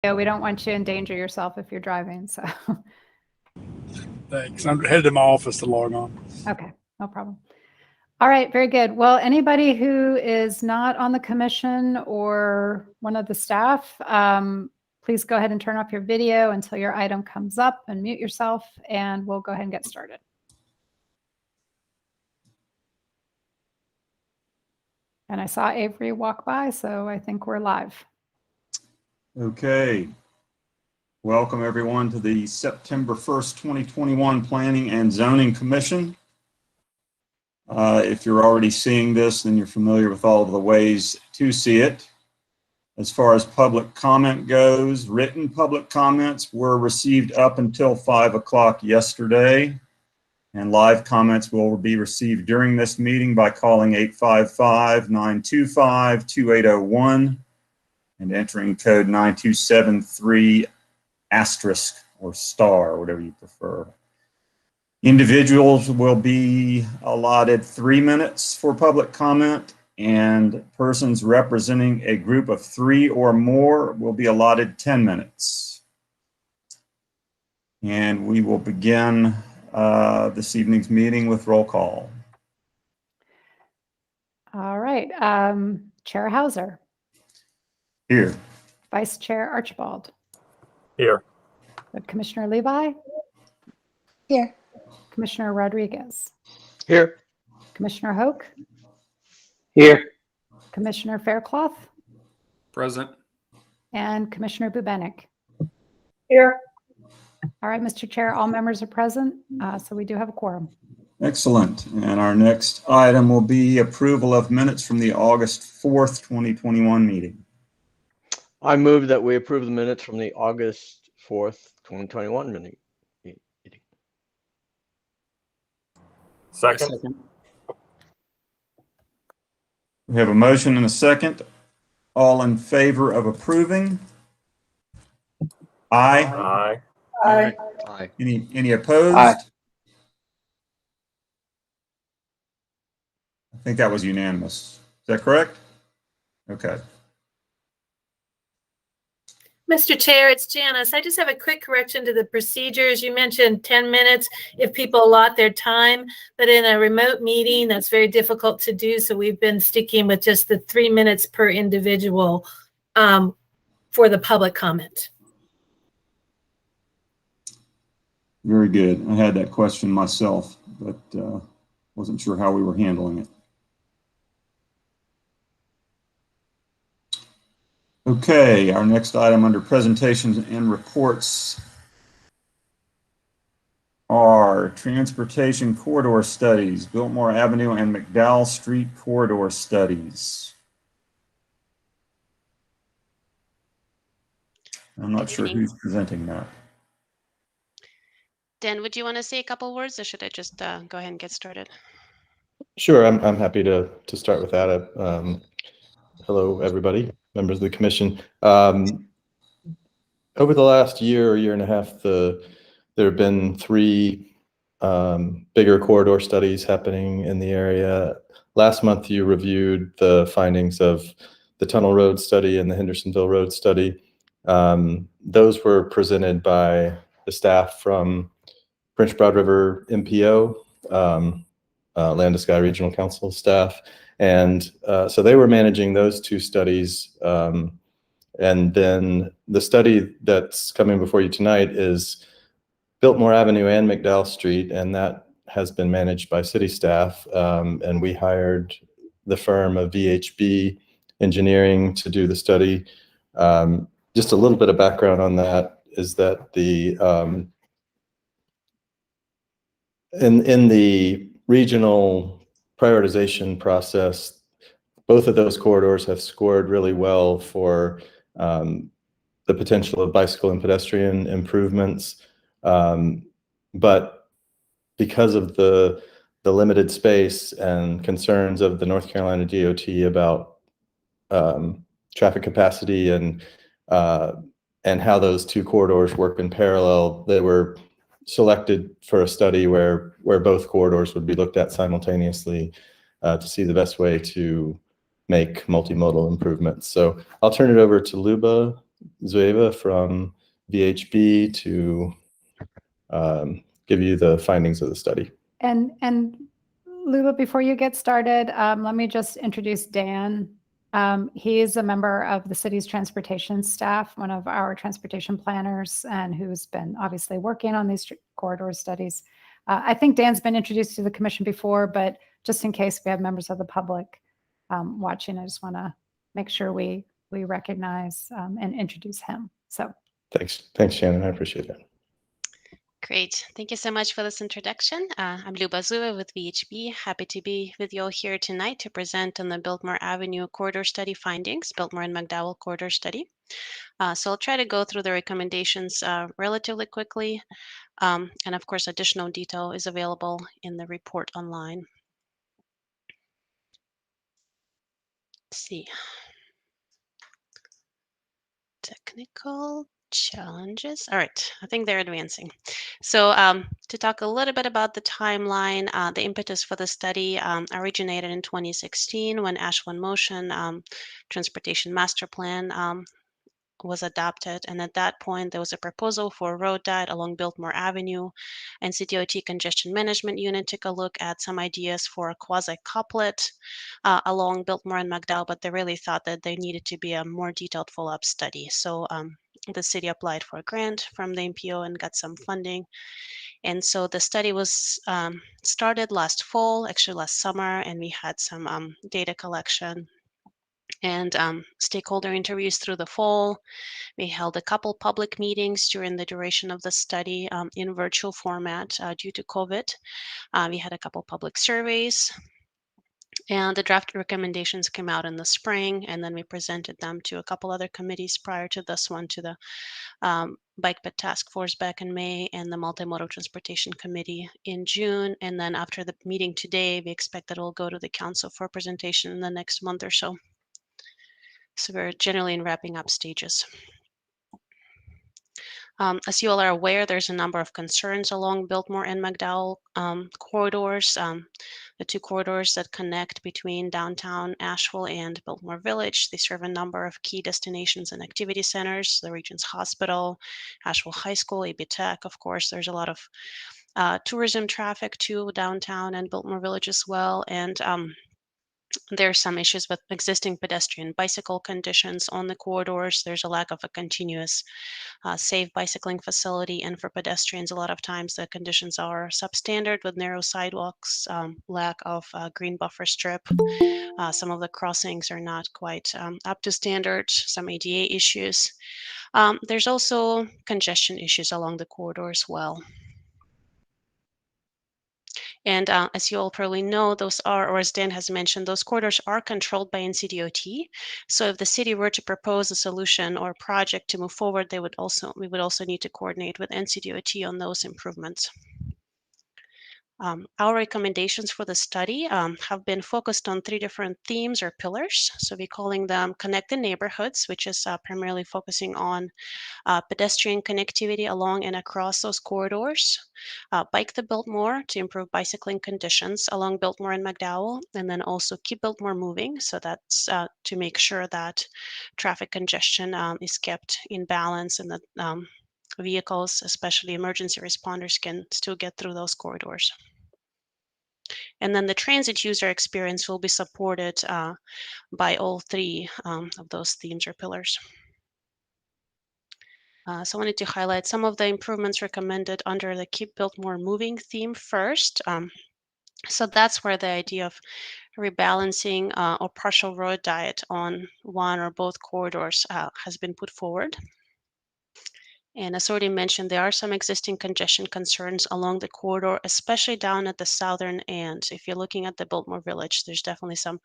Yeah, we don't want you to endanger yourself if you're driving, so. Thanks. I'm headed to my office to log on. Okay, no problem. All right, very good. Well, anybody who is not on the commission or one of the staff, please go ahead and turn off your video until your item comes up and mute yourself, and we'll go ahead and get started. And I saw Avery walk by, so I think we're live. Okay. Welcome everyone to the September 1st, 2021 Planning and Zoning Commission. If you're already seeing this, then you're familiar with all of the ways to see it. As far as public comment goes, written public comments were received up until 5 o'clock yesterday, and live comments will be received during this meeting by calling 855-925-2801 and entering code 9273 asterisk or star, whatever you prefer. Individuals will be allotted 3 minutes for public comment, and persons representing a group of 3 or more will be allotted 10 minutes. And we will begin this evening's meeting with roll call. All right, Chair Hauser. Here. Vice Chair Archibald. Here. Commissioner Levi. Here. Commissioner Rodriguez. Here. Commissioner Hoke. Here. Commissioner Faircloth. Present. And Commissioner Bubenik. Here. All right, Mr. Chair, all members are present, so we do have a quorum. Excellent. And our next item will be approval of minutes from the August 4th, 2021 meeting. I move that we approve the minutes from the August 4th, 2021 meeting. Second. We have a motion and a second. All in favor of approving? Aye. Aye. Aye. Aye. Any opposed? Aye. I think that was unanimous. Is that correct? Okay. Mr. Chair, it's Janice. I just have a quick correction to the procedures. You mentioned 10 minutes if people allot their time, but in a remote meeting, that's very difficult to do. So we've been sticking with just the 3 minutes per individual for the public comment. Very good. I had that question myself, but wasn't sure how we were handling it. Okay, our next item under presentations and reports are transportation corridor studies, Biltmore Avenue and Mcdowell Street corridor studies. I'm not sure who's presenting that. Dan, would you want to say a couple words, or should I just go ahead and get started? Sure, I'm happy to start with that. Hello, everybody, members of the commission. Over the last year and a half, there have been 3 bigger corridor studies happening in the area. Last month, you reviewed the findings of the Tunnel Road study and the Hendersonville Road study. Those were presented by the staff from French Broad River MPO, Land to Sky Regional Council staff. And so they were managing those 2 studies. And then the study that's coming before you tonight is Biltmore Avenue and Mcdowell Street, and that has been managed by city staff. And we hired the firm of VHB Engineering to do the study. Just a little bit of background on that is that in the regional prioritization process, both of those corridors have scored really well for the potential of bicycle and pedestrian improvements. But because of the limited space and concerns of the North Carolina DOT about traffic capacity and how those 2 corridors work in parallel, they were selected for a study where both corridors would be looked at simultaneously to see the best way to make multimodal improvements. So I'll turn it over to Luba Zueva from VHB to give you the findings of the study. And Lula, before you get started, let me just introduce Dan. He is a member of the city's transportation staff, one of our transportation planners, and who's been obviously working on these corridor studies. I think Dan's been introduced to the commission before, but just in case we have members of the public watching, I just want to make sure we recognize and introduce him. So Thanks, Shannon. I appreciate that. Great. Thank you so much for this introduction. I'm Luba Zueva with VHB. Happy to be with you all here tonight to present on the Biltmore Avenue corridor study findings, Biltmore and Mcdowell corridor study. So I'll try to go through the recommendations relatively quickly. And of course, additional detail is available in the report online. Let's see. Technical challenges. All right, I think they're advancing. So to talk a little bit about the timeline, the impetus for the study originated in 2016 when Ash-1 Motion Transportation Master Plan was adopted. And at that point, there was a proposal for a road diet along Biltmore Avenue, and CTOT Congestion Management Unit took a look at some ideas for a quasi-couplet along Biltmore and Mcdowell, but they really thought that there needed to be a more detailed follow-up study. So the city applied for a grant from the MPO and got some funding. And so the study was started last fall, actually last summer, and we had some data collection and stakeholder interviews through the fall. We held a couple public meetings during the duration of the study in virtual format due to COVID. We had a couple public surveys, and the draft recommendations came out in the spring, and then we presented them to a couple other committees prior to this one, to the Bike Ped Task Force back in May and the Multimodal Transportation Committee in June. And then after the meeting today, we expect that it will go to the council for presentation in the next month or so. So we're generally in wrapping up stages. As you all are aware, there's a number of concerns along Biltmore and Mcdowell corridors, the two corridors that connect between downtown Asheville and Biltmore Village. They serve a number of key destinations and activity centers, the region's hospital, Asheville High School, AB Tech. Of course, there's a lot of tourism traffic to downtown and Biltmore Village as well. And there's some issues with existing pedestrian bicycle conditions on the corridors. There's a lack of a continuous safe bicycling facility. And for pedestrians, a lot of times the conditions are substandard with narrow sidewalks, lack of green buffer strip. Some of the crossings are not quite up to standard, some ADA issues. There's also congestion issues along the corridor as well. And as you all probably know, those are, or as Dan has mentioned, those corridors are controlled by NCDOT. So if the city were to propose a solution or project to move forward, we would also need to coordinate with NCDOT on those improvements. Our recommendations for the study have been focused on 3 different themes or pillars. So we're calling them Connect the Neighborhoods, which is primarily focusing on pedestrian connectivity along and across those corridors. Bike the Biltmore to improve bicycling conditions along Biltmore and Mcdowell, and then also keep Biltmore moving. So that's to make sure that traffic congestion is kept in balance and that vehicles, especially emergency responders, can still get through those corridors. And then the transit user experience will be supported by all 3 of those themes or pillars. So I wanted to highlight some of the improvements recommended under the Keep Biltmore Moving theme first. So that's where the idea of rebalancing or partial road diet on one or both corridors has been put forward. And as already mentioned, there are some existing congestion concerns along the corridor, especially down at the southern end. If you're looking at the Biltmore Village, there's definitely some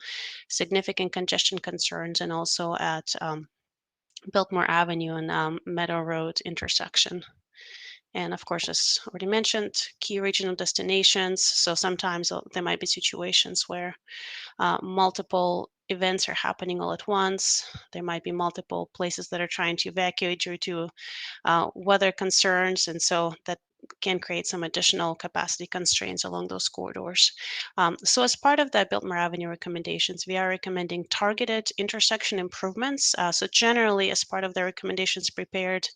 significant congestion concerns, and also at Biltmore Avenue and Meadow Road intersection. And of course, as already mentioned, key regional destinations. So sometimes there might be situations where multiple events are happening all at once. There might be multiple places that are trying to evacuate due to weather concerns. And so that can create some additional capacity constraints along those corridors. So as part of the Biltmore Avenue recommendations, we are recommending targeted intersection improvements. So generally, as part of the recommendations prepared,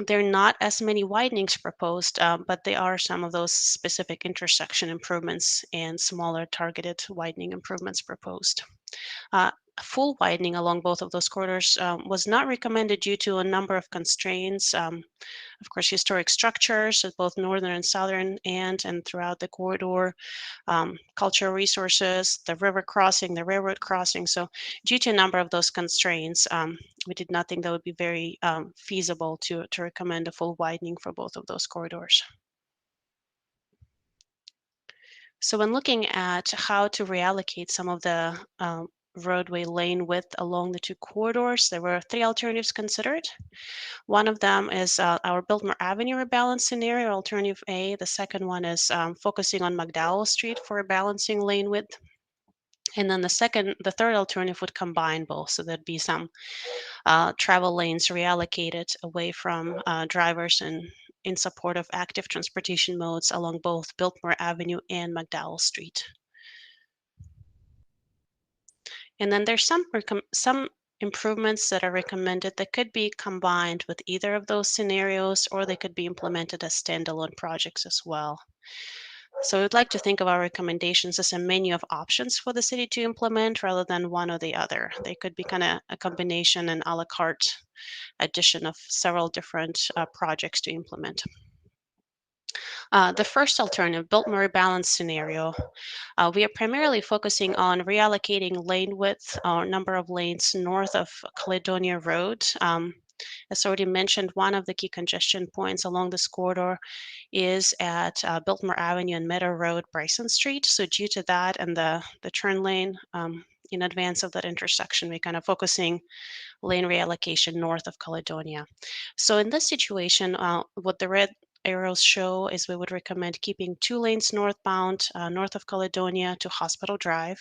there are not as many widenings proposed, but there are some of those specific intersection improvements and smaller targeted widening improvements proposed. Full widening along both of those corridors was not recommended due to a number of constraints. Of course, historic structures at both northern and southern and throughout the corridor, cultural resources, the river crossing, the railroad crossing. So due to a number of those constraints, we did not think that would be very feasible to recommend a full widening for both of those corridors. So when looking at how to reallocate some of the roadway lane width along the two corridors, there were 3 alternatives considered. One of them is our Biltmore Avenue rebalance scenario, alternative A. The second one is focusing on Mcdowell Street for balancing lane width. And then the third alternative would combine both. So there'd be some travel lanes reallocated away from drivers and in support of active transportation modes along both Biltmore Avenue and Mcdowell Street. And then there's some improvements that are recommended that could be combined with either of those scenarios, or they could be implemented as standalone projects as well. So we'd like to think of our recommendations as a menu of options for the city to implement rather than one or the other. They could be kind of a combination and a la carte addition of several different projects to implement. The first alternative, Biltmore balance scenario, we are primarily focusing on reallocating lane width or number of lanes north of Caledonia Road. As already mentioned, one of the key congestion points along this corridor is at Biltmore Avenue and Meadow Road, Bryson Street. So due to that and the turn lane in advance of that intersection, we're kind of focusing lane reallocation north of Caledonia. So in this situation, what the red arrows show is we would recommend keeping 2 lanes northbound, north of Caledonia to Hospital Drive,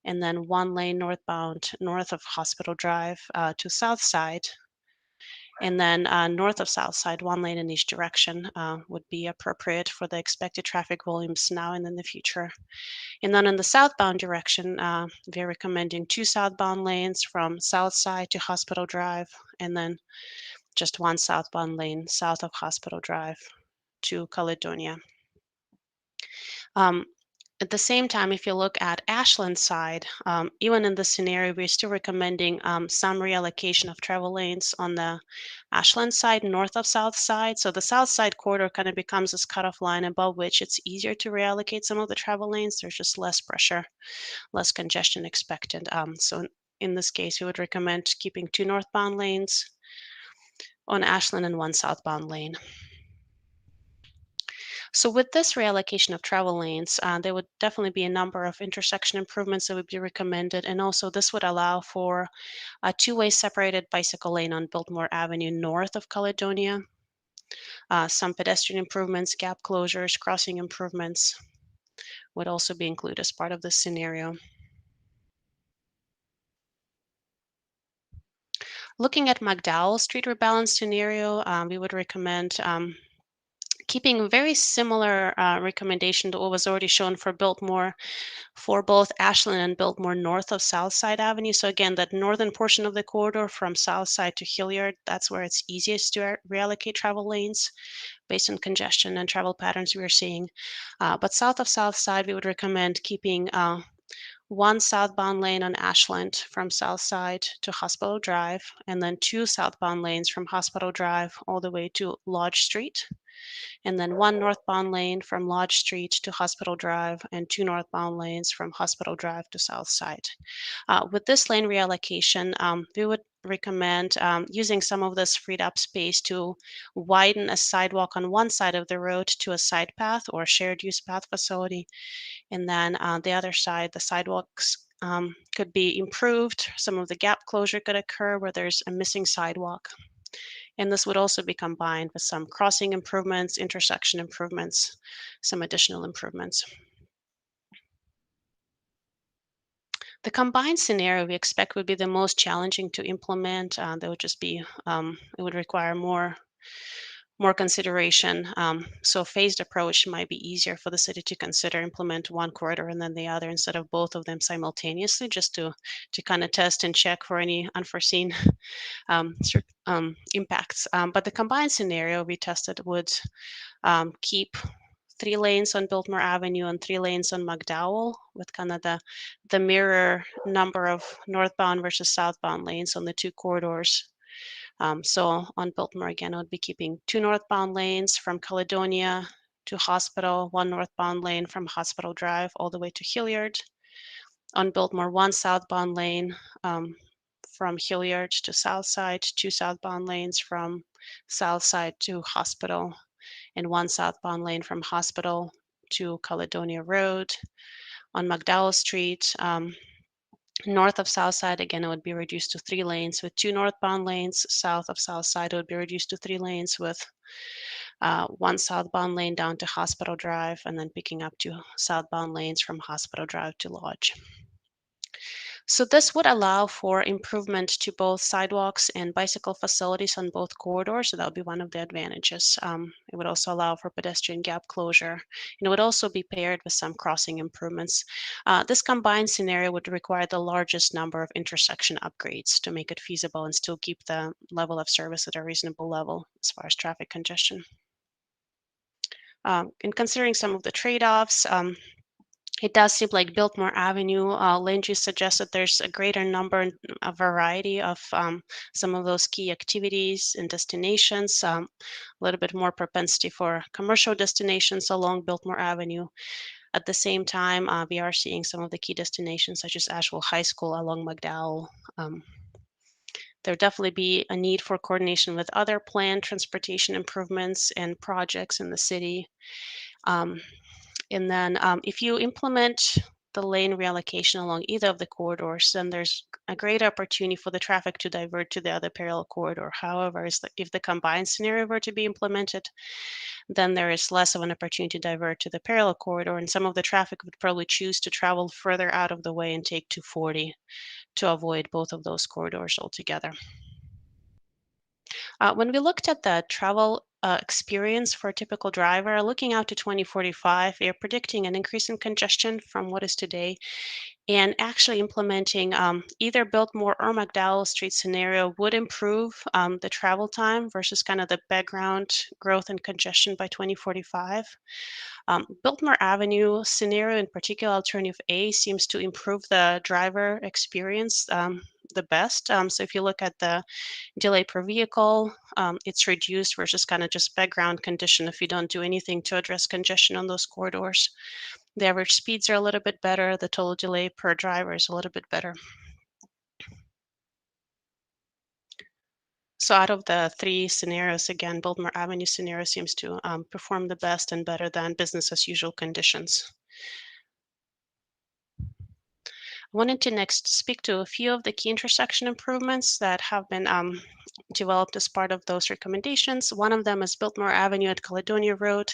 and then 1 lane northbound north of Hospital Drive to South Side. And then north of South Side, 1 lane in each direction would be appropriate for the expected traffic volumes now and in the future. And then in the southbound direction, we're recommending 2 southbound lanes from South Side to Hospital Drive, and then just 1 southbound lane south of Hospital Drive to Caledonia. At the same time, if you look at Ashland side, even in this scenario, we're still recommending some reallocation of travel lanes on the Ashland side, north of South Side. So the South Side corridor kind of becomes this cutoff line above which it's easier to reallocate some of the travel lanes. There's just less pressure, less congestion expected. So in this case, we would recommend keeping 2 northbound lanes on Ashland and 1 southbound lane. So with this reallocation of travel lanes, there would definitely be a number of intersection improvements that would be recommended. And also this would allow for a 2-way separated bicycle lane on Biltmore Avenue north of Caledonia. Some pedestrian improvements, gap closures, crossing improvements would also be included as part of this scenario. Looking at Mcdowell Street rebalance scenario, we would recommend keeping a very similar recommendation to what was already shown for Biltmore for both Ashland and Biltmore north of Southside Avenue. So again, that northern portion of the corridor from Southside to Hilliard, that's where it's easiest to reallocate travel lanes based on congestion and travel patterns we are seeing. But south of Southside, we would recommend keeping 1 southbound lane on Ashland from Southside to Hospital Drive, and then 2 southbound lanes from Hospital Drive all the way to Lodge Street, and then 1 northbound lane from Lodge Street to Hospital Drive, and 2 northbound lanes from Hospital Drive to Southside. With this lane reallocation, we would recommend using some of this freed up space to widen a sidewalk on one side of the road to a side path or shared use path facility. And then the other side, the sidewalks could be improved. Some of the gap closure could occur where there's a missing sidewalk. And this would also be combined with some crossing improvements, intersection improvements, some additional improvements. The combined scenario we expect would be the most challenging to implement. There would just be, it would require more more consideration. So phased approach might be easier for the city to consider, implement one corridor and then the other instead of both of them simultaneously, just to kind of test and check for any unforeseen impacts. But the combined scenario we tested would keep 3 lanes on Biltmore Avenue and 3 lanes on Mcdowell, with kind of the mirror number of northbound versus southbound lanes on the 2 corridors. So on Biltmore, again, I would be keeping 2 northbound lanes from Caledonia to Hospital, 1 northbound lane from Hospital Drive all the way to Hilliard. On Biltmore, 1 southbound lane from Hilliard to Southside, 2 southbound lanes from Southside to Hospital, and 1 southbound lane from Hospital to Caledonia Road. On Mcdowell Street, north of Southside, again, it would be reduced to 3 lanes with 2 northbound lanes. South of Southside, it would be reduced to 3 lanes with 1 southbound lane down to Hospital Drive, and then picking up 2 southbound lanes from Hospital Drive to Lodge. So this would allow for improvement to both sidewalks and bicycle facilities on both corridors. So that would be one of the advantages. It would also allow for pedestrian gap closure, and it would also be paired with some crossing improvements. This combined scenario would require the largest number of intersection upgrades to make it feasible and still keep the level of service at a reasonable level as far as traffic congestion. In considering some of the trade-offs, it does seem like Biltmore Avenue land use suggests that there's a greater number and a variety of some of those key activities and destinations, a little bit more propensity for commercial destinations along Biltmore Avenue. At the same time, we are seeing some of the key destinations such as Asheville High School along Mcdowell. There'll definitely be a need for coordination with other planned transportation improvements and projects in the city. And then if you implement the lane reallocation along either of the corridors, then there's a great opportunity for the traffic to divert to the other parallel corridor. However, if the combined scenario were to be implemented, then there is less of an opportunity to divert to the parallel corridor, and some of the traffic would probably choose to travel further out of the way and take 240 to avoid both of those corridors altogether. When we looked at the travel experience for a typical driver, looking out to 2045, we are predicting an increase in congestion from what is today, and actually implementing either Biltmore or Mcdowell Street scenario would improve the travel time versus kind of the background growth and congestion by 2045. Biltmore Avenue scenario, in particular, alternative A, seems to improve the driver experience the best. So if you look at the delay per vehicle, it's reduced versus kind of just background condition if you don't do anything to address congestion on those corridors. The average speeds are a little bit better. The total delay per driver is a little bit better. So out of the 3 scenarios, again, Biltmore Avenue scenario seems to perform the best and better than business as usual conditions. I wanted to next speak to a few of the key intersection improvements that have been developed as part of those recommendations. One of them is Biltmore Avenue at Caledonia Road.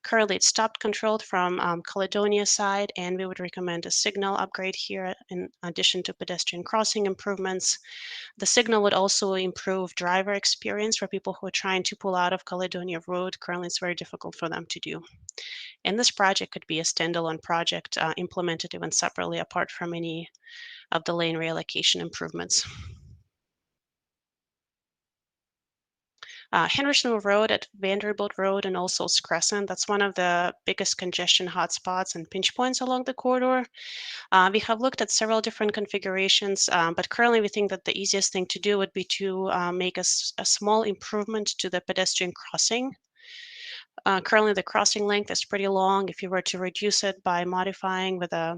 Currently, it's stopped controlled from Caledonia side, and we would recommend a signal upgrade here in addition to pedestrian crossing improvements. The signal would also improve driver experience for people who are trying to pull out of Caledonia Road. Currently, it's very difficult for them to do. And this project could be a standalone project implemented even separately apart from any of the lane reallocation improvements. Hendersonville Road at Vanderbilt Road and also Crescent, that's one of the biggest congestion hotspots and pinch points along the corridor. We have looked at several different configurations, but currently we think that the easiest thing to do would be to make a small improvement to the pedestrian crossing. Currently the crossing length is pretty long. If you were to reduce it by modifying with a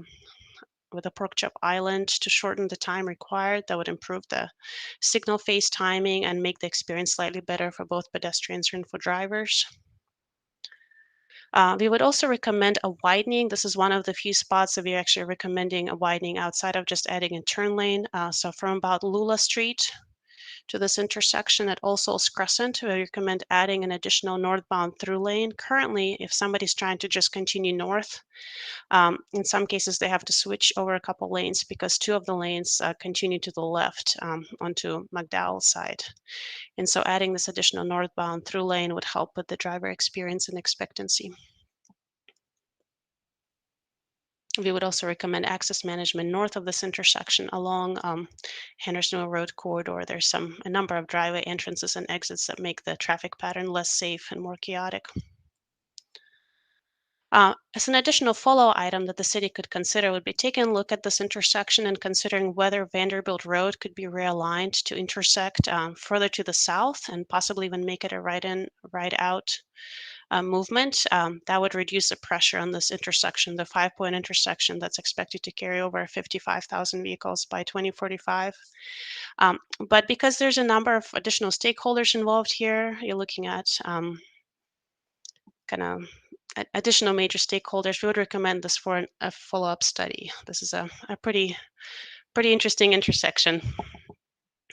pork chop island to shorten the time required, that would improve the signal phase timing and make the experience slightly better for both pedestrians and for drivers. We would also recommend a widening. This is one of the few spots that we're actually recommending a widening outside of just adding a turn lane. So from about Lula Street to this intersection at All Souls Crescent. We recommend adding an additional northbound through lane. Currently, if somebody's trying to just continue north, in some cases they have to switch over a couple lanes because two of the lanes continue to the left onto Mcdowell side. And so adding this additional northbound through lane would help with the driver experience and expectancy. We would also recommend access management north of this intersection along Hendersonville Road corridor. There's a number of driveway entrances and exits that make the traffic pattern less safe and more chaotic. As an additional follow item that the city could consider would be taking a look at this intersection and considering whether Vanderbilt Road could be realigned to intersect further to the south and possibly even make it a right-in, right-out movement. That would reduce the pressure on this intersection, the 5-point intersection that's expected to carry over 55,000 vehicles by 2045. But because there's a number of additional stakeholders involved here, you're looking at kind of additional major stakeholders, we would recommend this for a follow-up study. This is a pretty interesting intersection.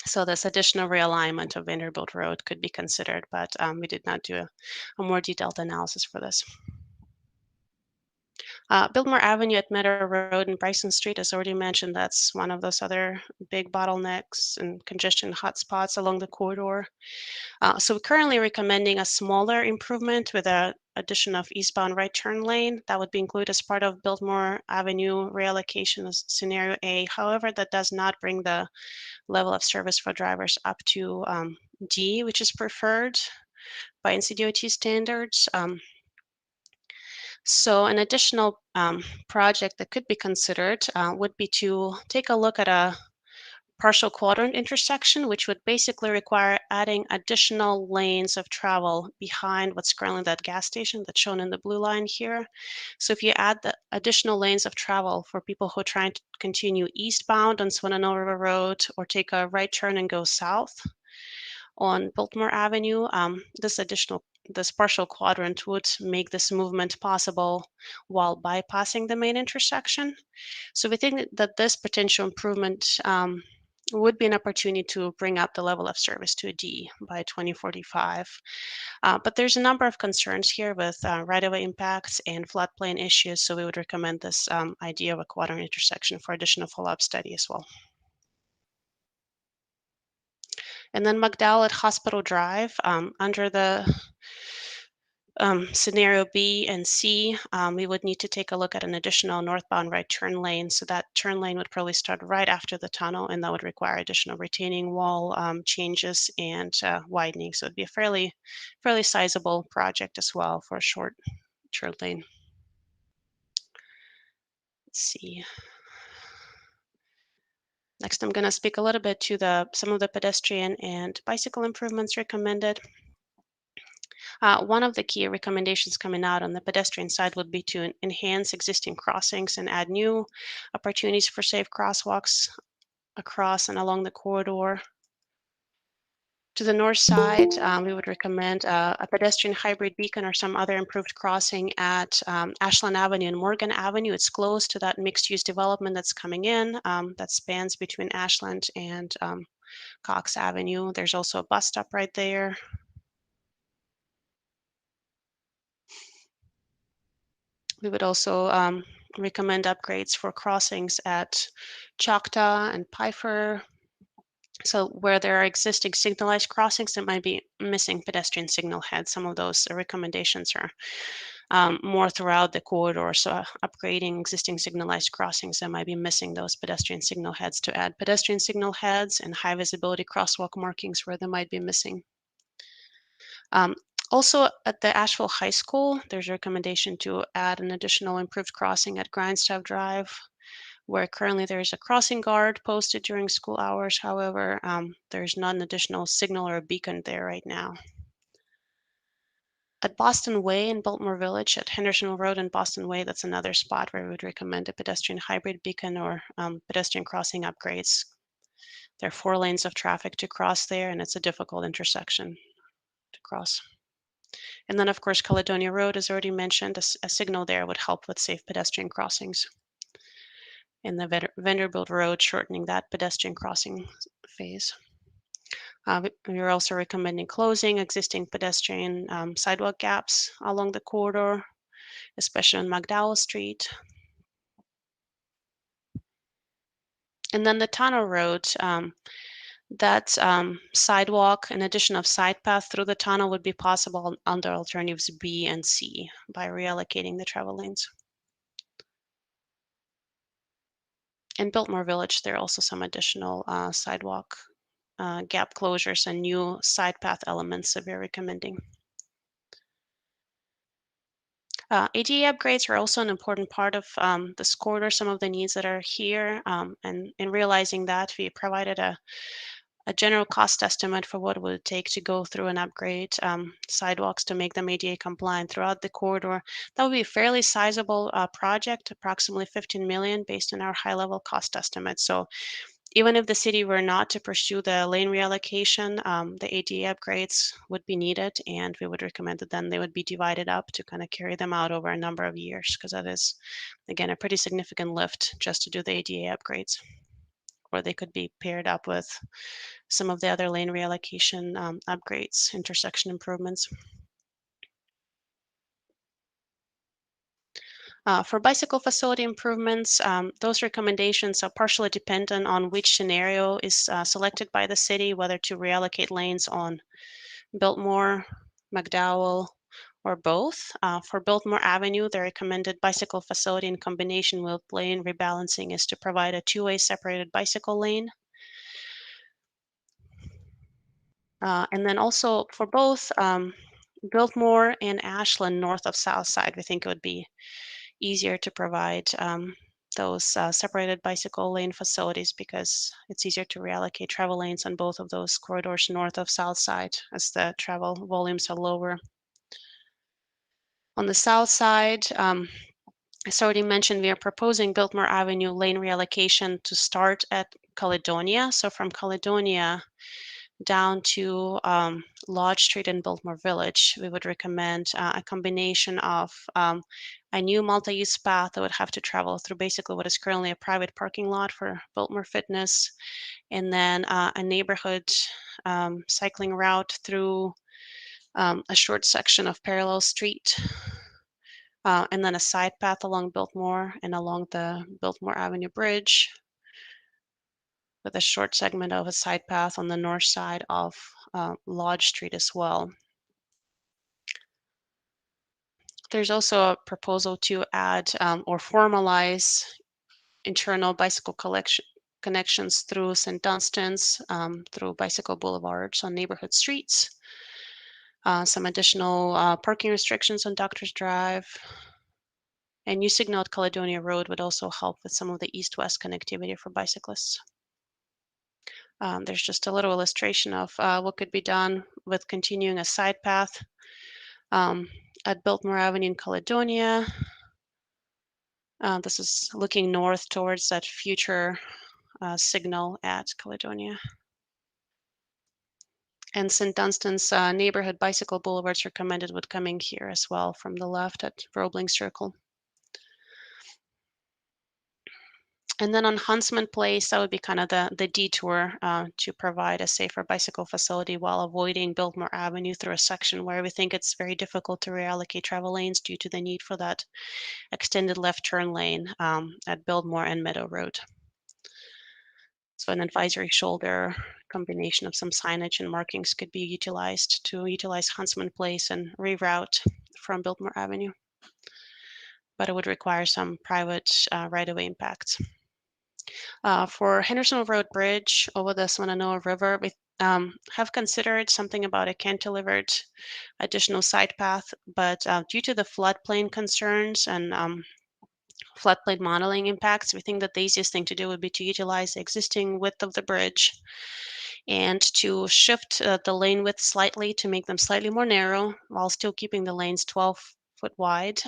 So this additional realignment of Vanderbilt Road could be considered, but we did not do a more detailed analysis for this. Biltmore Avenue at Meadow Road and Bryson Street, as already mentioned, that's one of those other big bottlenecks and congestion hotspots along the corridor. So we're currently recommending a smaller improvement with an addition of eastbound right turn lane. That would be included as part of Biltmore Avenue reallocation as scenario A. However, that does not bring the level of service for drivers up to D, which is preferred by NCDOT standards. So an additional project that could be considered would be to take a look at a partial quadrant intersection, which would basically require adding additional lanes of travel behind what's currently that gas station that's shown in the blue line here. So if you add the additional lanes of travel for people who are trying to continue eastbound on Swananoa River Road or take a right turn and go south on Biltmore Avenue, this partial quadrant would make this movement possible while bypassing the main intersection. So we think that this potential improvement would be an opportunity to bring up the level of service to a D by 2045. But there's a number of concerns here with right-of-way impacts and floodplain issues, so we would recommend this idea of a quadrant intersection for additional follow-up study as well. And then Mcdowell at Hospital Drive, under the scenario B and C, we would need to take a look at an additional northbound right turn lane. So that turn lane would probably start right after the tunnel, and that would require additional retaining wall changes and widening. So it'd be a fairly sizable project as well for a short lane. Let's see. Next, I'm going to speak a little bit to some of the pedestrian and bicycle improvements recommended. One of the key recommendations coming out on the pedestrian side would be to enhance existing crossings and add new opportunities for safe crosswalks across and along the corridor. To the north side, we would recommend a pedestrian hybrid beacon or some other improved crossing at Ashland Avenue and Morgan Avenue. It's close to that mixed-use development that's coming in that spans between Ashland and Cox Avenue. There's also a bus stop right there. We would also recommend upgrades for crossings at Choctaw and Pfeiffer. So where there are existing signalized crossings that might be missing pedestrian signal heads, some of those recommendations are more throughout the corridor. So upgrading existing signalized crossings that might be missing those pedestrian signal heads to add pedestrian signal heads and high visibility crosswalk markings where they might be missing. Also, at the Asheville High School, there's a recommendation to add an additional improved crossing at Grindstaff Drive, where currently there's a crossing guard posted during school hours. However, there's not an additional signal or a beacon there right now. At Boston Way in Biltmore Village, at Hendersonville Road and Boston Way, that's another spot where we would recommend a pedestrian hybrid beacon or pedestrian crossing upgrades. There are 4 lanes of traffic to cross there, and it's a difficult intersection to cross. And then, of course, Caledonia Road, as already mentioned, a signal there would help with safe pedestrian crossings. And the Vanderbilt Road, shortening that pedestrian crossing phase. We're also recommending closing existing pedestrian sidewalk gaps along the corridor, especially on Mcdowell Street. And then the tunnel road, that sidewalk, in addition of side path through the tunnel, would be possible under alternatives B and C by reallocating the travel lanes. In Biltmore Village, there are also some additional sidewalk gap closures and new side path elements that we're recommending. ADA upgrades are also an important part of this corridor, some of the needs that are here. And in realizing that, we provided a general cost estimate for what it would take to go through and upgrade sidewalks to make them ADA compliant throughout the corridor. That would be a fairly sizable project, approximately 15 million based on our high-level cost estimate. So even if the city were not to pursue the lane reallocation, the ADA upgrades would be needed, and we would recommend that then they would be divided up to kind of carry them out over a number of years, because that is, again, a pretty significant lift just to do the ADA upgrades. Or they could be paired up with some of the other lane reallocation upgrades, intersection improvements. For bicycle facility improvements, those recommendations are partially dependent on which scenario is selected by the city, whether to reallocate lanes on Biltmore, Mcdowell, or both. For Biltmore Avenue, the recommended bicycle facility in combination with lane rebalancing is to provide a two-way separated bicycle lane. And then also for both Biltmore and Ashland, north of South Side, we think it would be easier to provide those separated bicycle lane facilities, because it's easier to reallocate travel lanes on both of those corridors north of South Side as the travel volumes are lower. On the south side, as already mentioned, we are proposing Biltmore Avenue lane reallocation to start at Caledonia. So from Caledonia down to Lodge Street in Biltmore Village, we would recommend a combination of a new multi-use path that would have to travel through basically what is currently a private parking lot for Biltmore Fitness, and then a neighborhood cycling route through a short section of parallel street, and then a side path along Biltmore and along the Biltmore Avenue Bridge, with a short segment of a side path on the north side of Lodge Street as well. There's also a proposal to add or formalize internal bicycle connections through St. Dunstan's, through bicycle boulevards on neighborhood streets. Some additional parking restrictions on Doctors Drive. And new signal at Caledonia Road would also help with some of the east-west connectivity for bicyclists. There's just a little illustration of what could be done with continuing a side path at Biltmore Avenue in Caledonia. This is looking north towards that future signal at Caledonia. And St. Dunstan's neighborhood bicycle boulevards recommended with coming here as well from the left at Roebling Circle. And then on Huntsman Place, that would be kind of the detour to provide a safer bicycle facility while avoiding Biltmore Avenue through a section where we think it's very difficult to reallocate travel lanes due to the need for that extended left turn lane at Biltmore and Meadow Road. So an advisory shoulder, combination of some signage and markings could be utilized to utilize Huntsman Place and reroute from Biltmore Avenue. But it would require some private right-of-way impacts. For Hendersonville Road Bridge over the Swananoa River, we have considered something about a cantilevered additional side path, but due to the floodplain concerns and floodplain modeling impacts, we think that the easiest thing to do would be to utilize the existing width of the bridge and to shift the lane width slightly to make them slightly more narrow while still keeping the lanes 12-foot wide.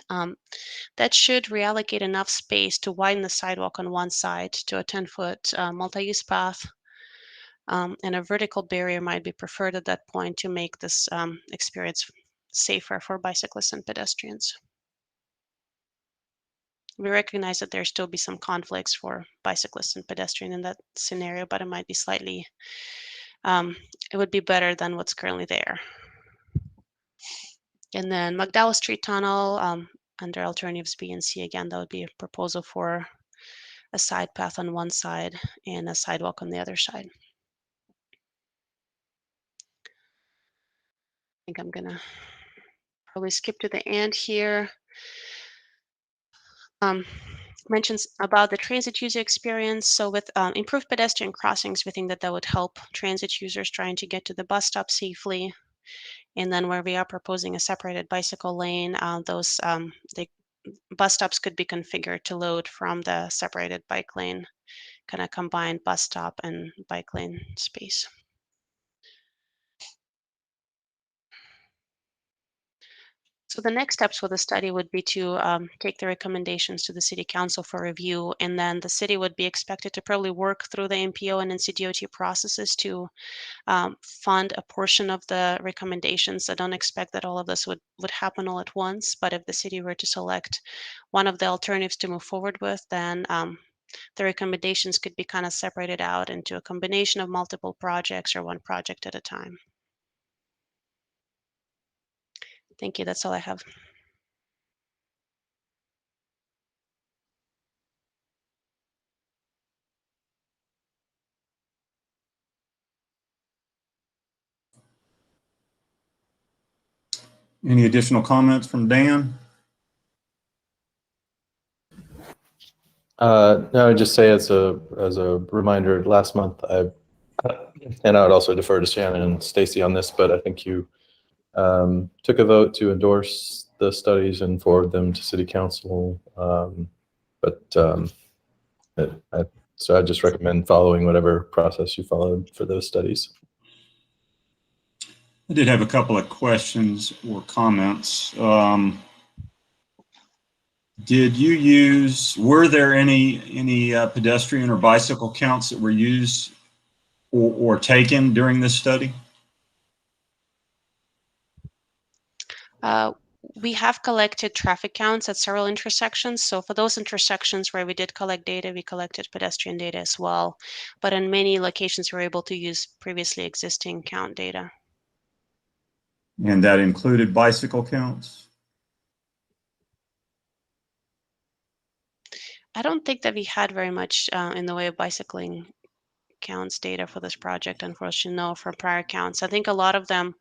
That should reallocate enough space to widen the sidewalk on one side to a 10-foot multi-use path. And a vertical barrier might be preferred at that point to make this experience safer for bicyclists and pedestrians. We recognize that there still be some conflicts for bicyclists and pedestrians in that scenario, but it might be slightly it would be better than what's currently there. And then Mcdowell Street Tunnel, under alternatives B and C, again, that would be a proposal for a side path on one side and a sidewalk on the other side. I think I'm gonna probably skip to the end here. Mentions about the transit user experience. So with improved pedestrian crossings, we think that that would help transit users trying to get to the bus stop safely. And then where we are proposing a separated bicycle lane, the bus stops could be configured to load from the separated bike lane, kind of combined bus stop and bike lane space. So the next steps for the study would be to take the recommendations to the City Council for review, and then the city would be expected to probably work through the MPO and NCDOT processes to fund a portion of the recommendations. I don't expect that all of this would happen all at once, but if the city were to select one of the alternatives to move forward with, then the recommendations could be kind of separated out into a combination of multiple projects or one project at a time. Thank you. That's all I have. Any additional comments from Dan? No, I'd just say as a reminder, last month and I would also defer to Shannon and Stacy on this, but I think you took a vote to endorse the studies and forward them to City Council. So I just recommend following whatever process you followed for those studies. I did have a couple of questions or comments. Were there any pedestrian or bicycle counts that were used or taken during this study? We have collected traffic counts at several intersections. So for those intersections where we did collect data, we collected pedestrian data as well. But in many locations, we were able to use previously existing count data. And that included bicycle counts? I don't think that we had very much in the way of bicycling counts data for this project, unfortunately, no, for prior counts. I think a lot of them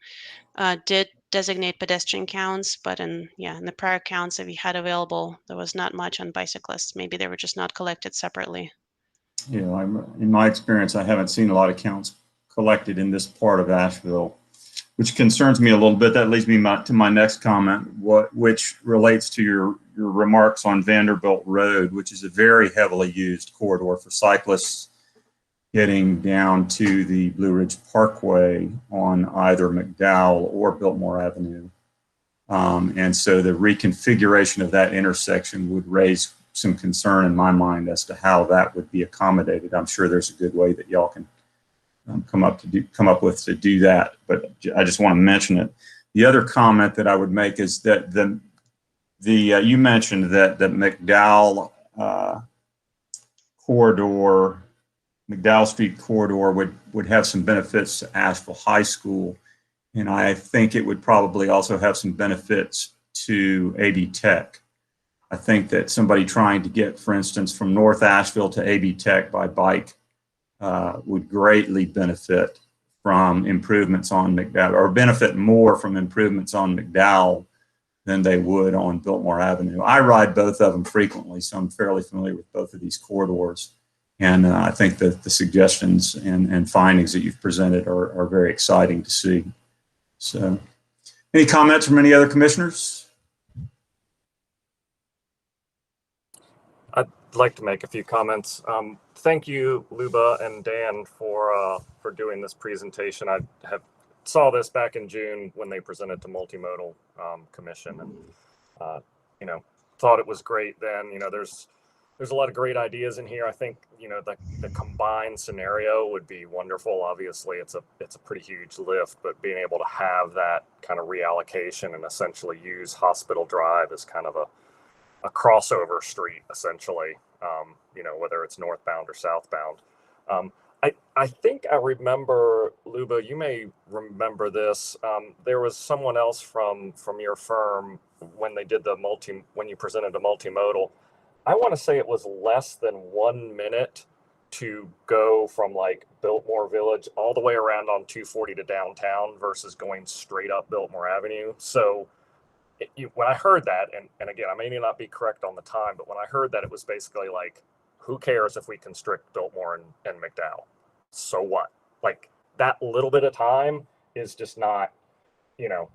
did designate pedestrian counts, but in the prior counts that we had available, there was not much on bicyclists. Maybe they were just not collected separately. Yeah, in my experience, I haven't seen a lot of counts collected in this part of Asheville, which concerns me a little bit. That leads me to my next comment, which relates to your remarks on Vanderbilt Road, which is a very heavily used corridor for cyclists getting down to the Blue Ridge Parkway on either Mcdowell or Biltmore Avenue. And so the reconfiguration of that intersection would raise some concern in my mind as to how that would be accommodated. I'm sure there's a good way that y'all can come up with to do that, but I just want to mention it. The other comment that I would make is that you mentioned that the McDowell corridor, McDowell Street corridor would have some benefits to Asheville High School, and I think it would probably also have some benefits to AB Tech. I think that somebody trying to get, for instance, from North Asheville to AB Tech by bike would greatly benefit from improvements on McDowell, or benefit more from improvements on McDowell than they would on Biltmore Avenue. I ride both of them frequently, so I'm fairly familiar with both of these corridors. And I think that the suggestions and findings that you've presented are very exciting to see. So, any comments from any other commissioners? I'd like to make a few comments. Thank you, Luba and Dan, for doing this presentation. I saw this back in June when they presented to Multimodal Commission, and thought it was great then. There's a lot of great ideas in here. I think the combined scenario would be wonderful. Obviously, it's a pretty huge lift, but being able to have that kind of reallocation and essentially use Hospital Drive as kind of a crossover street, essentially, whether it's northbound or southbound. I think I remember, Luba, you may remember this. There was someone else from your firm when they did when you presented the multimodal. I want to say it was less than 1 minute to go from like Biltmore Village all the way around on 240 to downtown versus going straight up Biltmore Avenue. So when I heard that, and again, I may not be correct on the time, but when I heard that, it was basically like, who cares if we constrict Biltmore and Mcdowell? So what? Like that little bit of time is just not, you know,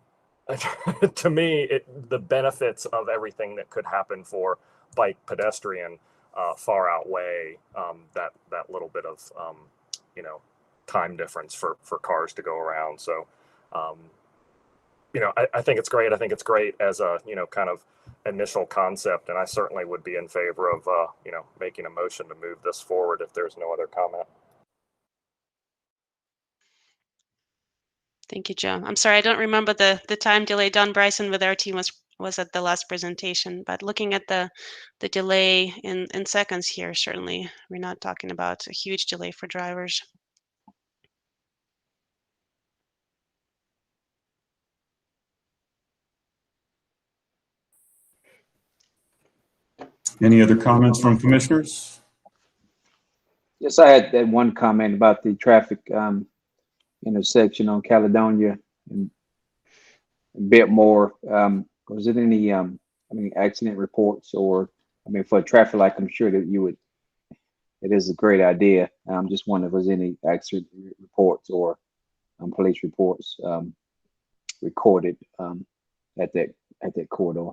to me, the benefits of everything that could happen for bike pedestrian far outweigh that little bit of, you know, time difference for cars to go around. So, you know, I think it's great. I think it's great as a, you know, kind of initial concept. And I certainly would be in favor of, you know, making a motion to move this forward if there's no other comment. Thank you, Joe. I'm sorry, I don't remember the time delay. Don Bryson with our team was at the last presentation, but looking at the delay in seconds here, certainly we're not talking about a huge delay for drivers. Any other comments from commissioners? Yes, I had that one comment about the traffic intersection on Caledonia and Biltmore. Was it any accident reports, or for a traffic light? I'm sure that you would. It is a great idea. I'm just wondering if there's any accident reports or police reports recorded at that corridor.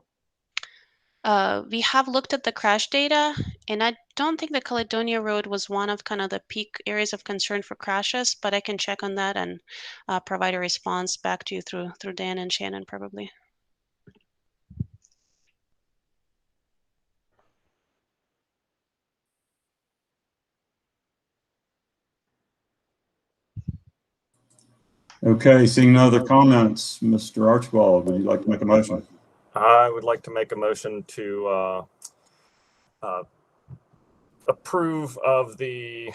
We have looked at the crash data, and I don't think the Caledonia Road was one of kind of the peak areas of concern for crashes, but I can check on that and provide a response back to you through Dan and Shannon probably. Okay, seeing no other comments, Mr. Archibald, would you like to make a motion? I would like to make a motion to approve of the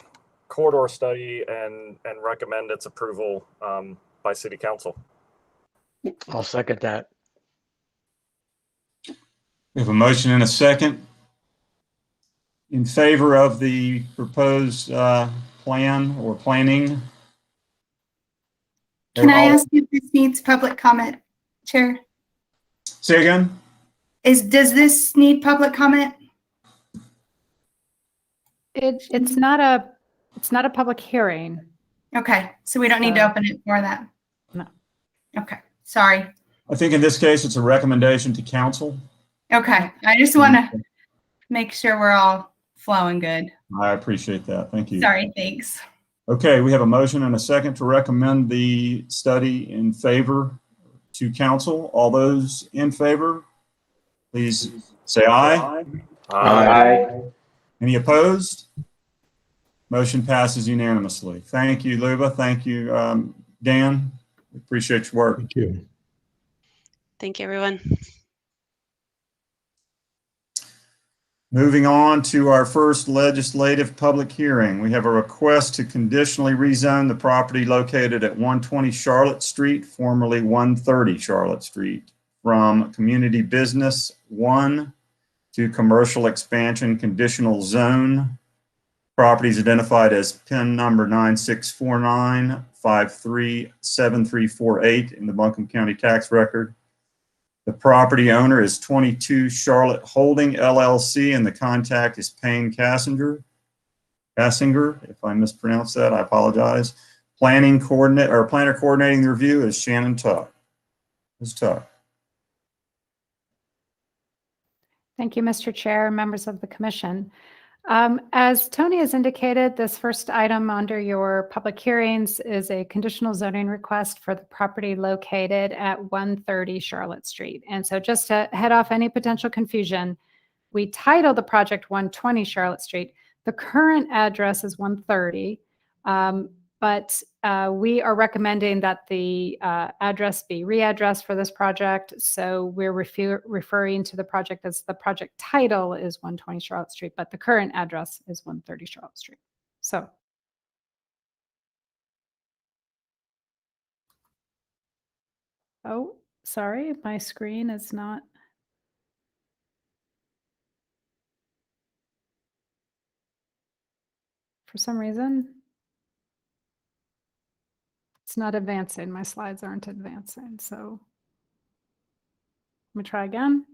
corridor study and recommend its approval by City Council. I'll second that. We have a motion and a second. In favor of the proposed plan or planning? Can I ask if this needs public comment, Chair? Say again? Does this need public comment? It's not a public hearing. Okay, so we don't need to open it for that? No. Okay, sorry. I think in this case, it's a recommendation to council. Okay, I just want to make sure we're all flowing good. I appreciate that. Thank you. Sorry, thanks. Okay, we have a motion and a second to recommend the study in favor to council. All those in favor, please say aye. Aye. Any opposed? Motion passes unanimously. Thank you, Luba. Thank you, Dan. We appreciate your work. Thank you. Thank you, everyone. Moving on to our first legislative public hearing. We have a request to conditionally rezone the property located at 120 Charlotte Street, formerly 130 Charlotte Street, from Community Business 1 to Commercial Expansion Conditional Zone. Properties identified as PIN number 9649537348 in the Buncombe County Tax Record. The property owner is 22 Charlotte Holding LLC, and the contact is Payne Cassinger. If I mispronounced that, I apologize. Planner coordinating the review is Shannon Tuck. Ms. Tuck. Thank you, Mr. Chair, members of the commission. As Tony has indicated, this first item under your public hearings is a conditional zoning request for the property located at 130 Charlotte Street. And so just to head off any potential confusion, we titled the project 120 Charlotte Street. The current address is 130, but we are recommending that the address be readdressed for this project. So we're referring to the project as the project title is 120 Charlotte Street, but the current address is 130 Charlotte Street. So Oh, sorry, my screen is not. For some reason, it's not advancing. My slides aren't advancing. So let me try again.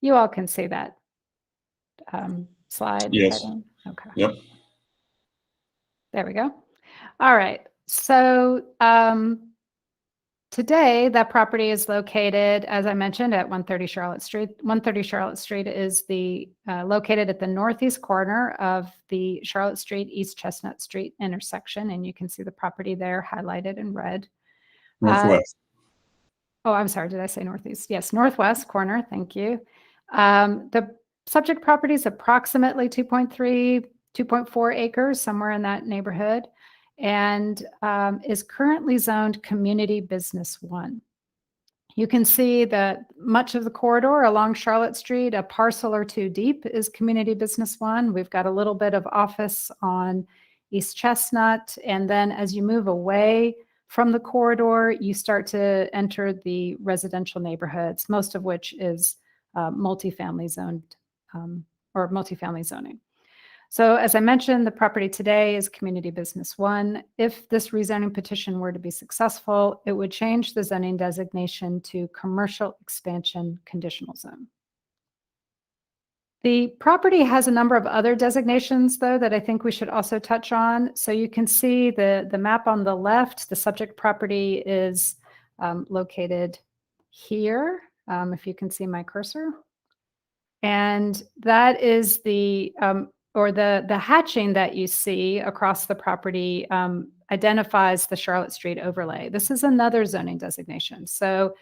You all can see that slide. Yes. Okay. Yep. There we go. All right. So today, that property is located, as I mentioned, at 130 Charlotte Street. 130 Charlotte Street is located at the northeast corner of the Charlotte Street, East Chestnut Street intersection, and you can see the property there highlighted in red. Northwest. Oh, I'm sorry. Did I say northeast? Yes, northwest corner. Thank you. The subject property is approximately 2.3, 2.4 acres, somewhere in that neighborhood, and is currently zoned Community Business 1. You can see that much of the corridor along Charlotte Street, a parcel or two deep, is Community Business 1. We've got a little bit of office on East Chestnut, and then as you move away from the corridor, you start to enter the residential neighborhoods, most of which is multifamily zoned or multifamily zoning. So as I mentioned, the property today is Community Business 1. If this rezoning petition were to be successful, it would change the zoning designation to Commercial Expansion Conditional Zone. The property has a number of other designations, though, that I think we should also touch on. So you can see the map on the left. The subject property is located here, if you can see my cursor. And that is the hatching that you see across the property identifies the Charlotte Street overlay. This is another zoning designation. So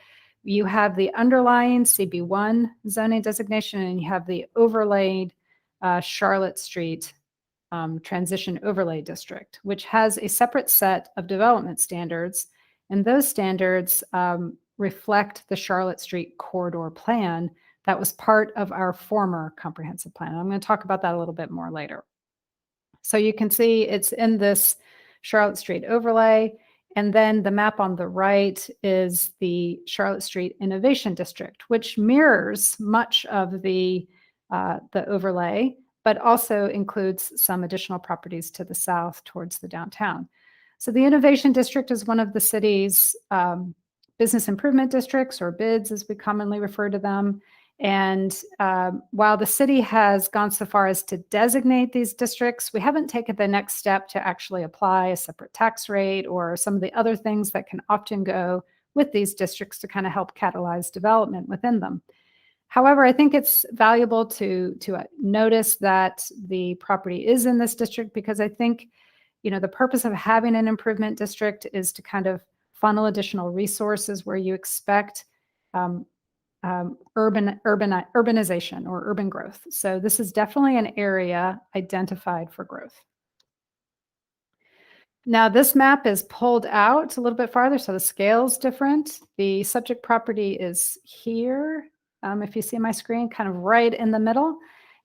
you have the underlying CB1 zoning designation, and you have the overlaid Charlotte Street Transition Overlay District, which has a separate set of development standards. And those standards reflect the Charlotte Street Corridor Plan that was part of our former comprehensive plan. I'm going to talk about that a little bit more later. So you can see it's in this Charlotte Street overlay. And then the map on the right is the Charlotte Street Innovation District, which mirrors much of the overlay, but also includes some additional properties to the south towards the downtown. So the Innovation District is one of the city's business improvement districts, or BIDs as we commonly refer to them. And while the city has gone so far as to designate these districts, we haven't taken the next step to actually apply a separate tax rate or some of the other things that can often go with these districts to kind of help catalyze development within them. However, I think it's valuable to notice that the property is in this district, because I think, the purpose of having an improvement district is to kind of funnel additional resources where you expect urbanization or urban growth. So this is definitely an area identified for growth. Now this map is pulled out a little bit farther, so the scale is different. The subject property is here. If you see my screen, kind of right in the middle.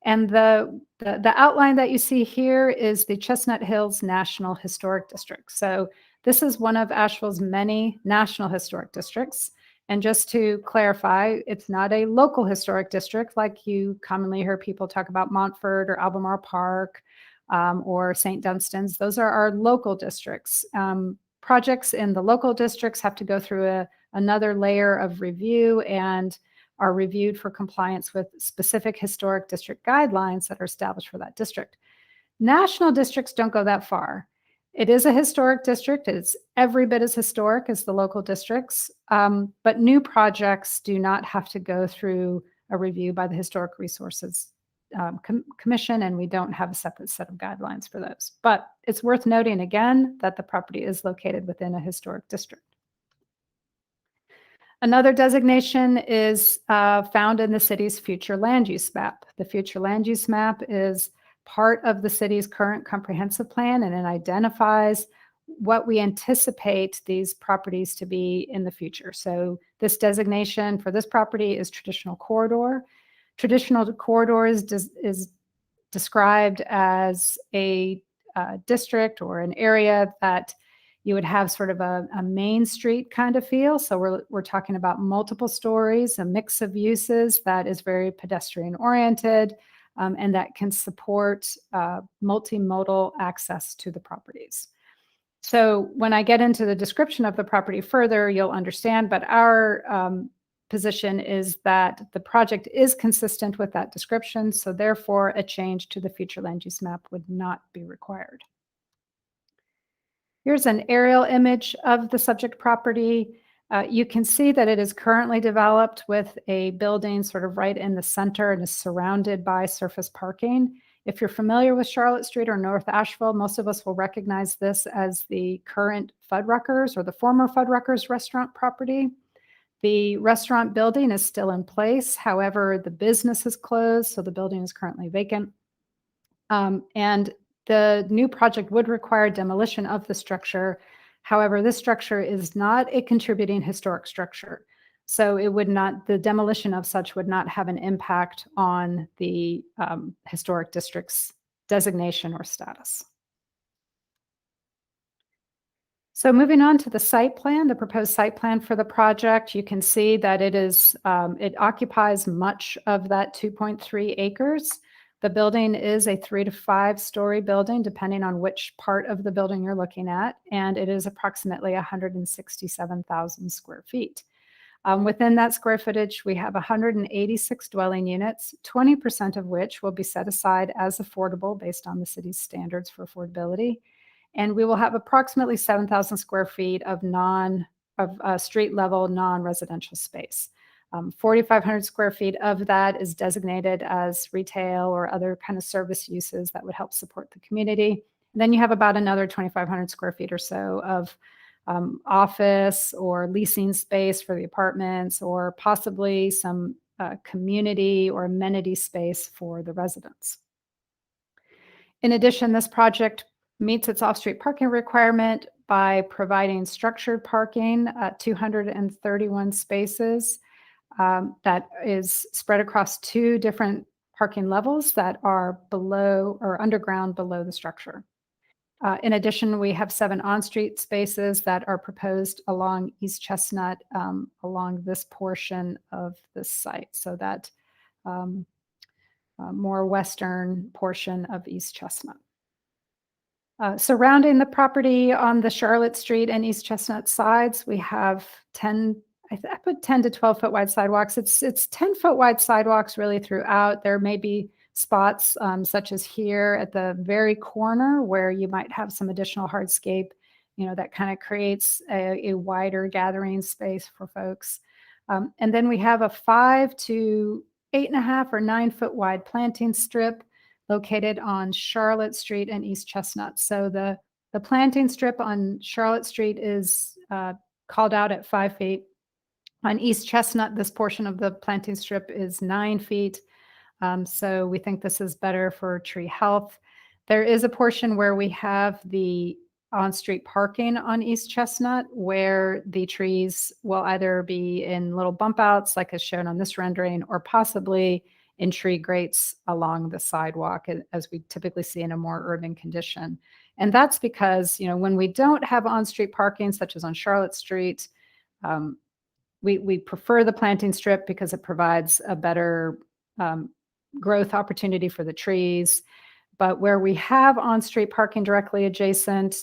And the outline that you see here is the Chestnut Hills National Historic District. So this is one of Asheville's many national historic districts. And just to clarify, it's not a local historic district like you commonly hear people talk about Montfort or Albemarle Park or St. Dunstan's. Those are our local districts. Projects in the local districts have to go through another layer of review and are reviewed for compliance with specific historic district guidelines that are established for that district. National districts don't go that far. It is a historic district. It's every bit as historic as the local districts, but new projects do not have to go through a review by the Historic Resources Commission, and we don't have a separate set of guidelines for those. But it's worth noting again that the property is located within a historic district. Another designation is found in the city's future land use map. The future land use map is part of the city's current comprehensive plan, and it identifies what we anticipate these properties to be in the future. So this designation for this property is traditional corridor. Traditional corridor is described as a district or an area that you would have sort of a main street kind of feel. So we're talking about multiple stories, a mix of uses that is very pedestrian oriented, and that can support multimodal access to the properties. So when I get into the description of the property further, you'll understand, but our position is that the project is consistent with that description, so therefore a change to the future land use map would not be required. Here's an aerial image of the subject property. You can see that it is currently developed with a building sort of right in the center and is surrounded by surface parking. If you're familiar with Charlotte Street or North Asheville, most of us will recognize this as the current Fuddruckers or the former Fuddruckers restaurant property. The restaurant building is still in place. However, the business is closed, so the building is currently vacant. And the new project would require demolition of the structure. However, this structure is not a contributing historic structure. So it would not, the demolition of such would not have an impact on the historic district's designation or status. So moving on to the site plan, the proposed site plan for the project, you can see that it is, it occupies much of that 2.3 acres. The building is a 3 to 5 story building, depending on which part of the building you're looking at, and it is approximately 167,000 square feet. Within that square footage, we have 186 dwelling units, 20% of which will be set aside as affordable based on the city's standards for affordability. And we will have approximately 7,000 square feet of street level non-residential space. 4,500 square feet of that is designated as retail or other kind of service uses that would help support the community. And then you have about another 2,500 square feet or so of office or leasing space for the apartments, or possibly some community or amenity space for the residents. In addition, this project meets its off-street parking requirement by providing structured parking at 231 spaces that is spread across 2 different parking levels that are below or underground below the structure. In addition, we have 7 on-street spaces that are proposed along East Chestnut, along this portion of this site, so that more western portion of East Chestnut. Surrounding the property on the Charlotte Street and East Chestnut sides, we have 10, I put 10 to 12 foot wide sidewalks. It's 10 foot wide sidewalks really throughout. There may be spots such as here at the very corner where you might have some additional hardscape, you know, that kind of creates a wider gathering space for folks. And then we have a 5 to 8.5 or 9 foot wide planting strip located on Charlotte Street and East Chestnut. So the planting strip on Charlotte Street is called out at 5 feet. On East Chestnut, this portion of the planting strip is 9 feet. So we think this is better for tree health. There is a portion where we have the on-street parking on East Chestnut, where the trees will either be in little bump outs like is shown on this rendering, or possibly in tree grates along the sidewalk, as we typically see in a more urban condition. And that's because, you know, when we don't have on-street parking, such as on Charlotte Street, we prefer the planting strip because it provides a better growth opportunity for the trees. But where we have on-street parking directly adjacent,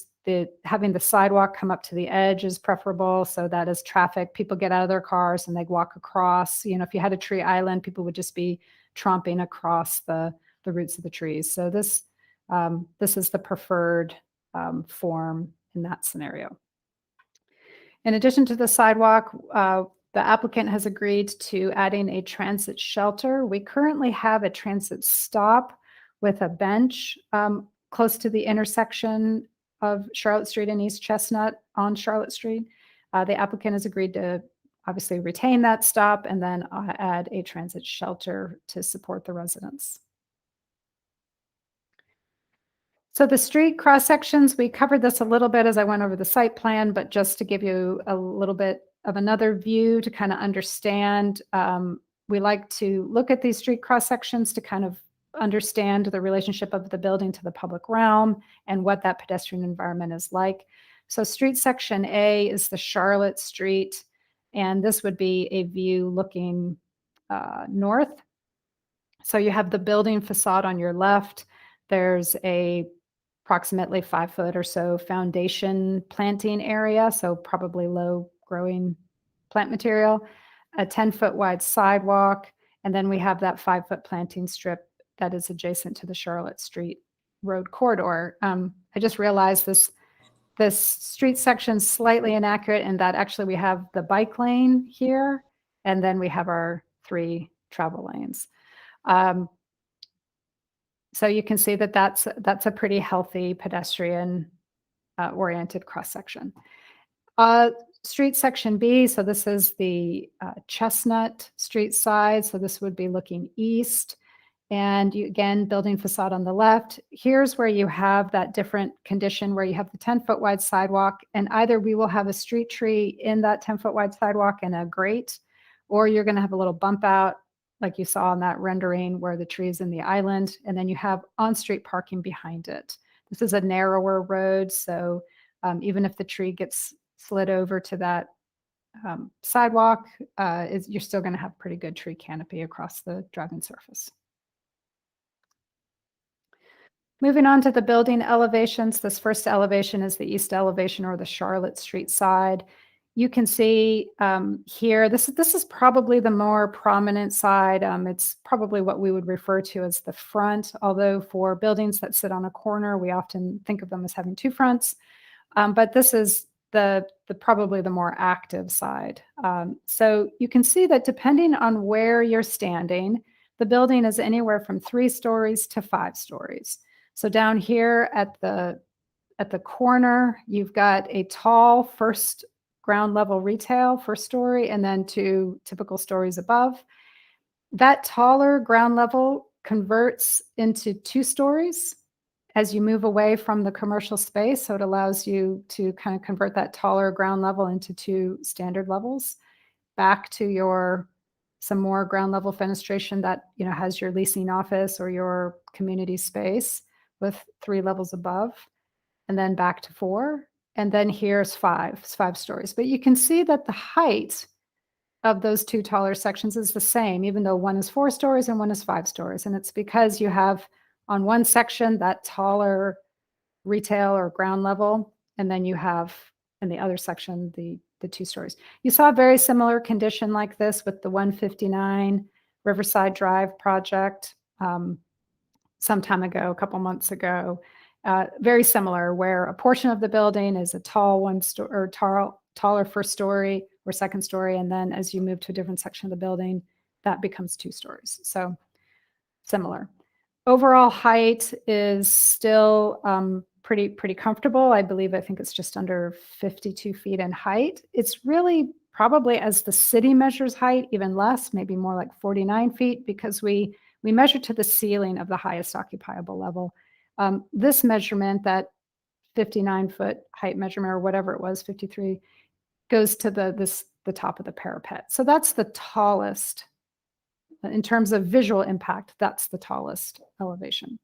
having the sidewalk come up to the edge is preferable, so that as traffic, people get out of their cars and they walk across. You know, if you had a tree island, people would just be tromping across the roots of the trees. So this is the preferred form in that scenario. In addition to the sidewalk, the applicant has agreed to adding a transit shelter. We currently have a transit stop with a bench close to the intersection of Charlotte Street and East Chestnut on Charlotte Street. The applicant has agreed to obviously retain that stop and then add a transit shelter to support the residents. So the street cross sections, we covered this a little bit as I went over the site plan, but just to give you a little bit of another view to kind of understand, we like to look at these street cross sections to kind of understand the relationship of the building to the public realm and what that pedestrian environment is like. So street section A is the Charlotte Street, and this would be a view looking north. So you have the building facade on your left. There's a approximately 5 foot or so foundation planting area, so probably low growing plant material, a 10-foot wide sidewalk, and then we have that 5-foot planting strip that is adjacent to the Charlotte Street road corridor. I just realized this street section is slightly inaccurate in that actually we have the bike lane here, and then we have our 3 travel lanes. So you can see that that's a pretty healthy pedestrian oriented cross section. Street section B, so this is the Chestnut Street side. So this would be looking east. And you, again, building facade on the left. Here's where you have that different condition where you have the 10-foot wide sidewalk, and either we will have a street tree in that 10-foot wide sidewalk and a grate, or you're going to have a little bump out like you saw in that rendering where the tree is in the island, and then you have on-street parking behind it. This is a narrower road, so even if the tree gets slid over to that sidewalk, you're still going to have pretty good tree canopy across the driving surface. Moving on to the building elevations, this first elevation is the east elevation or the Charlotte Street side. You can see here, this is probably the more prominent side. It's probably what we would refer to as the front, although for buildings that sit on a corner, we often think of them as having 2 fronts. But this is the probably the more active side. So you can see that depending on where you're standing, the building is anywhere from 3 stories to 5 stories. So down here at the corner, you've got a tall first ground level retail, first story, and then 2 typical stories above. That taller ground level converts into 2 stories as you move away from the commercial space. So it allows you to kind of convert that taller ground level into 2 standard levels back to some more ground level fenestration that has your leasing office or your community space with 3 levels above, and then back to 4. And then here's 5 stories. But you can see that the height of those 2 taller sections is the same, even though one is 4 stories and one is 5 stories. And it's because you have on one section that taller retail or ground level, and then you have in the other section the 2 stories. You saw a very similar condition like this with the 159 Riverside Drive project some time ago, a couple months ago. Very similar, where a portion of the building is a tall taller first story or second story, and then as you move to a different section of the building, that becomes 2 stories. So similar. Overall height is still pretty comfortable. I think it's just under 52 feet in height. It's really probably, as the city measures height, even less, maybe more like 49 feet, because we measure to the ceiling of the highest occupiable level. This measurement, that 59-foot height measurement, or whatever it was, 53, goes to the top of the parapet. So that's the tallest, in terms of visual impact, that's the tallest elevation.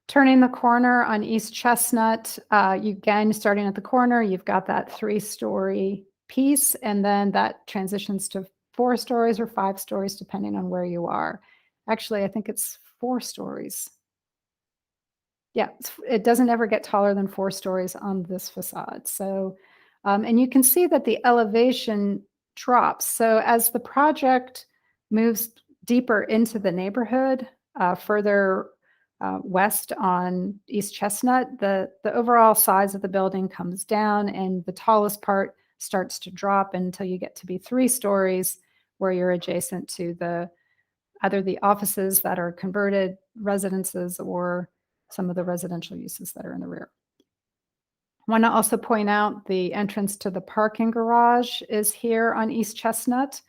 Turning the corner on East Chestnut, again, starting at the corner, you've got that 3-story piece, and then that transitions to 4 stories or 5 stories, depending on where you are. Actually, I think it's 4 stories. Yeah, it doesn't ever get taller than 4 stories on this facade. So, and you can see that the elevation drops. So as the project moves deeper into the neighborhood, further west on East Chestnut, the overall size of the building comes down, and the tallest part starts to drop until you get to be 3 stories, where you're adjacent to either the offices that are converted residences or some of the residential uses that are in the rear. I want to also point out the entrance to the parking garage is here on East Chestnut.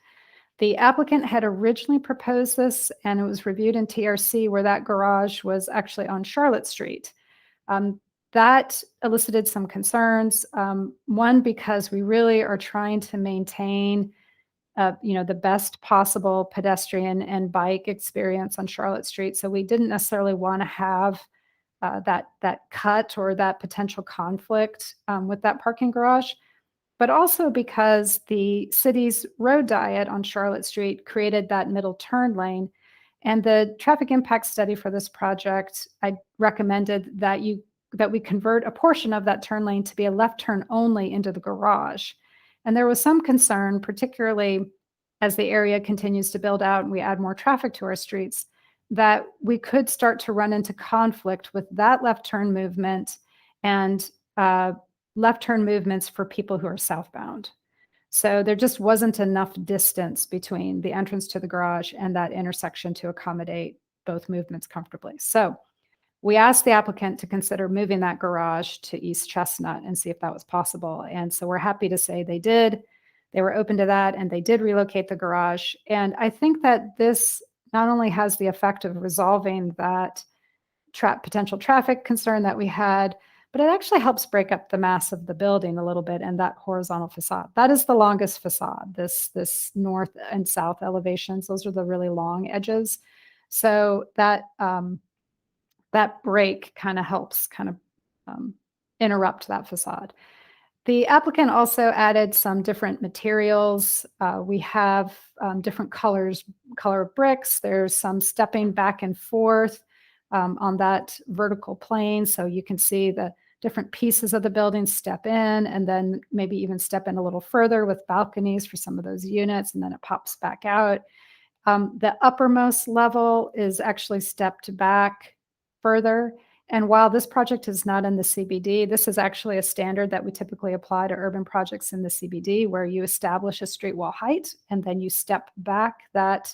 The applicant had originally proposed this, and it was reviewed in TRC where that garage was actually on Charlotte Street. That elicited some concerns. One, because we really are trying to maintain the best possible pedestrian and bike experience on Charlotte Street. So we didn't necessarily want to have that cut or that potential conflict with that parking garage, but also because the city's road diet on Charlotte Street created that middle turn lane. And the traffic impact study for this project, I recommended that we convert a portion of that turn lane to be a left turn only into the garage. And there was some concern, particularly as the area continues to build out and we add more traffic to our streets, that we could start to run into conflict with that left turn movement and left turn movements for people who are southbound. So there just wasn't enough distance between the entrance to the garage and that intersection to accommodate both movements comfortably. So we asked the applicant to consider moving that garage to East Chestnut and see if that was possible. And so we're happy to say they did. They were open to that, and they did relocate the garage. And I think that this not only has the effect of resolving that potential traffic concern that we had, but it actually helps break up the mass of the building a little bit and that horizontal facade. That is the longest facade, this north and south elevations. Those are the really long edges. So that break kind of helps interrupt that facade. The applicant also added some different materials. We have different color of bricks. There's some stepping back and forth on that vertical plane. So you can see the different pieces of the building step in and then maybe even step in a little further with balconies for some of those units, and then it pops back out. The uppermost level is actually stepped back further. And while this project is not in the CBD, this is actually a standard that we typically apply to urban projects in the CBD, where you establish a street wall height and then you step back that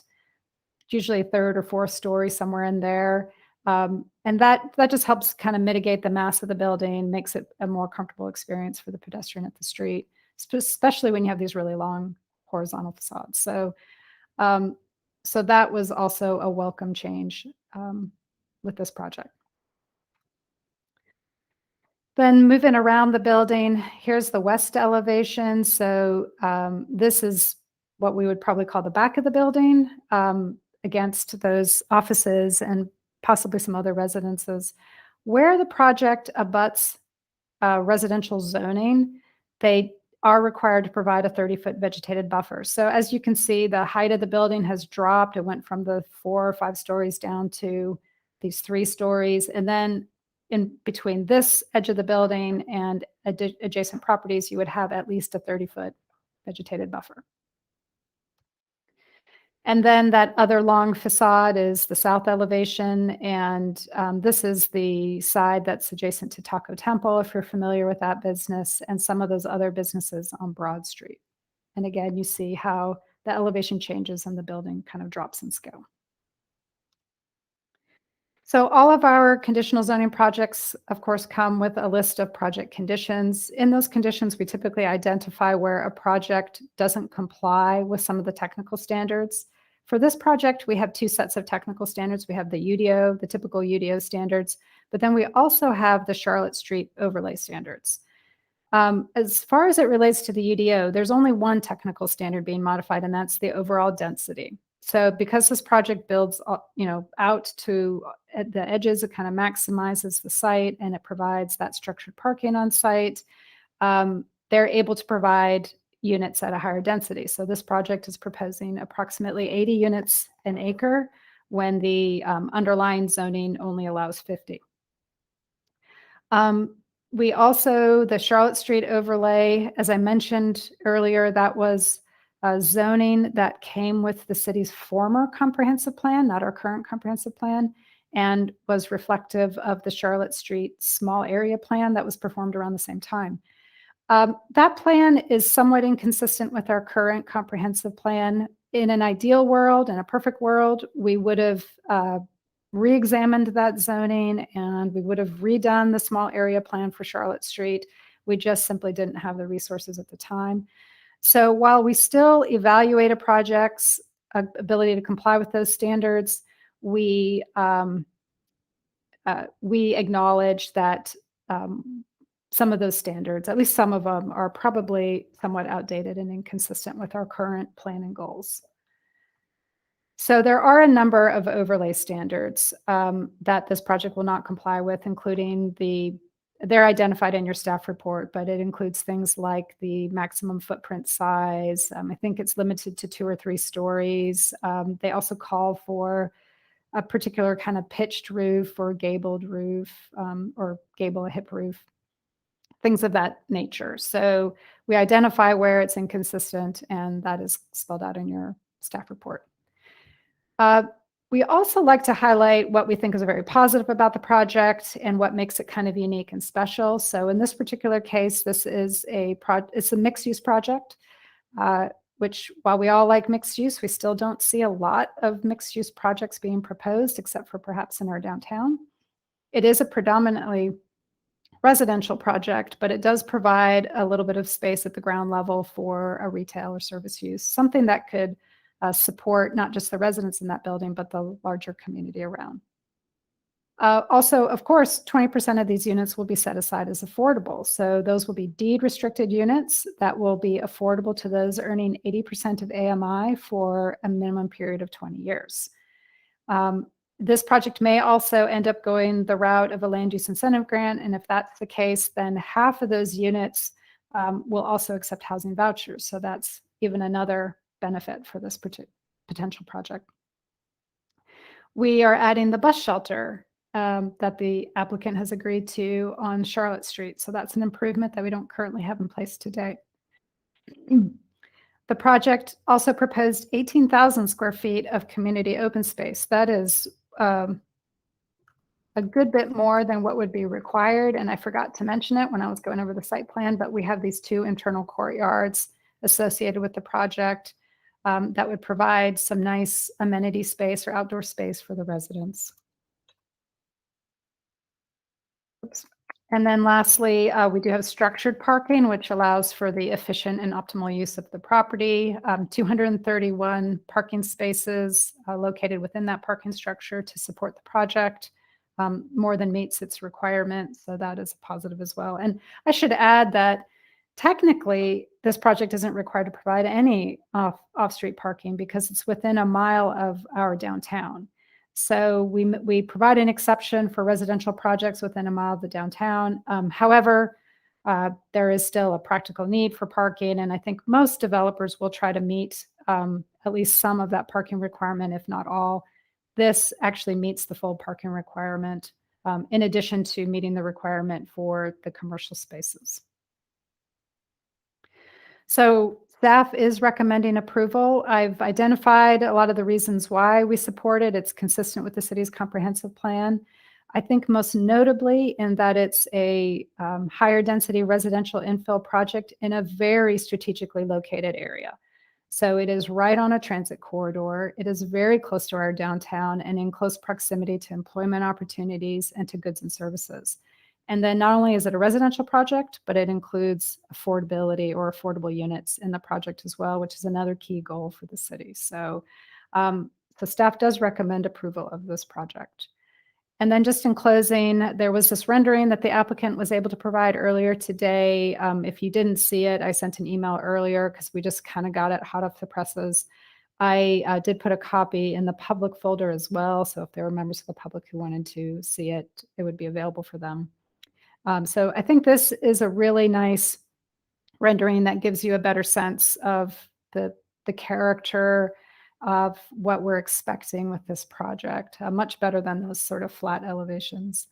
usually third or fourth story, somewhere in there. And that just helps kind of mitigate the mass of the building, makes it a more comfortable experience for the pedestrian at the street, especially when you have these really long horizontal facades. So that was also a welcome change with this project. Then moving around the building, here's the west elevation. So this is what we would probably call the back of the building against those offices and possibly some other residences. Where the project abuts residential zoning, they are required to provide a 30-foot vegetated buffer. So as you can see, the height of the building has dropped. It went from the 4 or 5 stories down to these 3 stories. And then in between this edge of the building and adjacent properties, you would have at least a 30-foot vegetated buffer. And then that other long facade is the south elevation. And this is the side that's adjacent to Taco Temple, if you're familiar with that business, and some of those other businesses on Broad Street. And again, you see how the elevation changes and the building kind of drops in scale. So all of our conditional zoning projects, of course, come with a list of project conditions. In those conditions, we typically identify where a project doesn't comply with some of the technical standards. For this project, we have 2 sets of technical standards. We have the UDO, the typical UDO standards, but then we also have the Charlotte Street overlay standards. As far as it relates to the UDO, there's only one technical standard being modified, and that's the overall density. So because this project builds, out to the edges, it kind of maximizes the site and it provides that structured parking on site. They're able to provide units at a higher density. So this project is proposing approximately 80 units an acre when the underlying zoning only allows 50. We also, the Charlotte Street overlay, as I mentioned earlier, that was zoning that came with the city's former comprehensive plan, not our current comprehensive plan, and was reflective of the Charlotte Street small area plan that was performed around the same time. That plan is somewhat inconsistent with our current comprehensive plan. In an ideal world, in a perfect world, we would have re-examined that zoning and we would have redone the small area plan for Charlotte Street. We just simply didn't have the resources at the time. So while we still evaluate a project's ability to comply with those standards, we acknowledge that some of those standards, at least some of them, are probably somewhat outdated and inconsistent with our current plan and goals. So there are a number of overlay standards that this project will not comply with, including they're identified in your staff report, but it includes things like the maximum footprint size. I think it's limited to 2 or 3 stories. They also call for a particular kind of pitched roof or gabled roof, or gable a hip roof, things of that nature. So we identify where it's inconsistent, and that is spelled out in your staff report. We also like to highlight what we think is very positive about the project and what makes it kind of unique and special. So in this particular case, this is it's a mixed-use project, which, while we all like mixed use, we still don't see a lot of mixed-use projects being proposed, except for perhaps in our downtown. It is a predominantly residential project, but it does provide a little bit of space at the ground level for a retail or service use, something that could support not just the residents in that building, but the larger community around. Also, of course, 20% of these units will be set aside as affordable. So those will be deed restricted units that will be affordable to those earning 80% of AMI for a minimum period of 20 years. This project may also end up going the route of a land use incentive grant. And if that's the case, then half of those units will also accept housing vouchers. So that's even another benefit for this potential project. We are adding the bus shelter that the applicant has agreed to on Charlotte Street. So that's an improvement that we don't currently have in place today. The project also proposed 18,000 square feet of community open space. That is a good bit more than what would be required. And I forgot to mention it when I was going over the site plan, but we have these 2 internal courtyards associated with the project that would provide some nice amenity space or outdoor space for the residents. Oops. And then lastly, we do have structured parking, which allows for the efficient and optimal use of the property. 231 parking spaces located within that parking structure to support the project, more than meets its requirements. So that is a positive as well. And I should add that technically, this project isn't required to provide any off-street parking because it's within a mile of our downtown. So we provide an exception for residential projects within a mile of the downtown. However, there is still a practical need for parking, and I think most developers will try to meet at least some of that parking requirement, if not all. This actually meets the full parking requirement, in addition to meeting the requirement for the commercial spaces. So staff is recommending approval. I've identified a lot of the reasons why we support it. It's consistent with the city's comprehensive plan. I think most notably in that it's a higher density residential infill project in a very strategically located area. So it is right on a transit corridor. It is very close to our downtown and in close proximity to employment opportunities and to goods and services. And then not only is it a residential project, but it includes affordability or affordable units in the project as well, which is another key goal for the city. So, so staff does recommend approval of this project. And then just in closing, there was this rendering that the applicant was able to provide earlier today. If you didn't see it, I sent an email earlier because we just kind of got it hot off the presses. I did put a copy in the public folder as well. So if there were members of the public who wanted to see it, it would be available for them. So I think this is a really nice rendering that gives you a better sense of the character of what we're expecting with this project, much better than those sort of flat elevations.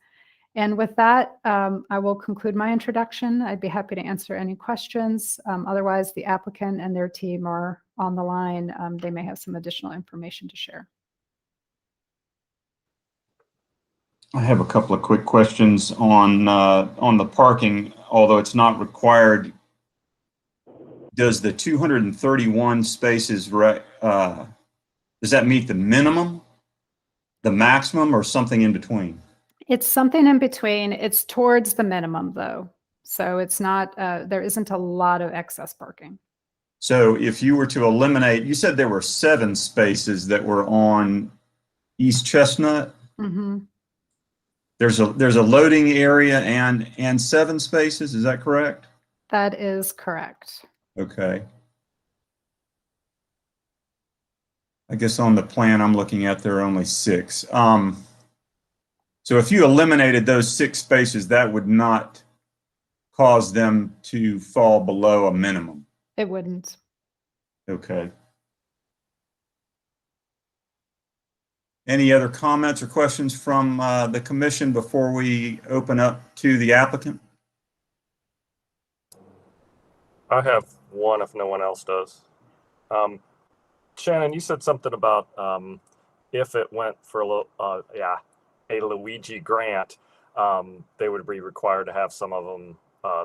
And with that, I will conclude my introduction. I'd be happy to answer any questions. Otherwise, the applicant and their team are on the line. They may have some additional information to share. I have a couple of quick questions on the parking. Although it's not required, does the 231 spaces does that meet the minimum, the maximum, or something in between? It's something in between. It's towards the minimum, though. So it's not. There isn't a lot of excess parking. So if you were to eliminate, you said there were 7 spaces that were on East Chestnut. Mm-hmm. There's a loading area and 7 spaces. Is that correct? That is correct. Okay. I guess on the plan I'm looking at, there are only 6. So if you eliminated those 6 spaces, that would not cause them to fall below a minimum. It wouldn't. Okay. Any other comments or questions from the commission before we open up to the applicant? I have one if no one else does. Shannon, you said something about if it went for a Luigi grant, they would be required to have some of them,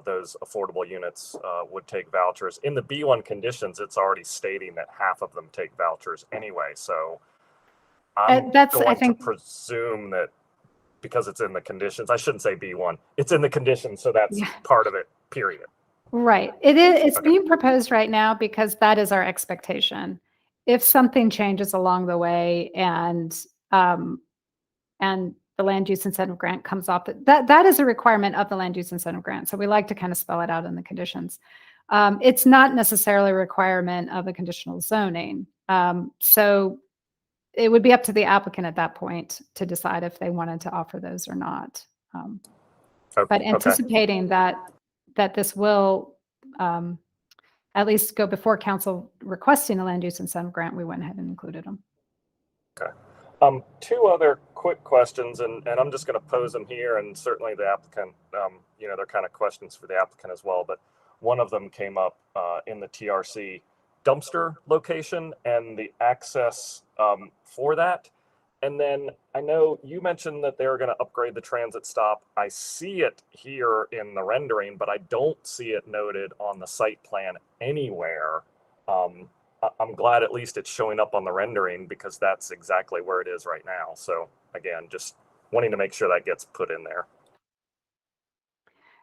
those affordable units would take vouchers. In the B1 conditions, it's already stating that half of them take vouchers anyway. So I'm going to presume that because it's in the conditions, I shouldn't say B1, it's in the conditions, so that's part of it, period. Right. It's being proposed right now because that is our expectation. If something changes along the way and the land use incentive grant comes off, that is a requirement of the land use incentive grant. So we like to kind of spell it out in the conditions. It's not necessarily a requirement of a conditional zoning. So it would be up to the applicant at that point to decide if they wanted to offer those or not. But anticipating that this will at least go before council requesting a land use incentive grant, we went ahead and included them. Okay. 2 other quick questions, and I'm just going to pose them here, and certainly the applicant, they're kind of questions for the applicant as well, but one of them came up in the TRC dumpster location and the access for that. And then I know you mentioned that they were going to upgrade the transit stop. I see it here in the rendering, but I don't see it noted on the site plan anywhere. I'm glad at least it's showing up on the rendering because that's exactly where it is right now. So again, just wanting to make sure that gets put in there.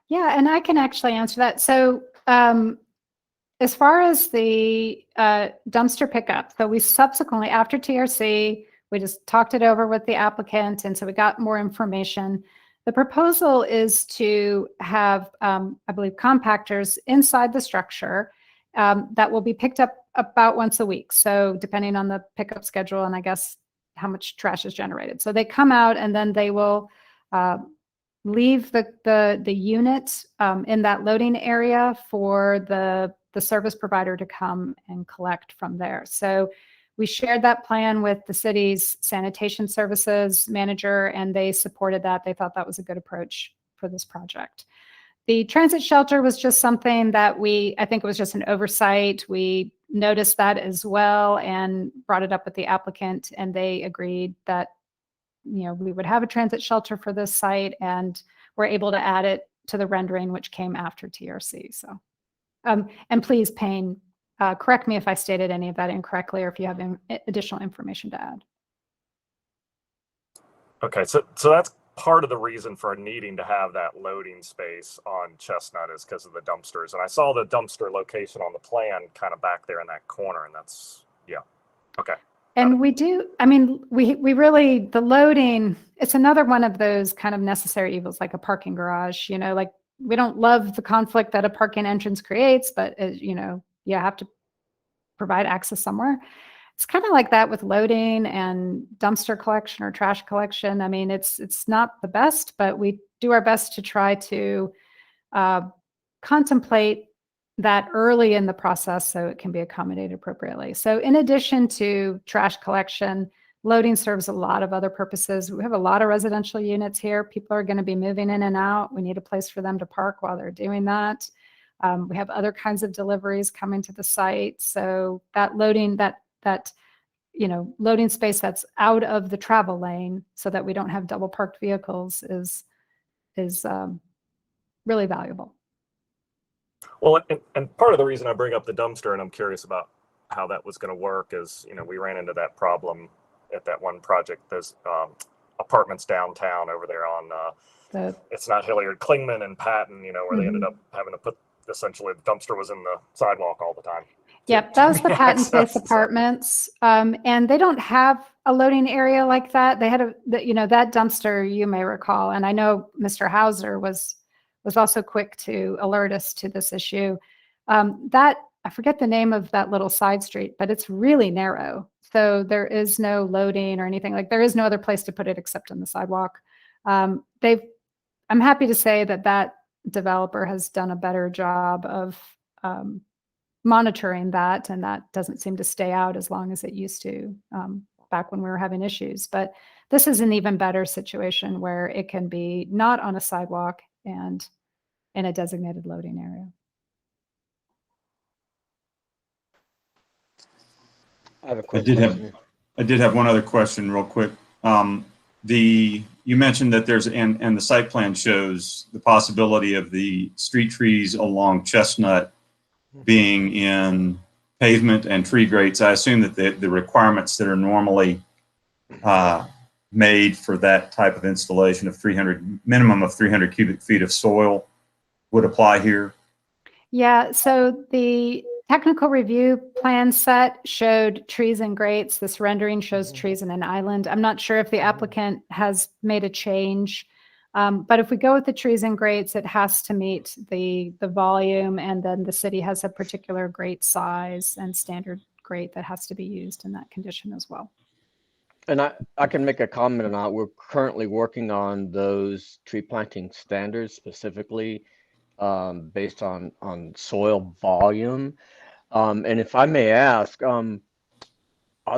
Yeah, and I can actually answer that. So as far as the dumpster pickup, so we subsequently, after TRC, we just talked it over with the applicant, and so we got more information. The proposal is to have, I believe, compactors inside the structure that will be picked up about once a week. So depending on the pickup schedule and I guess how much trash is generated. So they come out and then they will leave the unit in that loading area for the service provider to come and collect from there. So we shared that plan with the city's sanitation services manager, and they supported that. They thought that was a good approach for this project. The transit shelter was just something that I think it was just an oversight. We noticed that as well and brought it up with the applicant, and they agreed that, we would have a transit shelter for this site, and we're able to add it to the rendering, which came after TRC. So, and please, Payne, correct me if I stated any of that incorrectly or if you have additional information to add. Okay, so that's part of the reason for needing to have that loading space on Chestnut is because of the dumpsters. And I saw the dumpster location on the plan kind of back there in that corner, and that's, yeah, okay. And we do, we really, the loading, it's another one of those kind of necessary evils, like a parking garage, like we don't love the conflict that a parking entrance creates, but you have to provide access somewhere. It's kind of like that with loading and dumpster collection or trash collection. It's not the best, but we do our best to try to contemplate that early in the process so it can be accommodated appropriately. So in addition to trash collection, loading serves a lot of other purposes. We have a lot of residential units here. People are going to be moving in and out. We need a place for them to park while they're doing that. We have other kinds of deliveries coming to the site. So that loading, loading space that's out of the travel lane so that we don't have double parked vehicles is really valuable. Well, and part of the reason I bring up the dumpster, and I'm curious about how that was going to work, is, we ran into that problem at that one project. There's apartments downtown over there on, it's not Hilliard, Klingman and Patton, where they ended up having to put, essentially the dumpster was in the sidewalk all the time. Yep, that was the Patton Place access. Apartments, and they don't have a loading area like that. They had that dumpster, you may recall, and I know Mr. Hauser was also quick to alert us to this issue. That I forget the name of that little side street, but it's really narrow, so there is no loading or anything. Like there is no other place to put it except on the sidewalk. I'm happy to say that developer has done a better job of monitoring that, and that doesn't seem to stay out as long as it used to back when we were having issues. But this is an even better situation where it can be not on a sidewalk and in a designated loading area. I have a quick question. I did have one other question real quick. You mentioned that there's, and the site plan shows the possibility of the street trees along Chestnut being in pavement and tree grates. I assume that the requirements that are normally made for that type of installation of minimum of 300 cubic feet of soil would apply here. Yeah, so the technical review plan set showed trees and grates. This rendering shows trees in an island. I'm not sure if the applicant has made a change, but if we go with the trees and grates, it has to meet the volume, and then the city has a particular grate size and standard grate that has to be used in that condition as well. And I can make a comment on that. We're currently working on those tree planting standards specifically based on soil volume. And if I may ask, are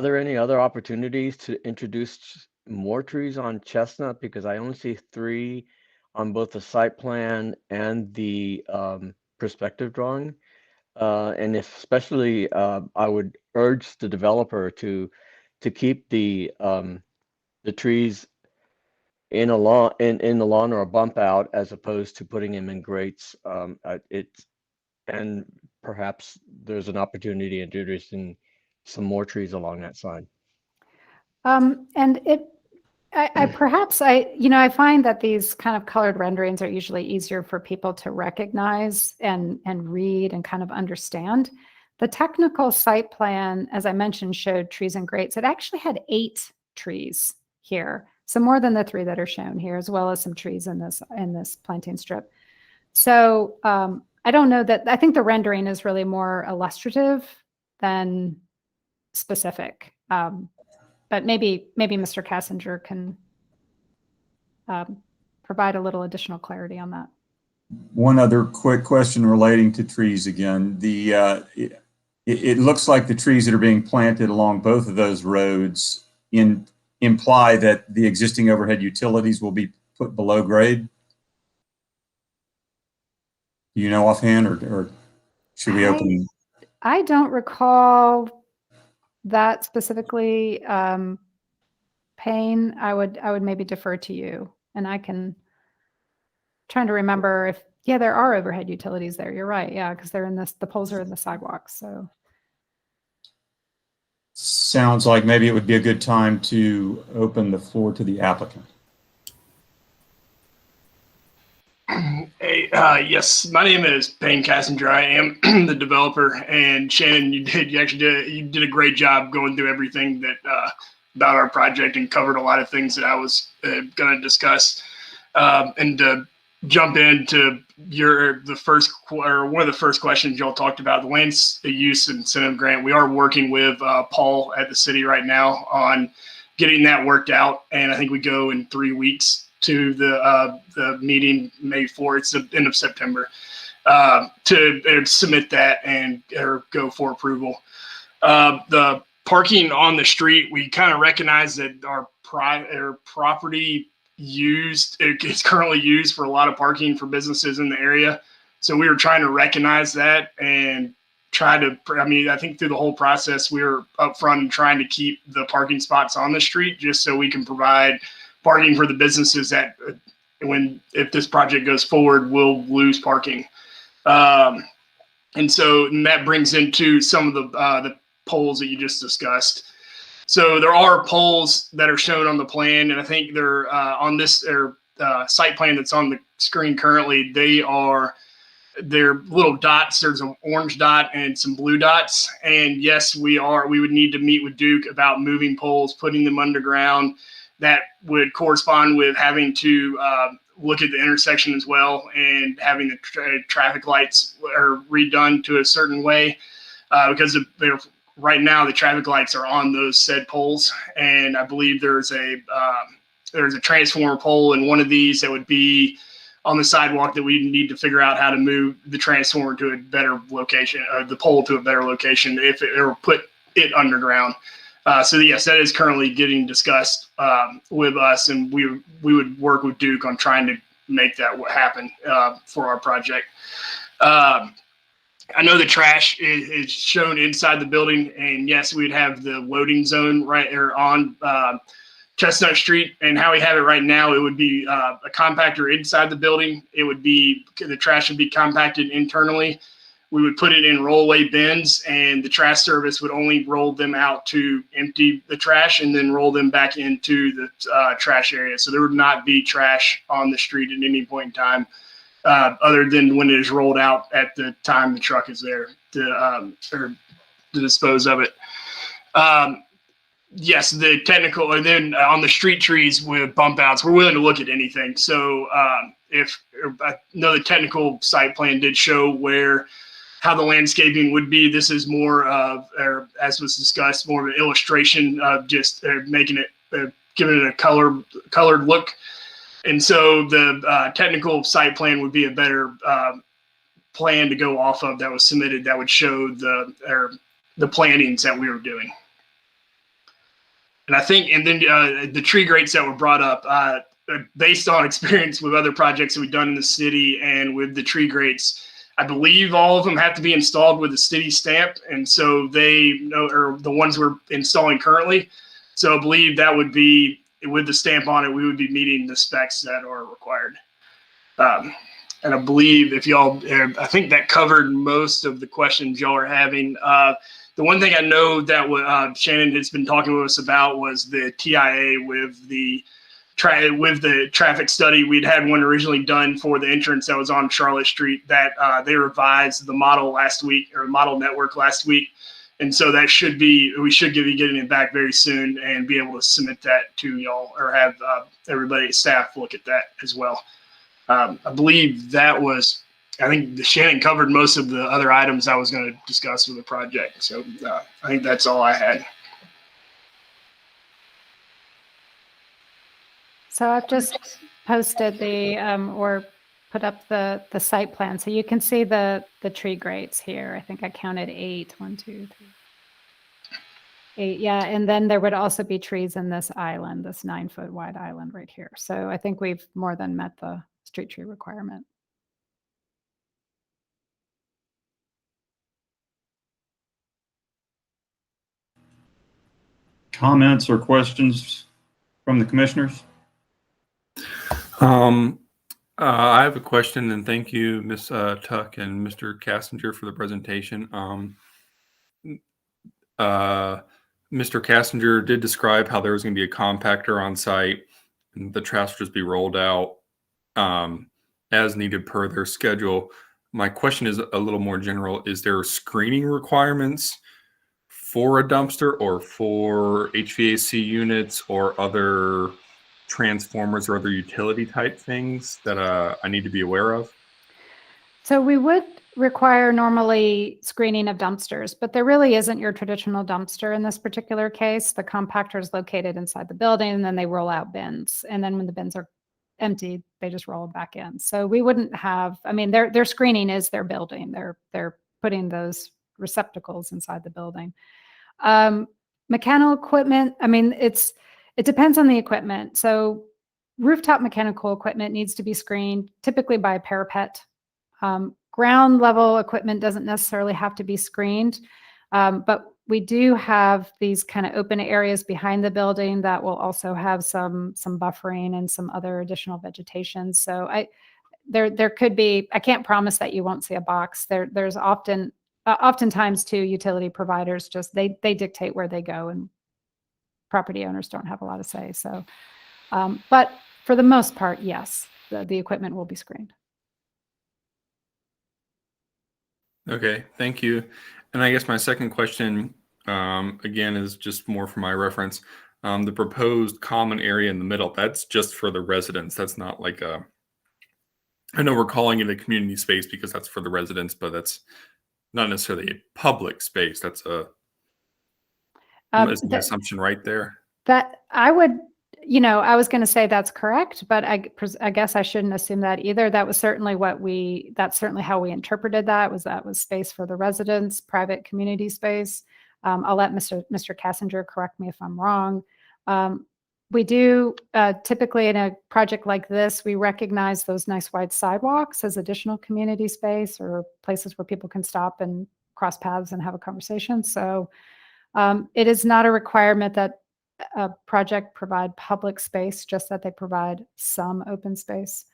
there any other opportunities to introduce more trees on Chestnut? Because I only see 3 on both the site plan and the perspective drawing. And especially, I would urge the developer to keep the trees in a lawn, in the lawn or a bump out, as opposed to putting them in grates. And perhaps there's an opportunity to introducing some more trees along that side. And I find that these kind of colored renderings are usually easier for people to recognize and read and kind of understand. The technical site plan, as I mentioned, showed trees and grates. It actually had 8 trees here, so more than the 3 that are shown here, as well as some trees in this planting strip. So I don't know that. I think the rendering is really more illustrative than specific. But maybe Mr. Kassinger can provide a little additional clarity on that. One other quick question relating to trees again. It looks like the trees that are being planted along both of those roads imply that the existing overhead utilities will be put below grade. Do you know offhand, or should we open? I don't recall that specifically. Payne, I would maybe defer to you, and I can trying to remember if there are overhead utilities there. You're right, because they're in the poles are in the sidewalks. So sounds like maybe it would be a good time to open the floor to the applicant. Hey, yes, my name is Payne Kassinger. I am the developer, and Shannon, you did a great job going through everything that about our project and covered a lot of things that I was going to discuss. And to jump into one of the first questions y'all talked about, the land use incentive grant. We are working with Paul at the city right now on getting that worked out, and I think we go in 3 weeks to the meeting May 4th. It's the end of September to submit that or go for approval. The parking on the street, we kind of recognize that our property it's currently used for a lot of parking for businesses in the area. So we were trying to recognize that and I think through the whole process, we were upfront and trying to keep the parking spots on the street just so we can provide parking for the businesses that if this project goes forward, we'll lose parking. And that brings into some of the poles that you just discussed. So there are poles that are shown on the plan, and I think they're on this site plan that's on the screen currently. They are they're little dots. There's an orange dot and some blue dots. And yes, we would need to meet with Duke about moving poles, putting them underground. That would correspond with having to look at the intersection as well, and having the traffic lights are redone to a certain way, because right now the traffic lights are on those said poles. And I believe there's a transformer pole in one of these that would be on the sidewalk that we need to figure out how to move the transformer to a better location, or the pole to a better location, or put it underground. So yes, that is currently getting discussed with us, and we would work with Duke on trying to make that happen for our project. I know the trash is shown inside the building, and yes, we'd have the loading zone right there on Chestnut Street. And how we have it right now, it would be a compactor inside the building. The trash would be compacted internally. We would put it in rollaway bins, and the trash service would only roll them out to empty the trash and then roll them back into the trash area. So there would not be trash on the street at any point in time, other than when it is rolled out at the time the truck is there to dispose of it. Yes, the technical, and then on the street trees with bump outs, we're willing to look at anything. So I know the technical site plan did show how the landscaping would be. This is more of, or as was discussed, more of an illustration of just making it, giving it a colored look. And so the technical site plan would be a better plan to go off of that was submitted, that would show the plantings that we were doing. And I think, and then the tree grates that were brought up, based on experience with other projects that we've done in the city and with the tree grates, I believe all of them have to be installed with a city stamp. And so or the ones we're installing currently. So I believe that would be, with the stamp on it, we would be meeting the specs that are required. And I believe I think that covered most of the questions y'all are having. The one thing I know that Shannon has been talking with us about was the TIA with the traffic study. We'd had one originally done for the entrance that was on Charlotte Street that they revised the model model network last week. And so we should be getting it back very soon and be able to submit that to y'all, or have everybody, staff, look at that as well. I believe I think Shannon covered most of the other items I was going to discuss with the project. So I think that's all I had. So I've just posted or put up the site plan. So you can see the tree grates here. I think I counted 8. 1, 2, 3, 8. Yeah. And then there would also be trees in this island, this 9-foot wide island right here. So I think we've more than met the street tree requirement. Comments or questions from the commissioners? I have a question, and thank you, Ms. Tuck and Mr. Cassinger, for the presentation. Mr. Cassinger did describe how there was going to be a compactor on site, and the trash would just be rolled out as needed per their schedule. My question is a little more general. Is there screening requirements for a dumpster or for HVAC units or other transformers or other utility type things that I need to be aware of? So we would require normally screening of dumpsters, but there really isn't your traditional dumpster in this particular case. The compactor is located inside the building, and then they roll out bins. And then when the bins are emptied, they just roll back in. So we wouldn't have, I mean, their screening is their building. They're putting those receptacles inside the building. Mechanical equipment, I mean, it depends on the equipment. So rooftop mechanical equipment needs to be screened, typically by a parapet. Ground level equipment doesn't necessarily have to be screened, but we do have these kind of open areas behind the building that will also have some buffering and some other additional vegetation. So there could be, I can't promise that you won't see a box. There's oftentimes too, utility providers just, they dictate where they go, and property owners don't have a lot of say. So, but for the most part, yes, the equipment will be screened. Okay, thank you. And I guess my second question, again, is just more for my reference. The proposed common area in the middle, that's just for the residents. That's not like a, I know we're calling it a community space because that's for the residents, but that's not necessarily a public space. That's a, is my assumption right there? That I would, I was going to say that's correct, but I guess I shouldn't assume that either. That was certainly that's certainly how we interpreted that was space for the residents, private community space. I'll let Mr. Kassinger correct me if I'm wrong. We do typically in a project like this, we recognize those nice wide sidewalks as additional community space or places where people can stop and cross paths and have a conversation. So it is not a requirement that a project provide public space, just that they provide some open space.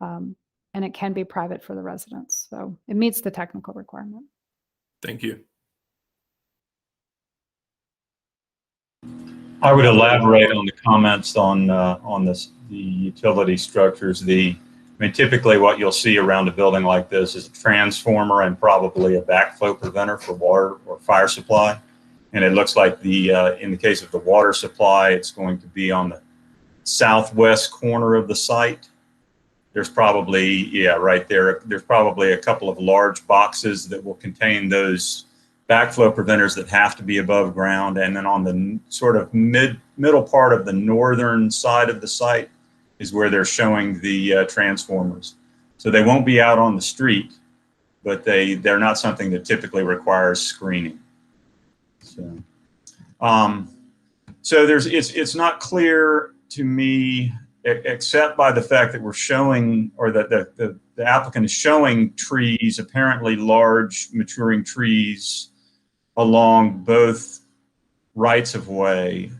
And it can be private for the residents. So it meets the technical requirement. Thank you. I would elaborate on the comments on the utility structures. Typically what you'll see around a building like this is a transformer and probably a backflow preventer for water or fire supply. And it looks like in the case of the water supply, it's going to be on the southwest corner of the site. There's probably, right there, there's probably a couple of large boxes that will contain those backflow preventers that have to be above ground. And then on the sort of middle part of the northern side of the site is where they're showing the transformers. So they won't be out on the street, but they're not something that typically requires screening. So it's not clear to me, except by the fact that we're showing, or that the applicant is showing trees, apparently large maturing trees along both rights of way,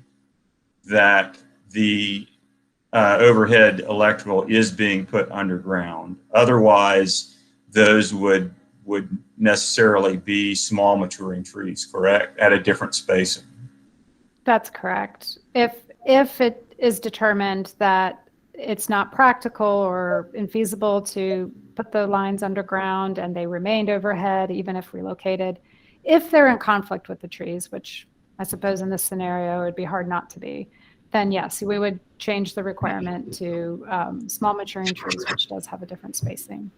that the overhead electrical is being put underground. Otherwise, those would necessarily be small maturing trees, correct? At a different spacing. That's correct. If it is determined that it's not practical or infeasible to put the lines underground and they remained overhead, even if relocated, if they're in conflict with the trees, which I suppose in this scenario it would be hard not to be, then yes, we would change the requirement to small maturing trees, which does have a different spacing.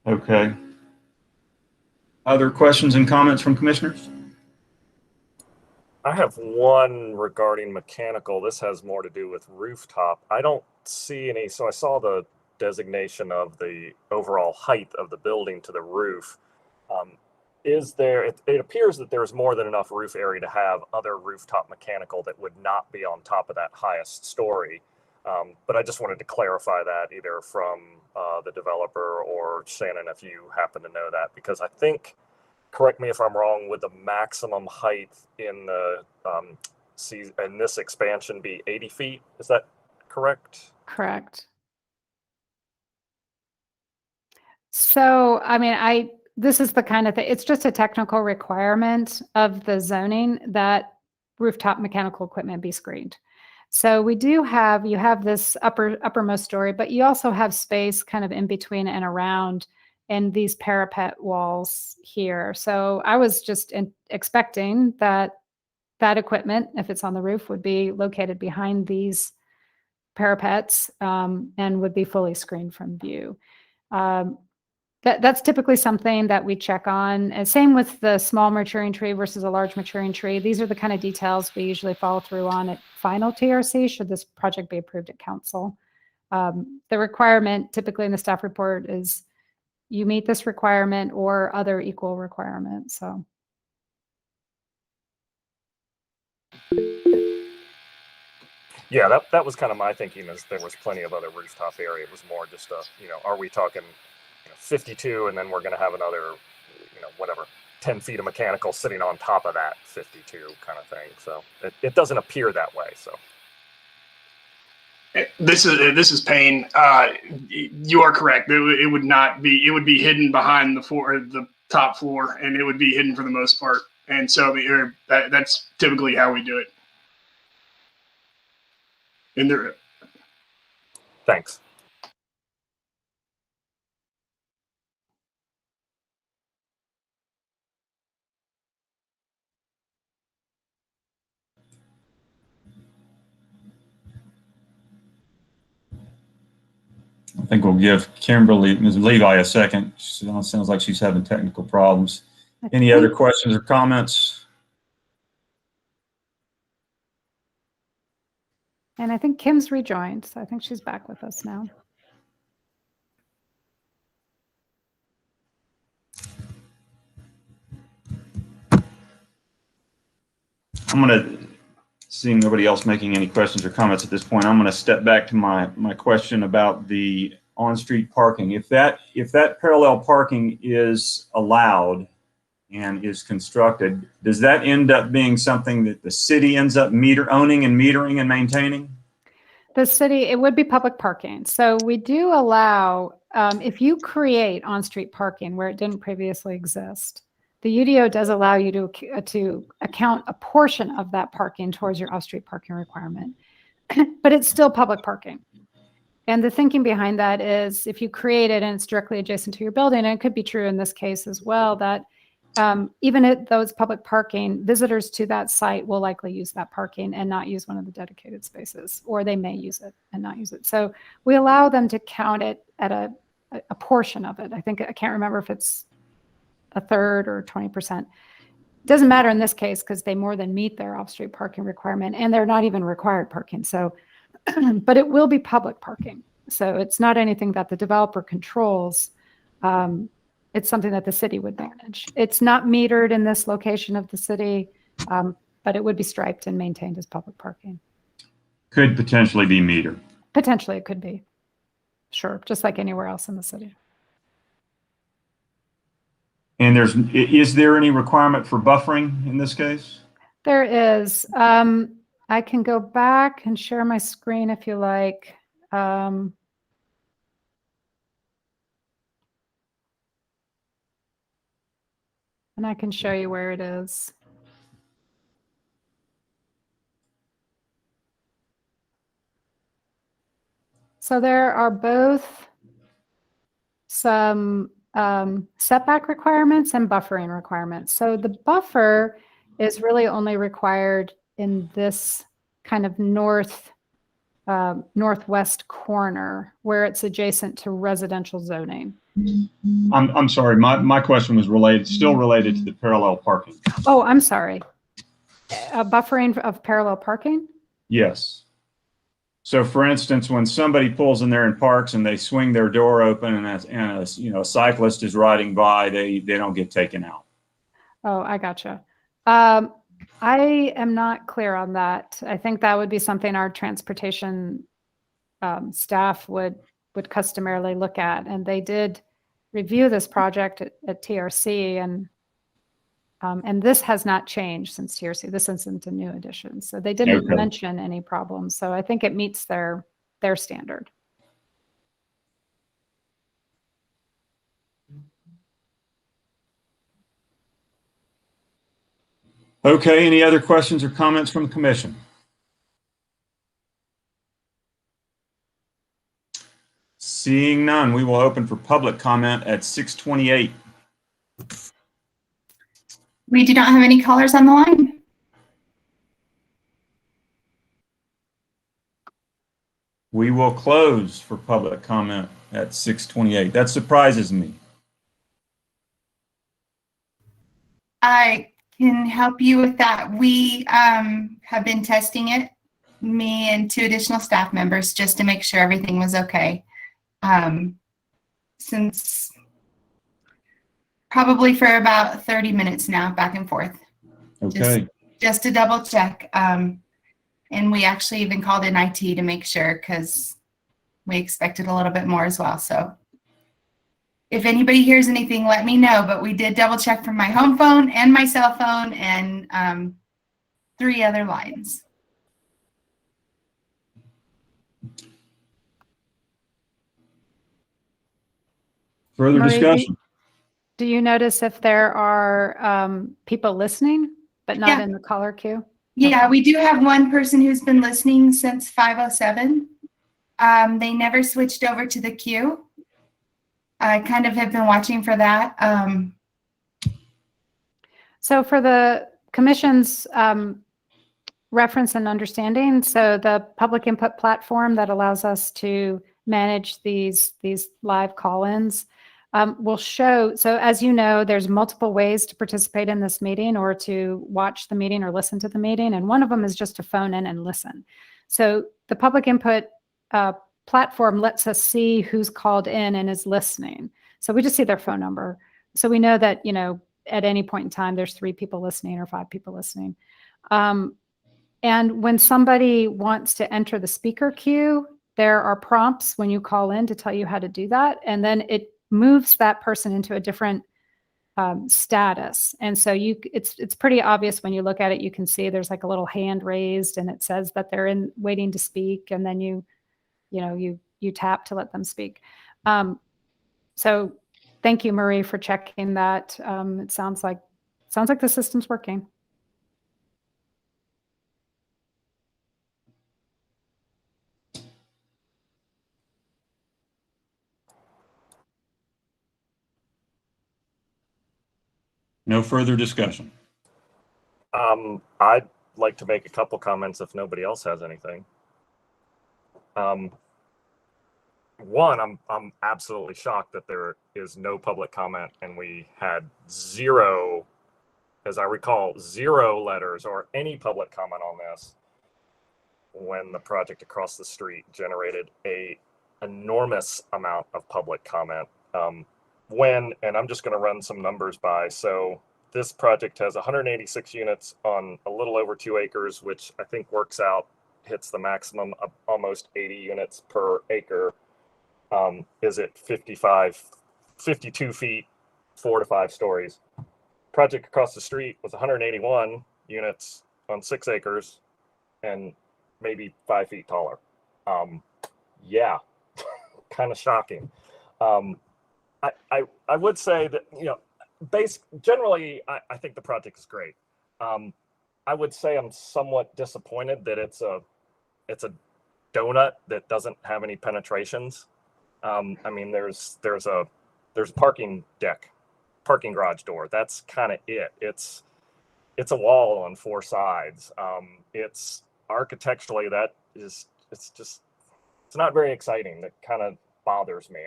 Okay. Other questions and comments from commissioners? I have one regarding mechanical. This has more to do with rooftop. I don't see any, so I saw the designation of the overall height of the building to the roof. It appears that there's more than enough roof area to have other rooftop mechanical that would not be on top of that highest story. But I just wanted to clarify that either from the developer or Shannon, if you happen to know that, because I think, correct me if I'm wrong, would the maximum height in the in this expansion be 80 feet? Is that correct? Correct. So, this is the kind of thing, it's just a technical requirement of the zoning that rooftop mechanical equipment be screened. So we do have, you have this uppermost story, but you also have space kind of in between and around in these parapet walls here. So I was just expecting that equipment, if it's on the roof, would be located behind these parapets and would be fully screened from view. That's typically something that we check on. And same with the small maturing tree versus a large maturing tree. These are the kind of details we usually follow through on at final TRC, should this project be approved at council. The requirement typically in the staff report is you meet this requirement or other equal requirements. So. Yeah, that was kind of my thinking, is there was plenty of other rooftop area. It was more just are we talking 52 and then we're going to have another, whatever, 10 feet of mechanical sitting on top of that 52 kind of thing. So it doesn't appear that way. So this is Payne. You are correct. It would not be. It would be hidden behind the top floor, and it would be hidden for the most part. And so that's typically how we do it. And there. Thanks. I think we'll give Kimberly, Ms. Levi, a second. Sounds like she's having technical problems. Any other questions or comments? And I think Kim's rejoined, so I think she's back with us now. I'm going to, seeing nobody else making any questions or comments at this point, I'm going to step back to my question about the on-street parking. If that parallel parking is allowed and is constructed, does that end up being something that the city ends up owning and metering and maintaining? The city, it would be public parking. So we do allow, if you create on-street parking where it didn't previously exist, the UDO does allow you to account a portion of that parking towards your off-street parking requirement, but it's still public parking. And the thinking behind that is if you create it and it's directly adjacent to your building, and it could be true in this case as well, that even at those public parking, visitors to that site will likely use that parking and not use one of the dedicated spaces, or they may use it and not use it. So we allow them to count it at a portion of it. I can't remember if it's a third or 20%. Doesn't matter in this case because they more than meet their off-street parking requirement, and they're not even required parking. So, but it will be public parking. So it's not anything that the developer controls. It's something that the city would manage. It's not metered in this location of the city, but it would be striped and maintained as public parking. Could potentially be metered. Potentially it could be. Sure, just like anywhere else in the city. And is there any requirement for buffering in this case? There is. I can go back and share my screen if you like. And I can show you where it is. So there are both some setback requirements and buffering requirements. So the buffer is really only required in this kind of northwest corner where it's adjacent to residential zoning. I'm sorry, my question was still related to the parallel parking. Oh, I'm sorry. Buffering of parallel parking? Yes. So for instance, when somebody pulls in there and parks and they swing their door open and a cyclist is riding by, they don't get taken out. Oh, I gotcha. I am not clear on that. I think that would be something our transportation staff would customarily look at. And they did review this project at TRC, and this has not changed since TRC. This isn't a new addition. So they didn't mention any problems. So I think it meets their standard. Okay, any other questions or comments from the commission? Seeing none, we will open for public comment at 6:28. We do not have any callers on the line. We will close for public comment at 6:28. That surprises me. I can help you with that. We have been testing it, me and 2 additional staff members, just to make sure everything was okay. Since probably for about 30 minutes now, back and forth. Okay. Just to double check. And we actually even called in IT to make sure because we expected a little bit more as well. So if anybody hears anything, let me know. But we did double check from my home phone and my cell phone and 3 other lines. Further discussion? Do you notice if there are people listening, but not in the caller queue? Yeah, we do have one person who's been listening since 5:07. They never switched over to the queue. I kind of have been watching for that. So for the commission's reference and understanding, so the public input platform that allows us to manage these live call-ins will show. So as you know, there's multiple ways to participate in this meeting or to watch the meeting or listen to the meeting. And one of them is just to phone in and listen. So the public input platform lets us see who's called in and is listening. So we just see their phone number. So we know that, at any point in time, there's 3 people listening or 5 people listening. And when somebody wants to enter the speaker queue, there are prompts when you call in to tell you how to do that. And then it moves that person into a different status. And so it's pretty obvious when you look at it. You can see there's like a little hand raised and it says that they're waiting to speak. And then you tap to let them speak. So thank you, Marie, for checking that. It sounds like the system's working. No further discussion. I'd like to make a couple comments if nobody else has anything. One, I'm absolutely shocked that there is no public comment, and we had 0, as I recall, 0 letters or any public comment on this when the project across the street generated a enormous amount of public comment. And I'm just going to run some numbers by. So this project has 186 units on a little over 2 acres, which I think hits the maximum of almost 80 units per acre. Is it 52 feet, 4 to 5 stories. Project across the street was 181 units on 6 acres and maybe 5 feet taller. Yeah, kind of shocking. I would say that, generally, I think the project is great. I would say I'm somewhat disappointed that it's a donut that doesn't have any penetrations. There's a parking deck, parking garage door. That's kind of it. It's a wall on 4 sides. It's architecturally it's not very exciting. That kind of bothers me.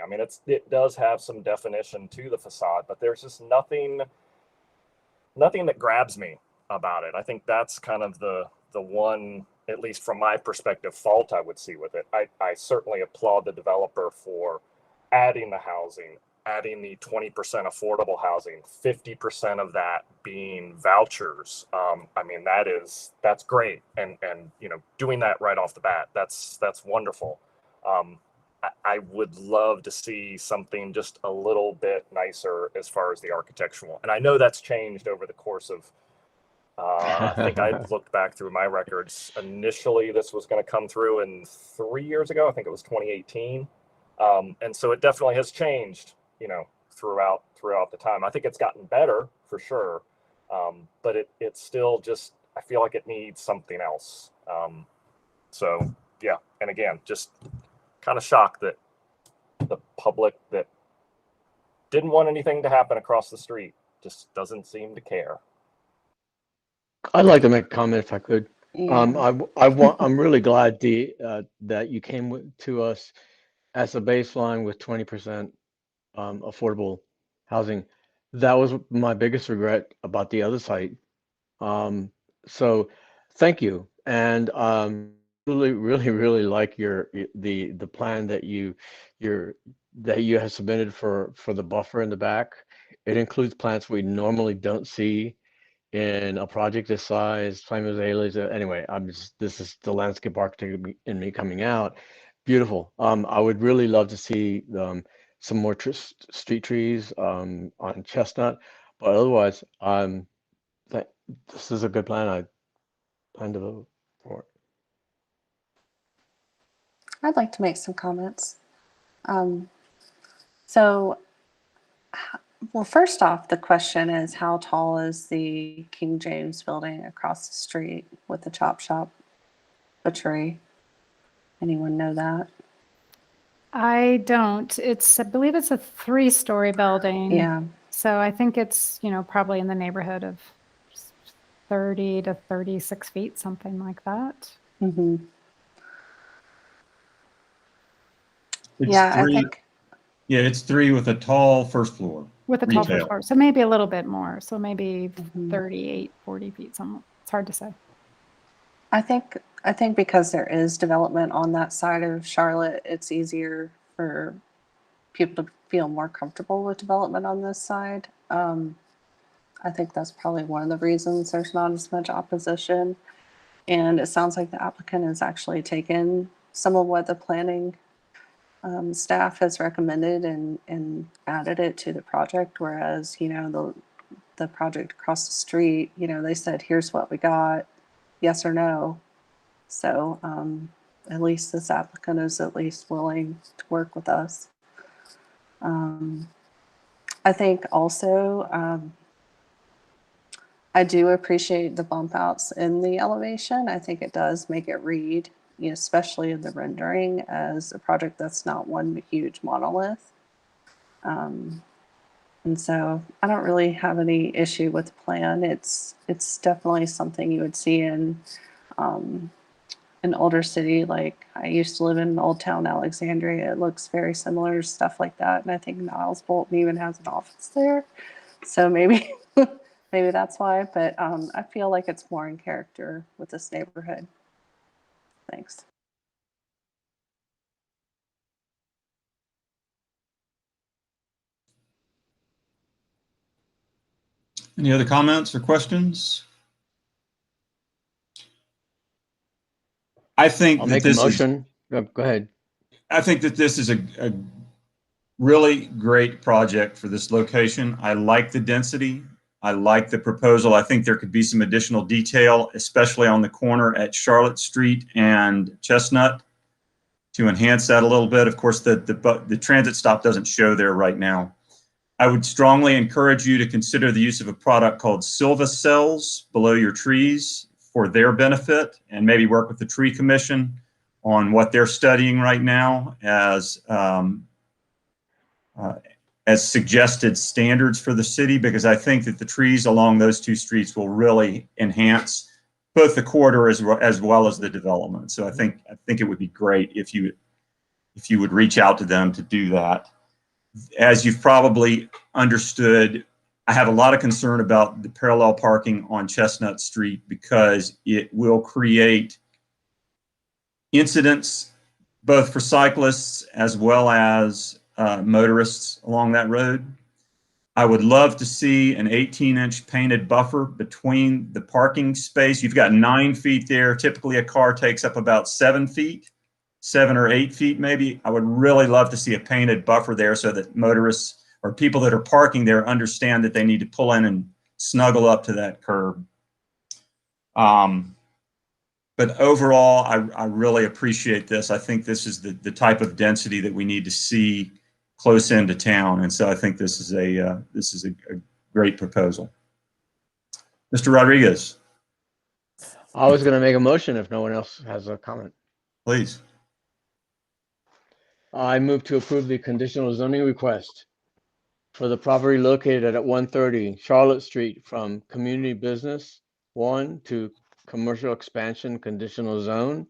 It does have some definition to the facade, but there's just nothing that grabs me about it. I think that's kind of the one, at least from my perspective, fault I would see with it. I certainly applaud the developer for adding the housing, adding the 20% affordable housing, 50% of that being vouchers. That's great. And doing that right off the bat, that's wonderful. I would love to see something just a little bit nicer as far as the architectural. And I know that's changed over the course of, I think I looked back through my records. Initially, this was going to come through in 3 years ago. I think it was 2018. And so it definitely has changed, throughout the time. I think it's gotten better for sure. But it's still just, I feel like it needs something else. So yeah. And again, just kind of shocked that the public that didn't want anything to happen across the street just doesn't seem to care. I'd like to make a comment if I could. Yeah. I'm really glad that you came to us as a baseline with 20% affordable housing. That was my biggest regret about the other site. So thank you. And really like the plan that you have submitted for the buffer in the back. It includes plants we normally don't see in a project this size, flame azaleas. Anyway, this is the landscape architect in me coming out. Beautiful. I would really love to see some more street trees on Chestnut, but otherwise, this is a good plan. I plan to vote for it. I'd like to make some comments. Well, first off, the question is, how tall is the King James building across the street with the chop shop butchery? Anyone know that? I don't. I believe it's a 3-story building. Yeah. So I think it's, probably in the neighborhood of 30 to 36 feet, something like that. Mm-hmm. It's Yeah, I three. think Yeah, it's 3 with a tall first floor. With a tall Retail. first floor. So maybe a little bit more. So maybe Mhm. 38, 40 feet, something. It's hard to say. I think because there is development on that side of Charlotte, it's easier for people to feel more comfortable with development on this side. I think that's probably one of the reasons there's not as much opposition. And it sounds like the applicant has actually taken some of what the planning staff has recommended and added it to the project. Whereas, the project across the street, they said, here's what we got, yes or no. So at least this applicant is at least willing to work with us. I think also I do appreciate the bump outs in the elevation. I think it does make it read, especially in the rendering, as a project that's not one huge monolith. And so I don't really have any issue with the plan. It's definitely something you would see in an older city. Like I used to live in Old Town Alexandria. It looks very similar, stuff like that. And I think Niles Bolton even has an office there. So maybe maybe that's why. But I feel like it's more in character with this neighborhood. Thanks. Any other comments or questions? I think I'll that make a this is, motion. Go ahead. I think that this is a really great project for this location. I like the density. I like the proposal. I think there could be some additional detail, especially on the corner at Charlotte Street and Chestnut, to enhance that a little bit. Of course, the transit stop doesn't show there right now. I would strongly encourage you to consider the use of a product called Silva cells below your trees for their benefit, and maybe work with the Tree Commission on what they're studying right now as suggested standards for the city, because I think that the trees along those two streets will really enhance both the corridor as well as the development. So I think it would be great if you would reach out to them to do that. As you've probably understood, I have a lot of concern about the parallel parking on Chestnut Street because it will create incidents both for cyclists as well as motorists along that road. I would love to see an 18-inch painted buffer between the parking space. You've got 9 feet there. Typically a car takes up about 7 feet. 7 or 8 feet maybe. I would really love to see a painted buffer there so that motorists or people that are parking there understand that they need to pull in and snuggle up to that curb. But overall, I really appreciate this. I think this is the type of density that we need to see close into town, and so I think this is a great proposal. Mr. Rodriguez, I was going to make a motion if no one else has a comment. please. I move to approve the conditional zoning request for the property located at 130 Charlotte Street from community business 1 to commercial expansion conditional zone,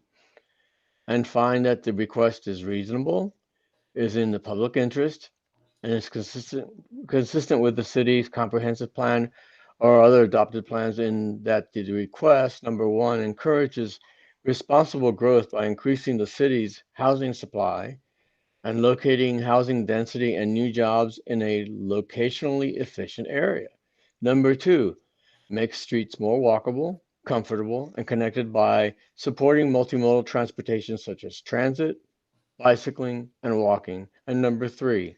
and find that the request is reasonable, is in the public interest, and is consistent with the city's comprehensive plan or other adopted plans, in that the request, number 1, encourages responsible growth by increasing the city's housing supply and locating housing density and new jobs in a locationally efficient area. Number 2, makes streets more walkable, comfortable, and connected by supporting multimodal transportation such as transit, bicycling, and walking. And number 3,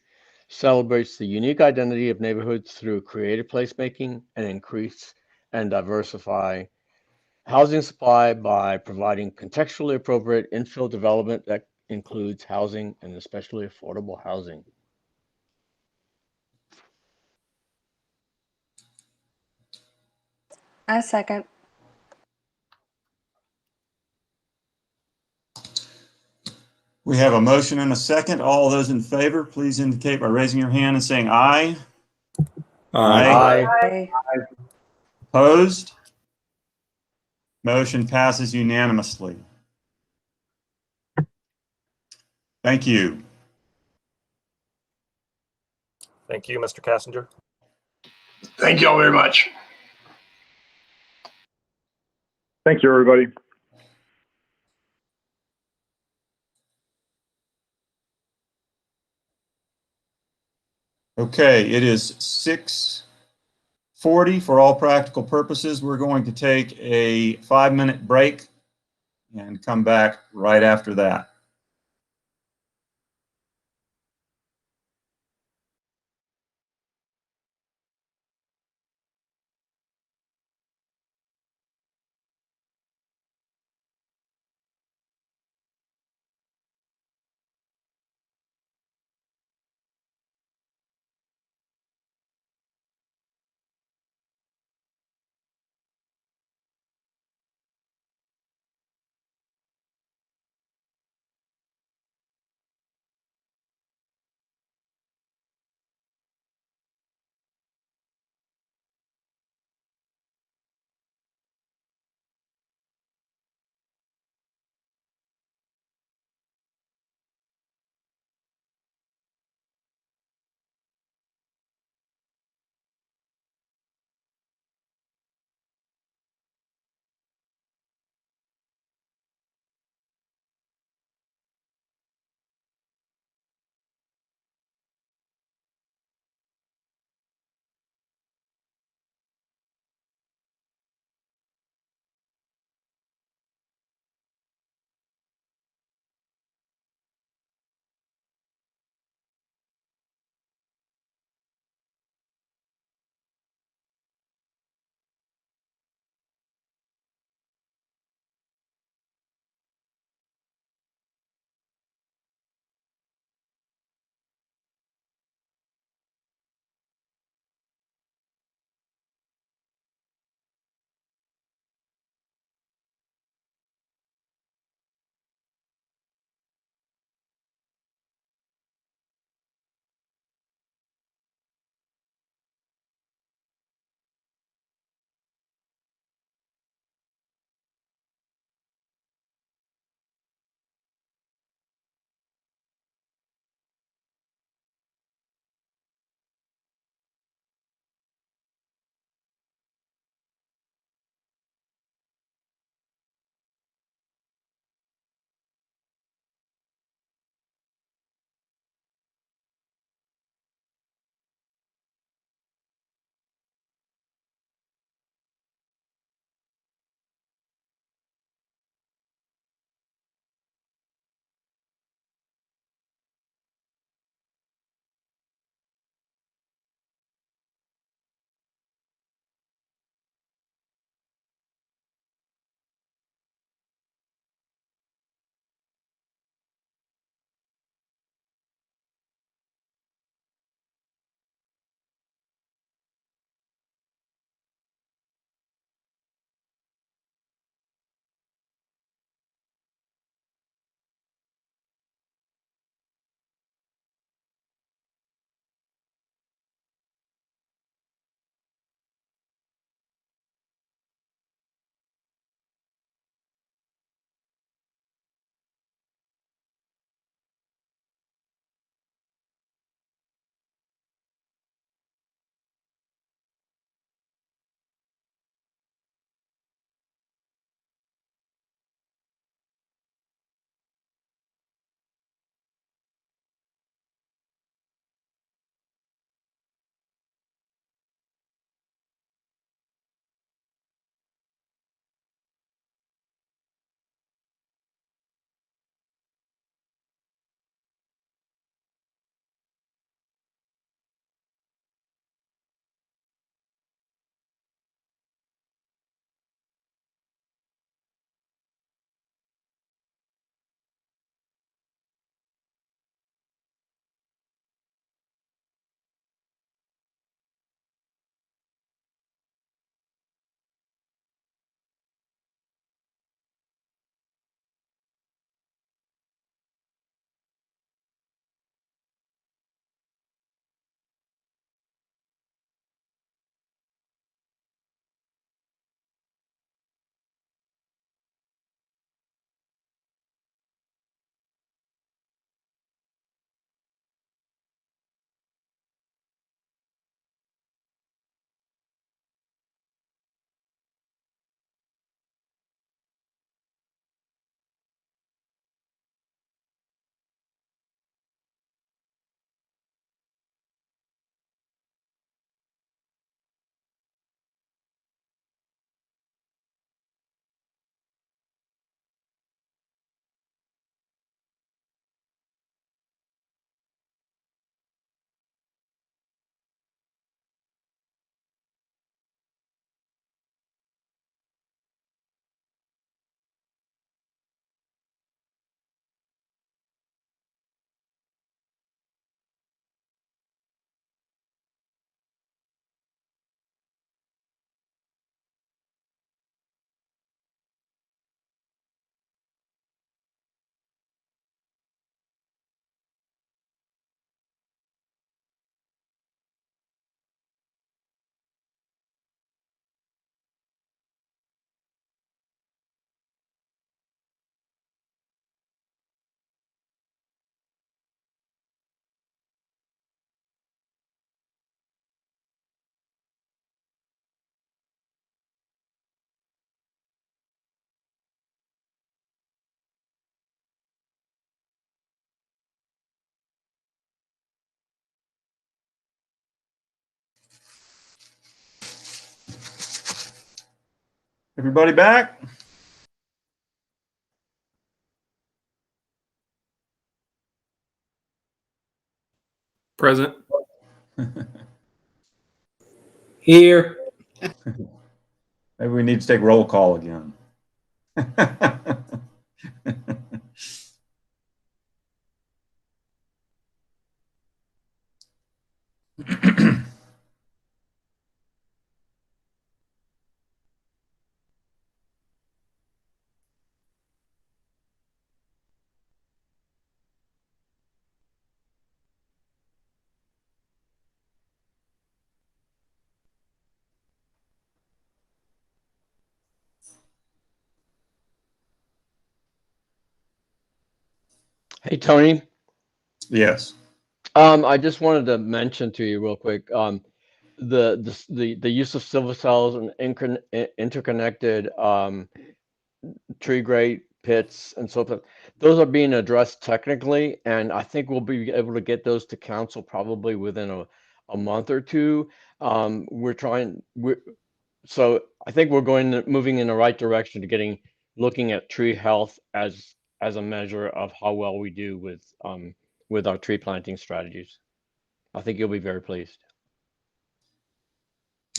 celebrates the unique identity of neighborhoods through creative placemaking and increase and diversify housing supply by providing contextually appropriate infill development that includes housing and especially affordable housing. I second. We have a motion and a second. All those in favor, please indicate by raising your hand and saying aye. Aye. Aye. Opposed? Motion passes unanimously. Thank you. Thank you, Mr. Cassinger. Thank you all very much. Thank you, everybody. Okay, it is 6:40 for all practical purposes. We're going to take a 5-minute break and come back right after that. Everybody back? Present. Here. Maybe we need to take roll call again. Hey, Tony. Yes. I just wanted to mention to you real quick, the use of silver cells and interconnected tree grate pits and so forth. Those are being addressed technically, and I think we'll be able to get those to council probably within a month or two. So I think we're moving in the right direction to looking at tree health as a measure of how well we do with our tree planting strategies. I think you'll be very pleased.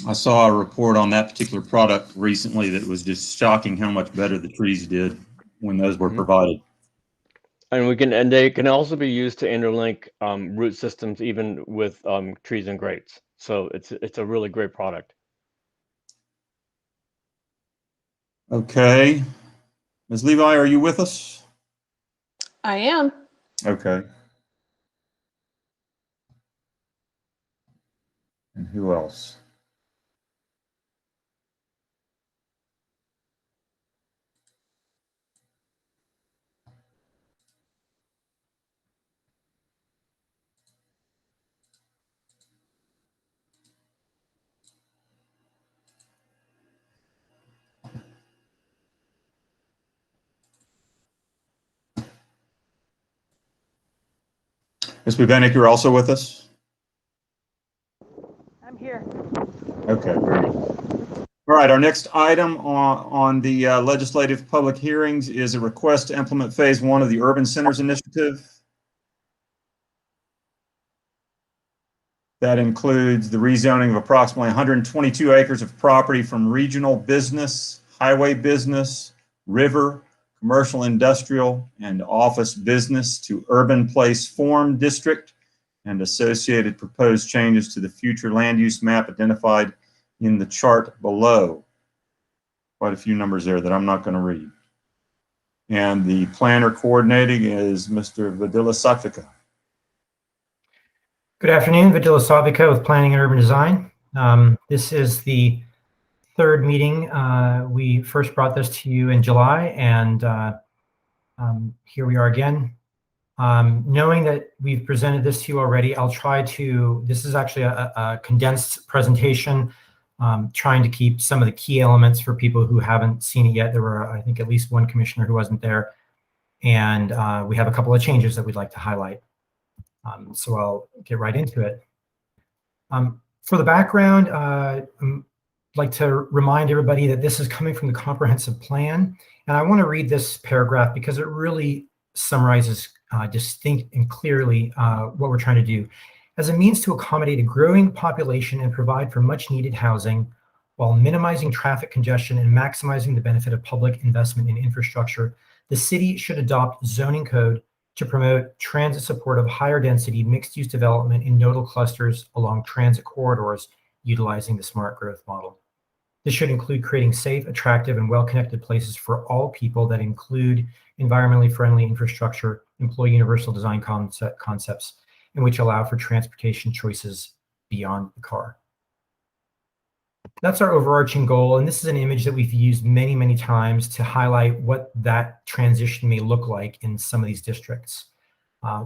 I saw a report on that particular product recently that was just shocking how much better the trees did when those were provided. And they can also be used to interlink root systems even with trees and grates. So it's a really great product. Okay. Ms. Levi, are you with us? I am. Okay. And who else? Ms. Bubenik, you're also with us? I'm here. Okay, very good. All right, our next item on the legislative public hearings is a request to implement phase 1 of the Urban Centers Initiative. That includes the rezoning of approximately 122 acres of property from regional business, highway business, river, commercial, industrial, and office business to urban place form district and associated proposed changes to the future land use map identified in the chart below. Quite a few numbers there that I'm not going to read. And the planner coordinating is Mr. Vidila Satvika. Good afternoon, Vidila Satvika with Planning and Urban Design. This is the third meeting. We first brought this to you in July, and here we are again. Knowing that we've presented this to you already, I'll try to, this is actually a condensed presentation, trying to keep some of the key elements for people who haven't seen it yet. There were, I think, at least one commissioner who wasn't there, and we have a couple of changes that we'd like to highlight. So I'll get right into it. For the background, I'd like to remind everybody that this is coming from the comprehensive plan. And I want to read this paragraph because it really summarizes distinct and clearly what we're trying to do. As a means to accommodate a growing population and provide for much needed housing while minimizing traffic congestion and maximizing the benefit of public investment in infrastructure, the city should adopt zoning code to promote transit support of higher density mixed-use development in nodal clusters along transit corridors utilizing the smart growth model. This should include creating safe, attractive, and well-connected places for all people that include environmentally friendly infrastructure, employ universal design concepts, and which allow for transportation choices beyond the car. That's our overarching goal, and this is an image that we've used many, many times to highlight what that transition may look like in some of these districts.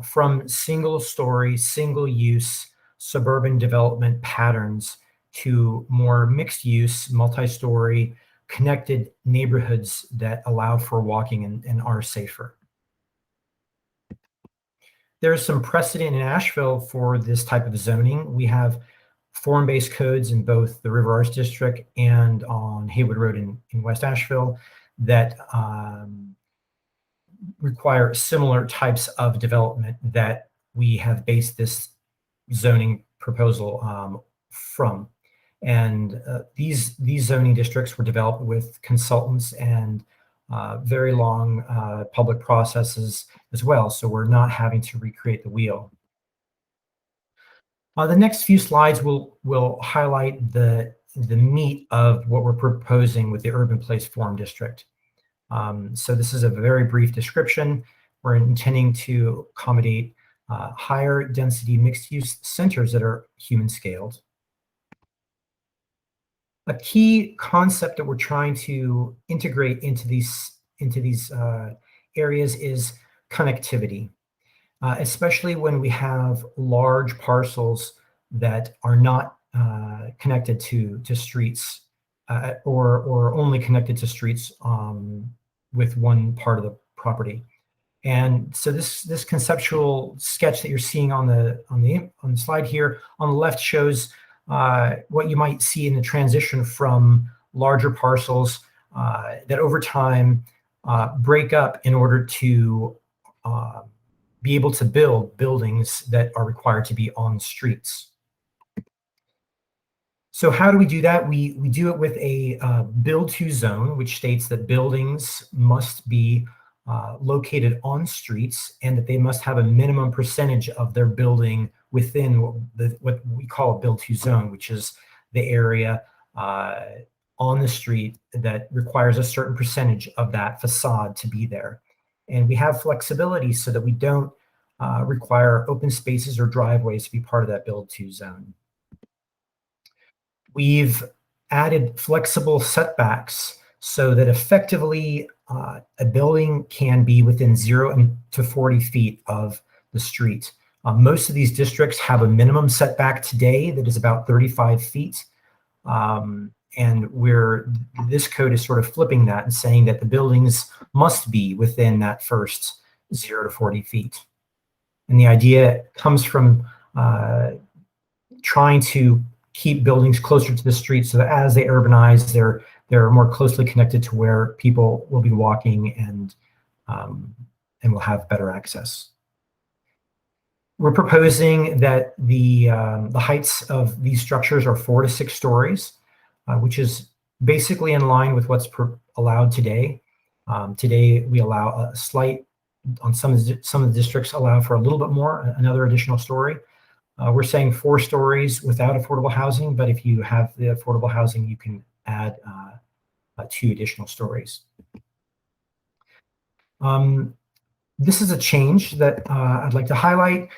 From single-story, single-use suburban development patterns to more mixed-use, multi-story, connected neighborhoods that allow for walking and are safer. There's some precedent in Asheville for this type of zoning. We have form-based codes in both the River Arts District and on Haywood Road in West Asheville that require similar types of development that we have based this zoning proposal from. And these zoning districts were developed with consultants and very long public processes as well. So we're not having to recreate the wheel. The next few slides will highlight the meat of what we're proposing with the Urban Place Form District. So this is a very brief description. We're intending to accommodate higher density mixed use centers that are human scaled. A key concept that we're trying to integrate into these areas is connectivity, especially when we have large parcels that are not connected to streets or only connected to streets with one part of the property. And so this conceptual sketch that you're seeing on the slide here on the left shows what you might see in the transition from larger parcels that over time break up in order to be able to build buildings that are required to be on streets. So how do we do that? We do it with a build-to zone, which states that buildings must be located on streets and that they must have a minimum percentage of their building within what we call a build-to zone, which is the area on the street that requires a certain percentage of that facade to be there. And we have flexibility so that we don't require open spaces or driveways to be part of that build-to zone. We've added flexible setbacks so that effectively a building can be within 0 to 40 feet of the street. Most of these districts have a minimum setback today that is about 35 feet. And this code is sort of flipping that and saying that the buildings must be within that first 0 to 40 feet. And the idea comes from trying to keep buildings closer to the street so that as they urbanize, they're more closely connected to where people will be walking and will have better access. We're proposing that the heights of these structures are 4 to 6 stories, which is basically in line with what's allowed today. Today, we allow a slight, on some of the districts allow for a little bit more, another additional story. We're saying 4 stories without affordable housing, but if you have the affordable housing, you can add 2 additional stories. This is a change that I'd like to highlight.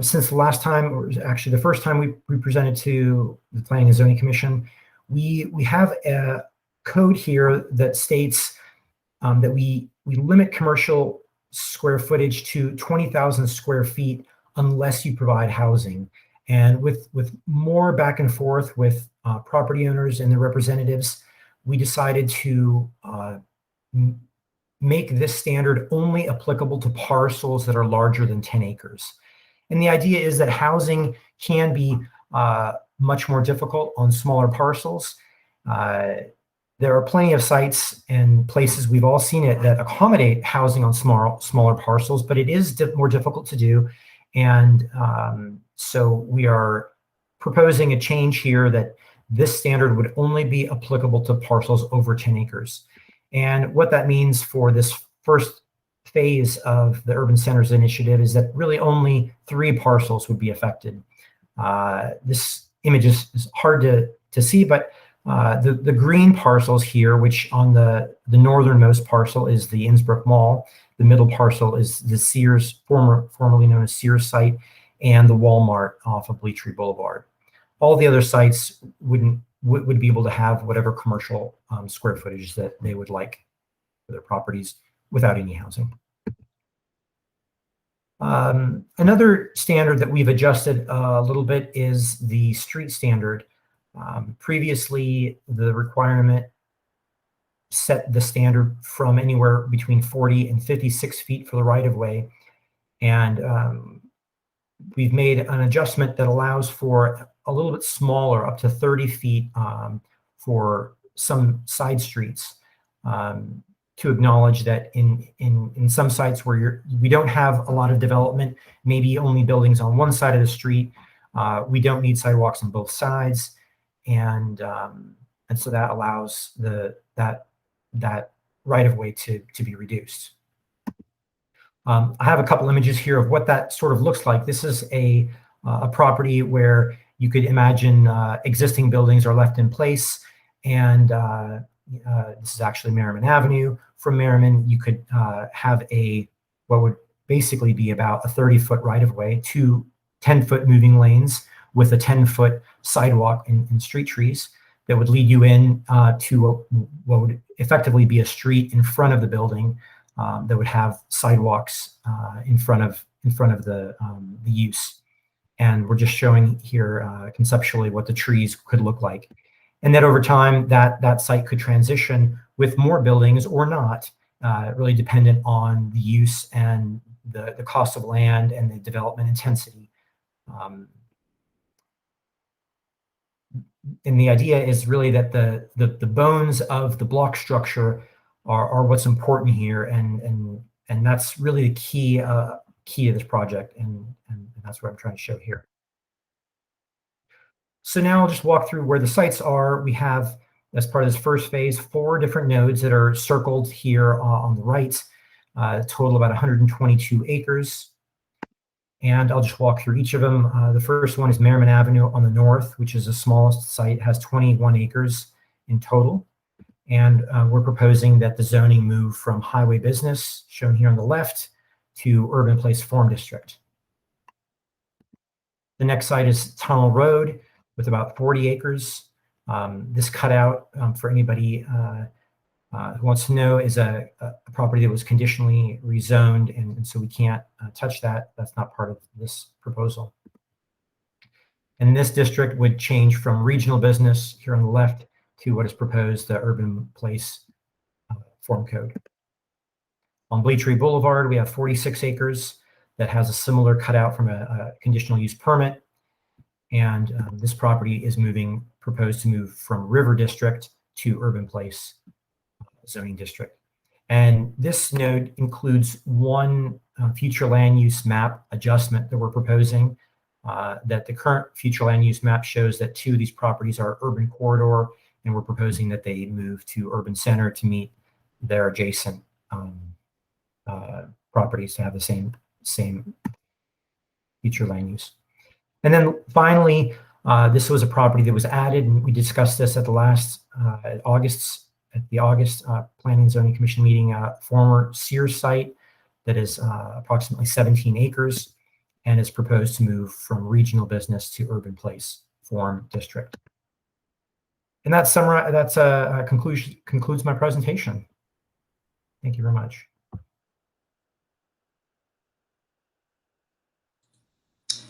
Since the last time, or actually the first time we presented to the Planning and Zoning Commission, we have a code here that states that we limit commercial square footage to 20,000 square feet unless you provide housing. And with more back and forth with property owners and their representatives, we decided to make this standard only applicable to parcels that are larger than 10 acres. And the idea is that housing can be much more difficult on smaller parcels. There are plenty of sites and places, we've all seen it, that accommodate housing on smaller parcels, but it is more difficult to do. And so we are proposing a change here that this standard would only be applicable to parcels over 10 acres. And what that means for this first phase of the Urban Centers Initiative is that really only 3 parcels would be affected. This image is hard to see, but the green parcels here, which on the northernmost parcel is the Innsbrook Mall, the middle parcel is the Sears, formerly known as Sears site, and the Walmart off of Bleachtree Boulevard. All the other sites would be able to have whatever commercial square footage that they would like for their properties without any housing. Another standard that we've adjusted a little bit is the street standard. Previously, the requirement set the standard from anywhere between 40 and 56 feet for the right-of-way. And we've made an adjustment that allows for a little bit smaller, up to 30 feet for some side streets, to acknowledge that in some sites where we don't have a lot of development, maybe only buildings on one side of the street, we don't need sidewalks on both sides, and so that allows that right of way to be reduced. I have a couple images here of what that sort of looks like. This is a property where you could imagine existing buildings are left in place, and this is actually Merriman Avenue. From Merriman, you could have what would basically be about a 30-foot right-of-way, 2 10-foot moving lanes with a 10-foot sidewalk and street trees that would lead you in to what would effectively be a street in front of the building that would have sidewalks in front of the use. And we're just showing here conceptually what the trees could look like. And that over time, that site could transition with more buildings or not, really dependent on the use and the cost of land and the development intensity. And the idea is really that the bones of the block structure are what's important here, and that's really the key to this project, and that's what I'm trying to show here. So now I'll just walk through where the sites are. We have, as part of this first phase, 4 different nodes that are circled here on the right, total about 122 acres. And I'll just walk through each of them. The first one is Merriman Avenue on the north, which is the smallest site, has 21 acres in total. And we're proposing that the zoning move from highway business, shown here on the left, to urban place form district. The next site is Tunnel Road with about 40 acres. This cutout, for anybody who wants to know, is a property that was conditionally rezoned, and so we can't touch that. That's not part of this proposal. And this district would change from regional business here on the left to what is proposed, the urban place form code. On Bleachery Boulevard, we have 46 acres that has a similar cutout from a conditional use permit. And this property is proposed to move from River District to Urban Place zoning district. And this node includes one future land use map adjustment that we're proposing, that the current future land use map shows that 2 of these properties are urban corridor, and we're proposing that they move to urban center to meet their adjacent properties to have the same future land use. And then finally, this was a property that was added, and we discussed this at the last August Planning and Zoning Commission meeting, former Sears site that is approximately 17 acres and is proposed to move from regional business to urban place form district. And that concludes my presentation. Thank you very much.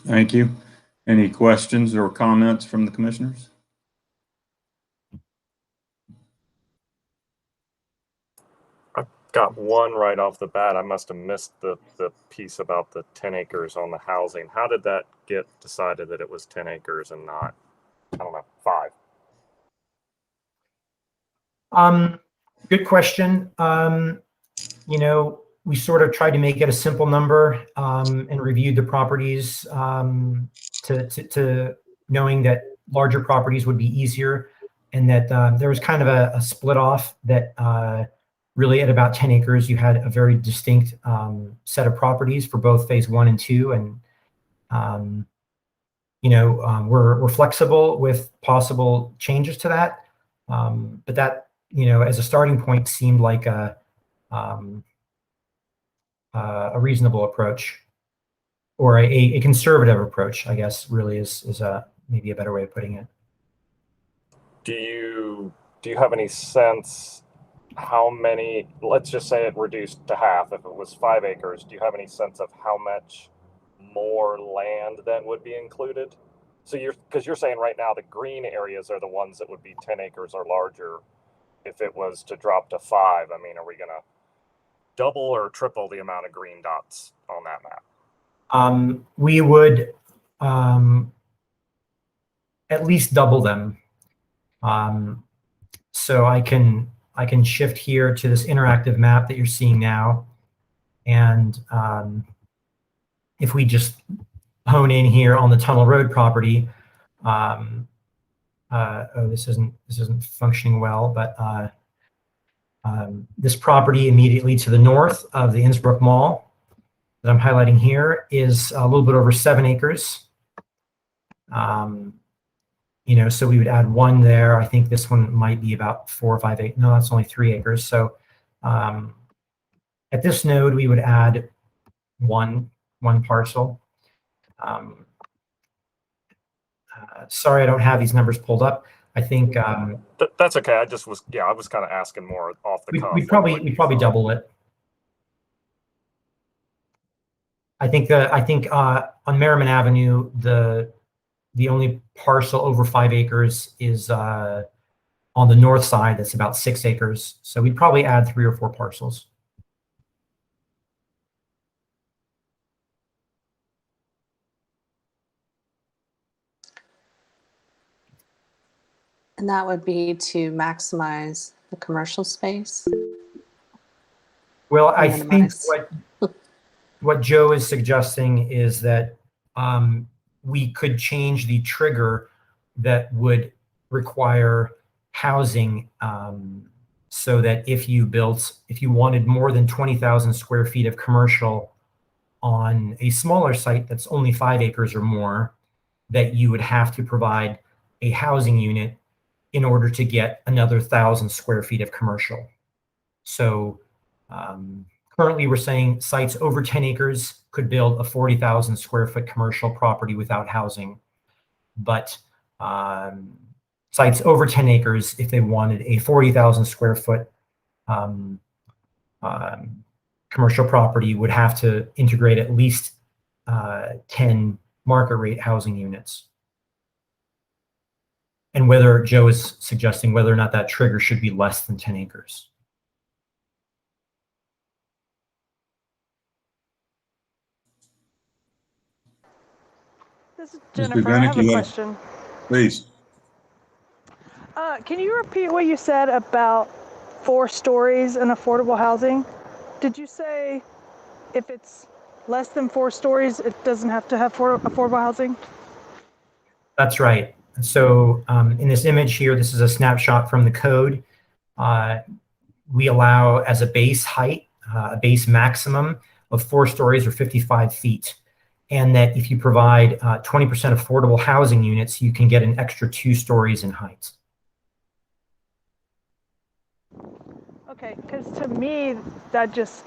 Thank you. Any questions or comments from the commissioners? I've got one right off the bat. I must have missed the piece about the 10 acres on the housing. How did that get decided that it was 10 acres and not, I don't know, 5? Good question. We sort of tried to make it a simple number, and reviewed the properties to knowing that larger properties would be easier, and that there was kind of a split off that really at about 10 acres, you had a very distinct set of properties for both phase 1 and 2. And, we're flexible with possible changes to that. But that, as a starting point seemed like a reasonable approach, or a conservative approach, I guess, really is maybe a better way of putting it. Do you have any sense how many, let's just say it reduced to half, if it was 5 acres, do you have any sense of how much more land then would be included? So because you're saying right now the green areas are the ones that would be 10 acres or larger. If it was to drop to 5, I mean, are we gonna double or triple the amount of green dots on that map? We would at least double them. So I can shift here to this interactive map that you're seeing now. And if we just hone in here on the Tunnel Road property, oh, this isn't functioning well, but this property immediately to the north of the Innsbruck Mall that I'm highlighting here is a little bit over 7 acres. You know, so we would add 1 there. I think this one might be about 4 or 5 acres. No, that's only 3 acres. So at this node, we would add one parcel. Sorry, I don't have these numbers pulled up. I think that's okay. I was kind of asking more off the cuff. We probably double it. I think on Merriman Avenue, the only parcel over 5 acres is on the north side. That's about 6 acres. So we'd probably add 3 or 4 parcels. And that would be to maximize the commercial space? Well, I think what Joe is suggesting is that we could change the trigger that would require housing so that if you wanted more than 20,000 square feet of commercial on a smaller site that's only 5 acres or more, that you would have to provide a housing unit in order to get another 1,000 square feet of commercial. So currently we're saying sites over 10 acres could build a 40,000 square foot commercial property without housing. But sites over 10 acres, if they wanted a 40,000 square foot commercial property, would have to integrate at least 10 market rate housing units. And whether Joe is suggesting whether or not that trigger should be less than 10 acres. This is Jennifer. I have a question. Please. Can you repeat what you said about 4 stories and affordable housing? Did you say if it's less than 4 stories, it doesn't have to have affordable housing? That's right. So in this image here, this is a snapshot from the code. We allow as a base height, a base maximum of 4 stories or 55 feet. And that if you provide 20% affordable housing units, you can get an extra 2 stories in height. Okay, because to me, that just,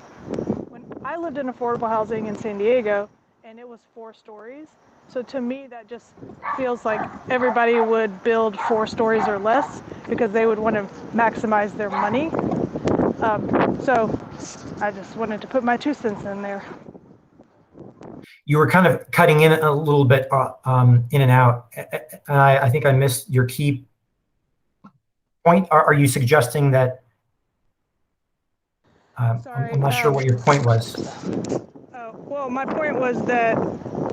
when I lived in affordable housing in San Diego, and it was 4 stories. So to me, that just feels like everybody would build 4 stories or less because they would want to maximize their money. So I just wanted to put my 2 cents in there. You were kind of cutting in a little bit in and out. And I think I missed your key point. Are you suggesting that? Sorry, I'm not sure what your point was. Well, my point was that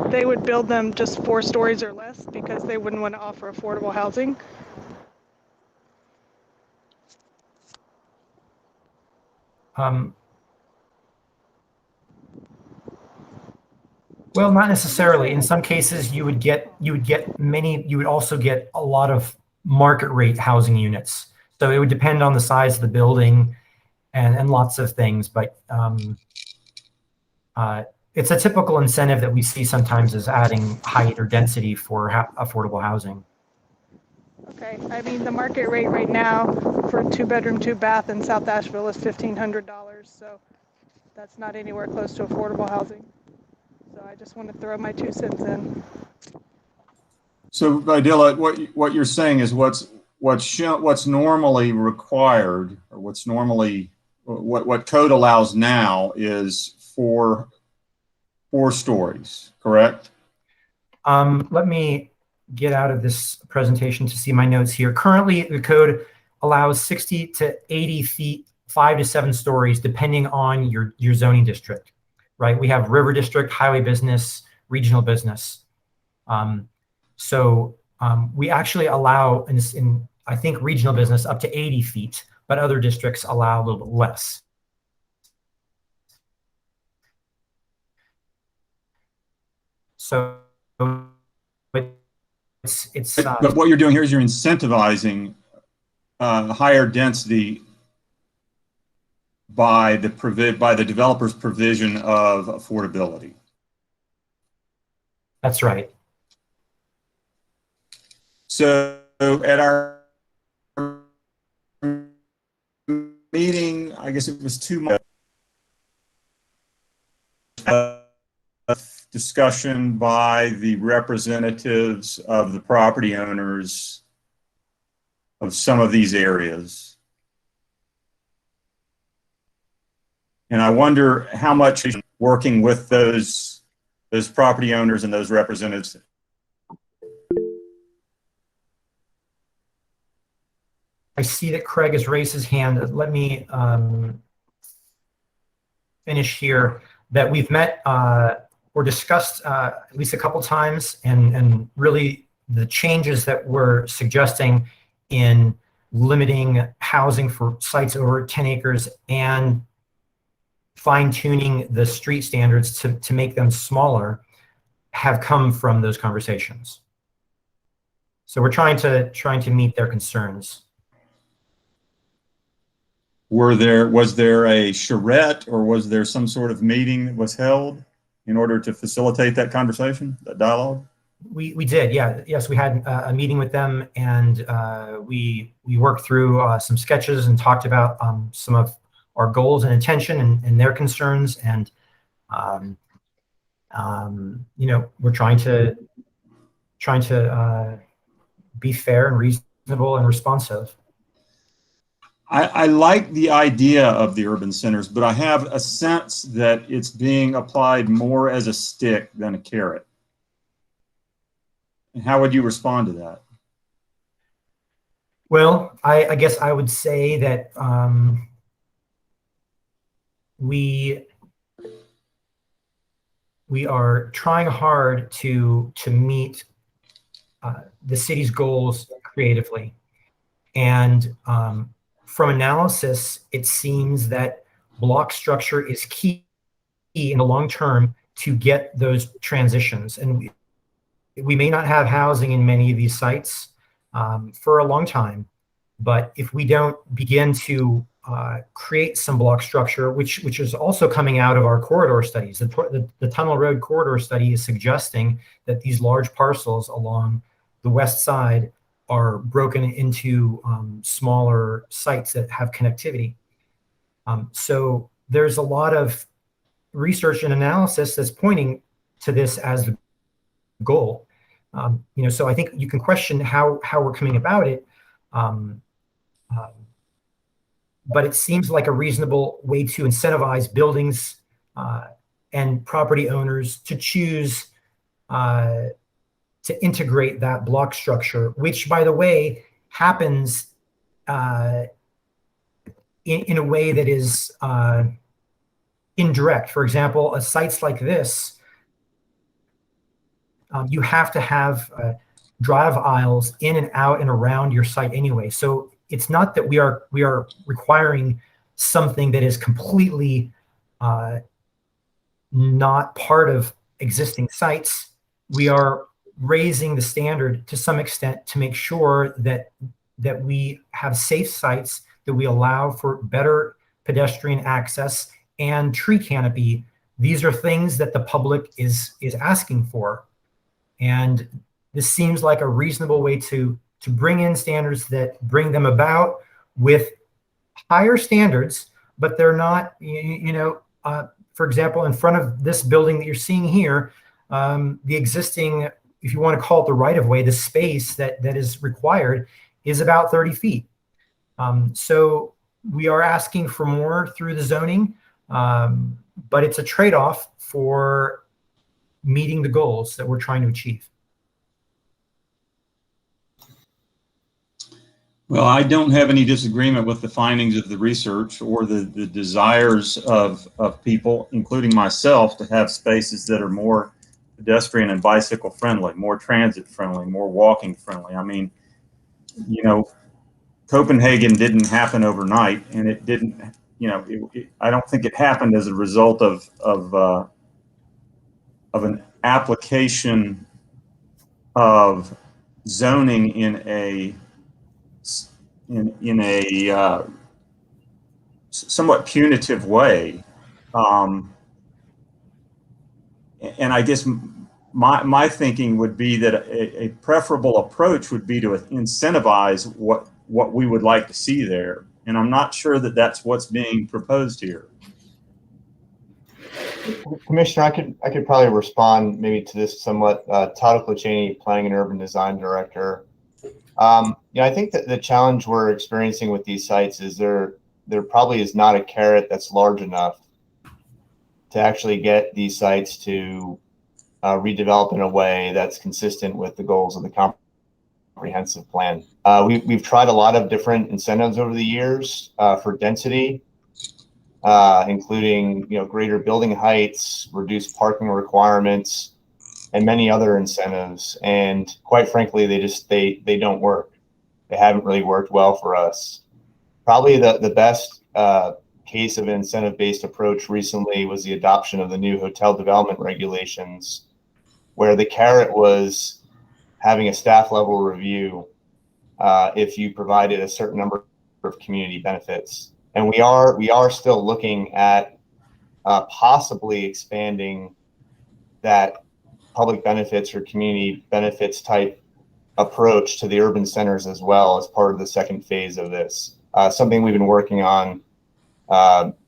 they would build them just 4 stories or less because they wouldn't want to offer affordable housing. Well, not necessarily. In some cases, you would also get a lot of market rate housing units. So it would depend on the size of the building and lots of things. But it's a typical incentive that we see sometimes is adding height or density for affordable housing. Okay, I mean, the market rate right now for a 2-bedroom, 2-bath in South Asheville is $1,500. So that's not anywhere close to affordable housing. So I just want to throw my 2 cents in. So Vidila, what you're saying is what's normally required, or what code allows now is 4 stories, correct? Let me get out of this presentation to see my notes here. Currently, the code allows 60 to 80 feet, 5 to 7 stories, depending on your zoning district, right? We have river district, highway business, regional business. So We actually allow, in I think regional business, up to 80 feet, but other districts allow a little bit less. So it's but what you're doing here is you're incentivizing higher density by the developer's provision of affordability. That's right. So at our meeting, I guess it was 2 months, discussion by the representatives of the property owners of some of these areas. And I wonder how much working with those property owners and those representatives. I see that Craig has raised his hand. Let me finish here. That we've met or discussed at least a couple times, and really the changes that we're suggesting in limiting housing for sites over 10 acres and fine-tuning the street standards to make them smaller have come from those conversations. So we're trying to meet their concerns. Was there a charrette, or was there some sort of meeting that was held in order to facilitate that conversation, that dialogue? We did, yeah. Yes, we had a meeting with them, and we worked through some sketches and talked about some of our goals and intention and their concerns, and you know, we're trying to be fair and reasonable and responsive. I like the idea of the urban centers, but I have a sense that it's being applied more as a stick than a carrot. And how would you respond to that? Well, I guess I would say that we are trying hard to meet the city's goals creatively, and from analysis, it seems that block structure is key in the long term to get those transitions. And we may not have housing in many of these sites for a long time, but if we don't begin to create some block structure, which is also coming out of our corridor studies, the Tunnel Road corridor study is suggesting that these large parcels along the west side are broken into smaller sites that have connectivity. So there's a lot of research and analysis that's pointing to this as the goal. You know, so I think you can question how we're coming about it, but it seems like a reasonable way to incentivize buildings and property owners to choose to integrate that block structure, which, by the way, happens in a way that is indirect. For example, sites like this, you have to have drive aisles in and out and around your site anyway. So it's not that we are requiring something that is completely not part of existing sites. We are raising the standard to some extent to make sure that we have safe sites, that we allow for better pedestrian access and tree canopy. These are things that the public is asking for. And this seems like a reasonable way to bring in standards that bring them about with higher standards, but they're not, for example, in front of this building that you're seeing here, the existing, if you want to call it the right of way, the space that is required is about 30 feet. So we are asking for more through the zoning, but it's a trade-off for meeting the goals that we're trying to achieve. Well, I don't have any disagreement with the findings of the research or the desires of people, including myself, to have spaces that are more pedestrian and bicycle friendly, more transit friendly, more walking friendly. I mean, you know, Copenhagen didn't happen overnight, and it didn't, you know, I don't think it happened as a result of an application of zoning in a somewhat punitive way. And I guess my thinking would be that a preferable approach would be to incentivize what we would like to see there. And I'm not sure that that's what's being proposed here. Commissioner, I could probably respond maybe to this somewhat. Todd Clancy, Planning and Urban Design Director. I think that the challenge we're experiencing with these sites is there probably is not a carrot that's large enough to actually get these sites to redevelop in a way that's consistent with the goals of the comprehensive plan. We've tried a lot of different incentives over the years for density, including greater building heights, reduced parking requirements, and many other incentives. And quite frankly, they don't work. They haven't really worked well for us. Probably the best case of an incentive-based approach recently was the adoption of the new hotel development regulations, where the carrot was having a staff level review if you provided a certain number of community benefits. And we are still looking at possibly expanding that public benefits or community benefits type approach to the urban centers as well as part of the second phase of this. Something we've been working on.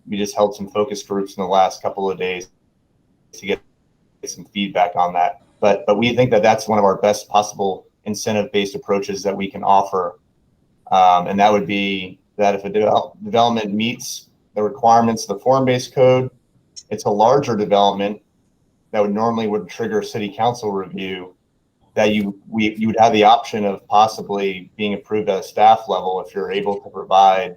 We just held some focus groups in the last couple of days to get some feedback on that. But we think that that's one of our best possible incentive-based approaches that we can offer. And that would be that if a development meets the requirements of the form-based code, it's a larger development that would trigger city council review, that you would have the option of possibly being approved at a staff level if you're able to provide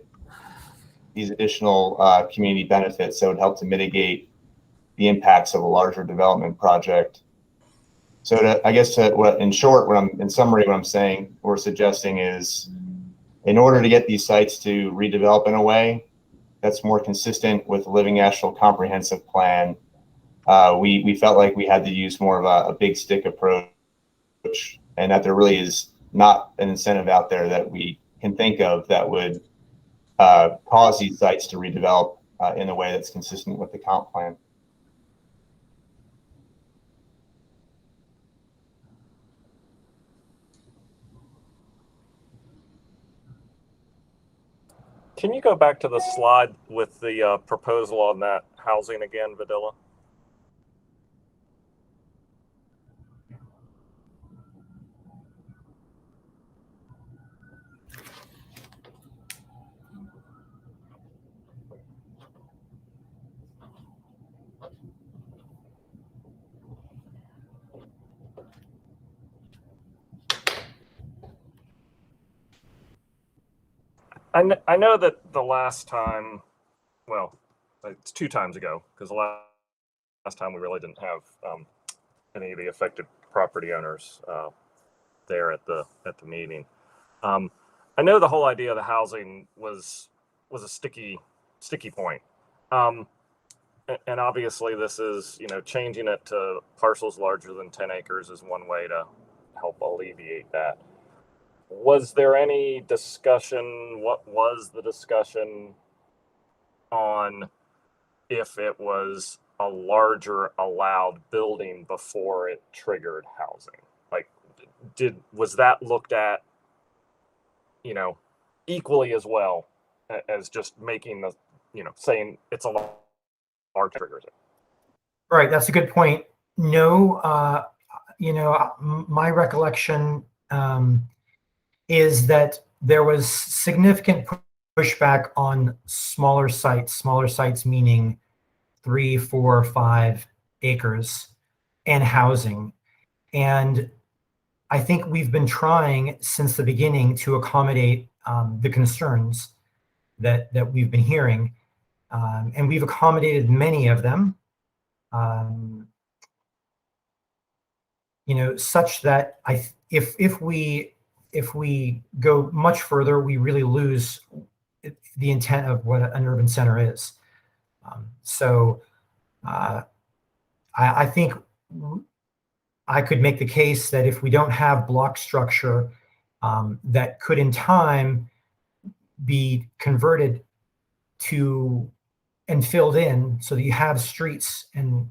these additional community benefits that would help to mitigate the impacts of a larger development project. So in summary, what I'm saying, we're suggesting is, in order to get these sites to redevelop in a way that's more consistent with the Living Asheville Comprehensive Plan, we felt like we had to use more of a big stick approach, and that there really is not an incentive out there that we can think of that would cause these sites to redevelop in a way that's consistent with the comp plan. Can you go back to the slide with the proposal on that housing again, Vidila? I know that the last time, well, it's 2 times ago, because the last time we really didn't have any of the affected property owners there at the meeting. I know the whole idea of the housing was a sticky point, and obviously this is changing it to parcels larger than 10 acres is one way to help alleviate that. Was there any discussion? What was the discussion on if it was a larger allowed building before it triggered housing? Like, was that looked at, equally as well as just making the, saying it's a large triggers it? Right, that's a good point. No, my recollection is that there was significant pushback on smaller sites meaning 3, 4, 5 acres and housing. And I think we've been trying since the beginning to accommodate the concerns that we've been hearing. And we've accommodated many of them. such that if we go much further, we really lose the intent of what an urban center is. I think I could make the case that if we don't have block structure, that could in time be converted to and filled in so that you have streets and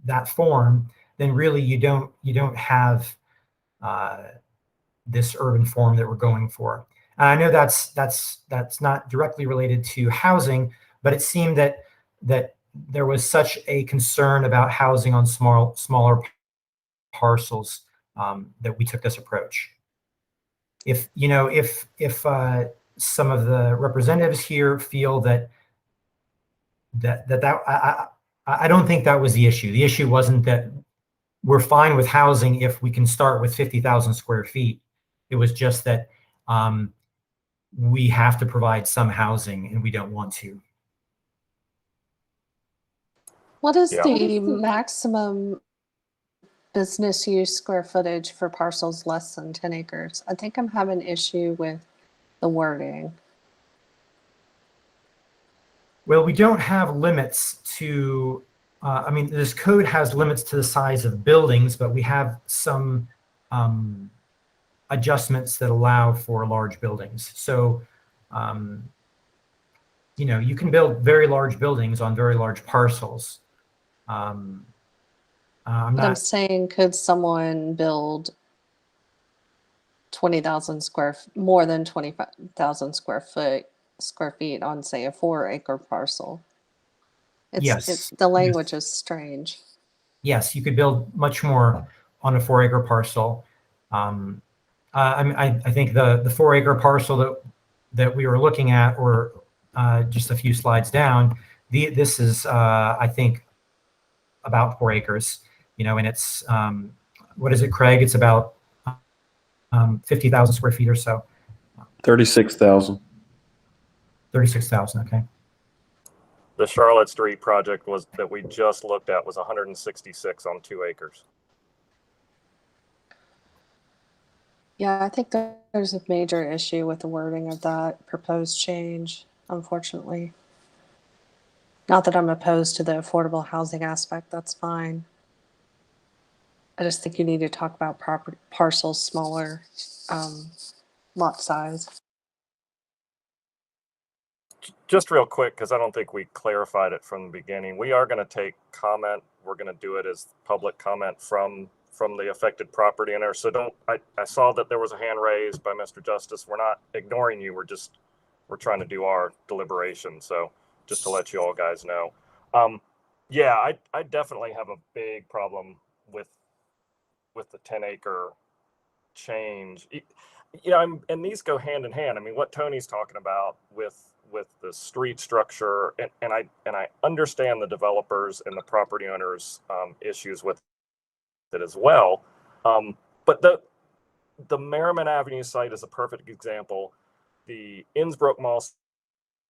that form, then really you don't have this urban form that we're going for. And I know that's not directly related to housing, but it seemed that there was such a concern about housing on smaller parcels that we took this approach. If some of the representatives here feel that I don't think that was the issue. The issue wasn't that we're fine with housing if we can start with 50,000 square feet. It was just that we have to provide some housing and we don't want to. What is the maximum business use square footage for parcels less than 10 acres? I think I'm having an issue with the wording. Well, we don't have limits to, this code has limits to the size of buildings, but we have some adjustments that allow for large buildings. So, you can build very large buildings on very large parcels. I'm saying, could someone build 20,000 more than 25,000 square feet on, say, a 4-acre parcel? Yes. The language is strange. Yes, you could build much more on a 4-acre parcel. I think the 4-acre parcel that we were looking at, or just a few slides down, this is I think about 4 acres. And it's what is it, Craig? It's about 50,000 square feet or so. 36,000. 36,000. Okay. The Charlotte Street project that we just looked at was 166 on 2 acres. Yeah, I think there's a major issue with the wording of that proposed change, unfortunately. Not that I'm opposed to the affordable housing aspect, that's fine. I just think you need to talk about parcels smaller, lot size. Just real quick, because I don't think we clarified it from the beginning. We are going to take comment. We're going to do it as public comment from the affected property owner. So I saw that there was a hand raised by Mr. Justice. We're not ignoring you. We're trying to do our deliberation. So just to let you all guys know. I definitely have a big problem with the 10-acre change. And these go hand in hand. I mean, what Tony's talking about with the street structure, and I understand the developers and the property owners issues with it as well. But the Merriman Avenue site is a perfect example. The Innsbrook Mall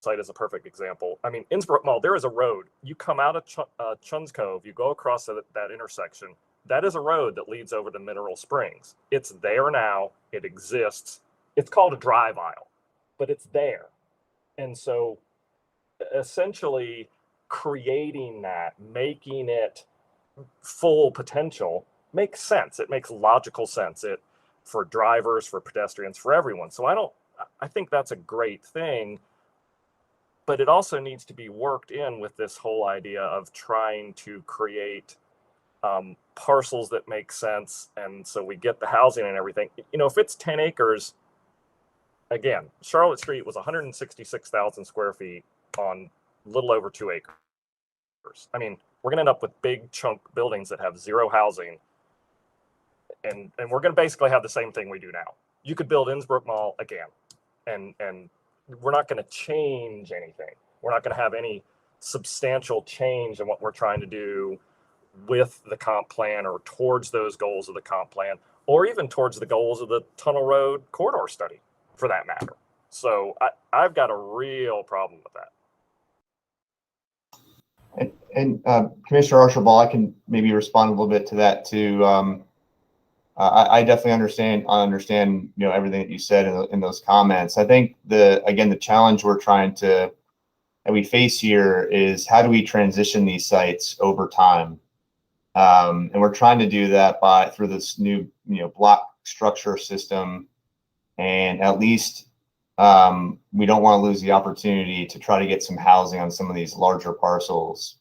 site is a perfect example. I mean, Innsbrook Mall, there is a road. You come out of Chun's Cove, you go across that intersection. That is a road that leads over to Mineral Springs. It's there now. It exists. It's called a drive aisle, but it's there. And so essentially creating that, making it full potential makes sense. It makes logical sense. For drivers, for pedestrians, for everyone. So I think that's a great thing, but it also needs to be worked in with this whole idea of trying to create parcels that make sense. And so we get the housing and everything. If it's 10 acres, again, Charlotte Street was 166,000 square feet on a little over 2 acres. I mean, we're going to end up with big chunk buildings that have zero housing. And we're going to basically have the same thing we do now. You could build Innsbrook Mall again, and we're not going to change anything. We're not going to have any substantial change in what we're trying to do with the comp plan or towards those goals of the comp plan, or even towards the goals of the Tunnel Road corridor study, for that matter. So I've got a real problem with that. And Commissioner Archibald, I can maybe respond a little bit to that too. I definitely understand. I understand, everything that you said in those comments. I think the challenge that we face here is how do we transition these sites over time? And we're trying to do that through this new, block structure system. And at least we don't want to lose the opportunity to try to get some housing on some of these larger parcels.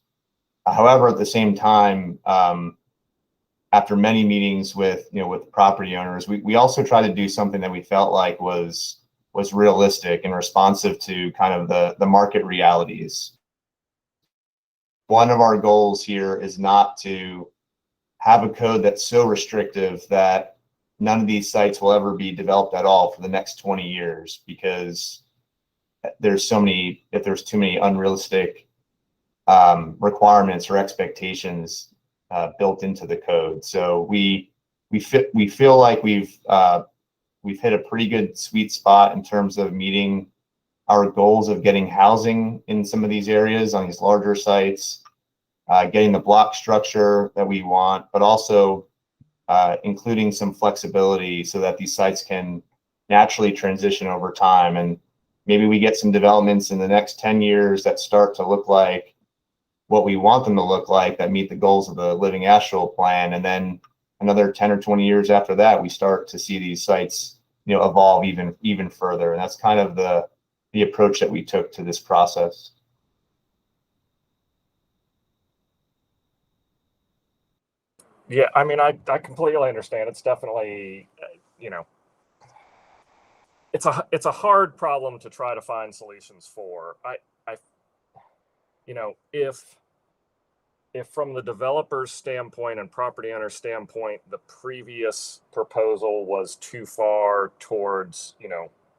However, at the same time, after many meetings with property owners, we also tried to do something that we felt like was realistic and responsive to kind of the market realities. One of our goals here is not to have a code that's so restrictive that none of these sites will ever be developed at all for the next 20 years, because if there's too many unrealistic requirements or expectations built into the code. So we feel like we've hit a pretty good sweet spot in terms of meeting our goals of getting housing in some of these areas on these larger sites, getting the block structure that we want, but also including some flexibility so that these sites can naturally transition over time. And maybe we get some developments in the next 10 years that start to look like what we want them to look like, that meet the goals of the Living Astral Plan. And then another 10 or 20 years after that, we start to see these sites, evolve even further. And that's kind of the approach that we took to this process. Yeah, I mean, I completely understand. It's definitely, it's a hard problem to try to find solutions for. If from the developer's standpoint and property owner's standpoint, the previous proposal was too far towards,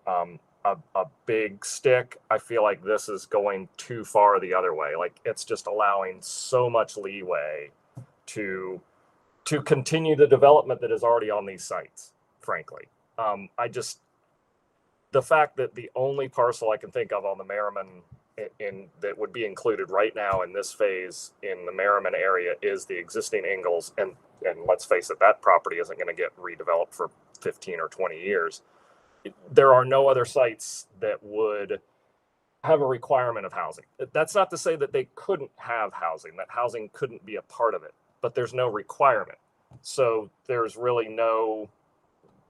a big stick, I feel like this is going too far the other way. Like, it's just allowing so much leeway to continue the development that is already on these sites, frankly. The fact that the only parcel I can think of on the Merriman that would be included right now in this phase in the Merriman area is the existing Ingalls, and let's face it, that property isn't going to get redeveloped for 15 or 20 years. There are no other sites that would have a requirement of housing. That's not to say that they couldn't have housing, that housing couldn't be a part of it, but there's no requirement. So there's really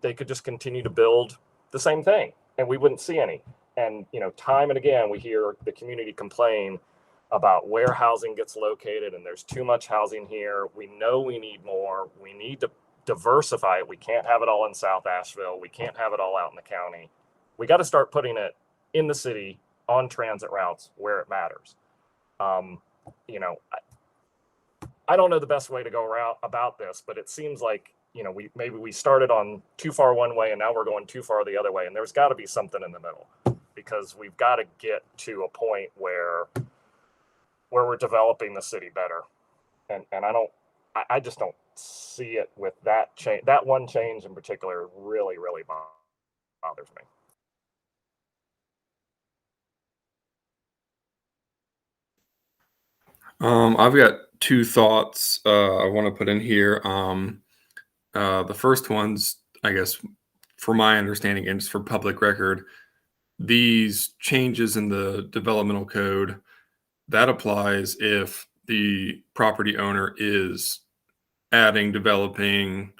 they could just continue to build the same thing and we wouldn't see any. And, time and again, we hear the community complain about where housing gets located, and there's too much housing here. We know we need more. We need to diversify it. We can't have it all in South Asheville. We can't have it all out in the county. We got to start putting it in the city on transit routes where it matters. I don't know the best way to go about this, but it seems like, we started on too far one way and now we're going too far the other way. And there's got to be something in the middle, because we've got to get to a point where we're developing the city better. And I just don't see it with that change. That one change in particular really, really bothers me. I've got two thoughts I want to put in here. The first one's, I guess, for my understanding and just for public record, these changes in the developmental code, that applies if the property owner is adding, developing,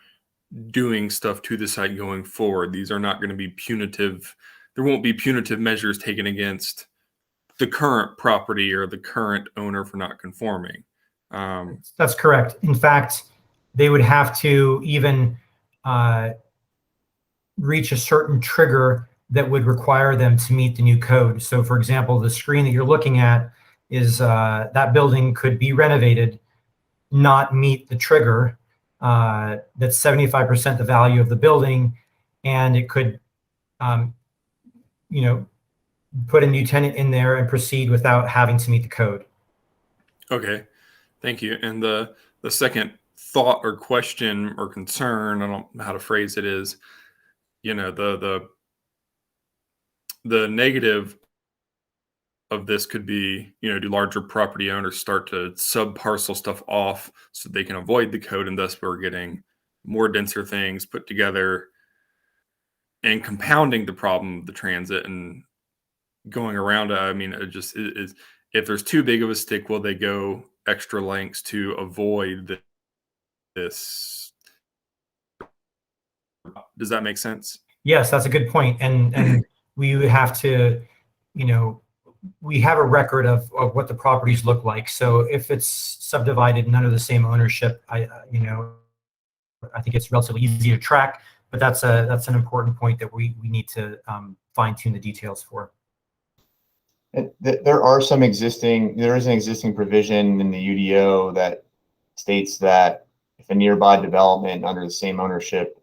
doing stuff to the site going forward. These are not going to be punitive. There won't be punitive measures taken against the current property or the current owner for not conforming. That's correct. In fact, they would have to even reach a certain trigger that would require them to meet the new code. So for example, the screen that you're looking at is that building could be renovated, not meet the trigger. That's 75% the value of the building, and it could, put a new tenant in there and proceed without having to meet the code. Okay, thank you. And the second thought or question or concern, I don't know how to phrase it, is, the negative of this could be, do larger property owners start to sub-parcel stuff off so they can avoid the code, and thus we're getting more denser things put together and compounding the problem of the transit and going around it. I mean, it just is. If there's too big of a stick, will they go extra lengths to avoid this? Does that make sense? Yes, that's a good point. And we would have to, we have a record of what the properties look like. So if it's subdivided and under the same ownership, I think it's relatively easy to track. But that's an important point that we need to fine tune the details for. There is an existing provision in the UDO that states that if a nearby development under the same ownership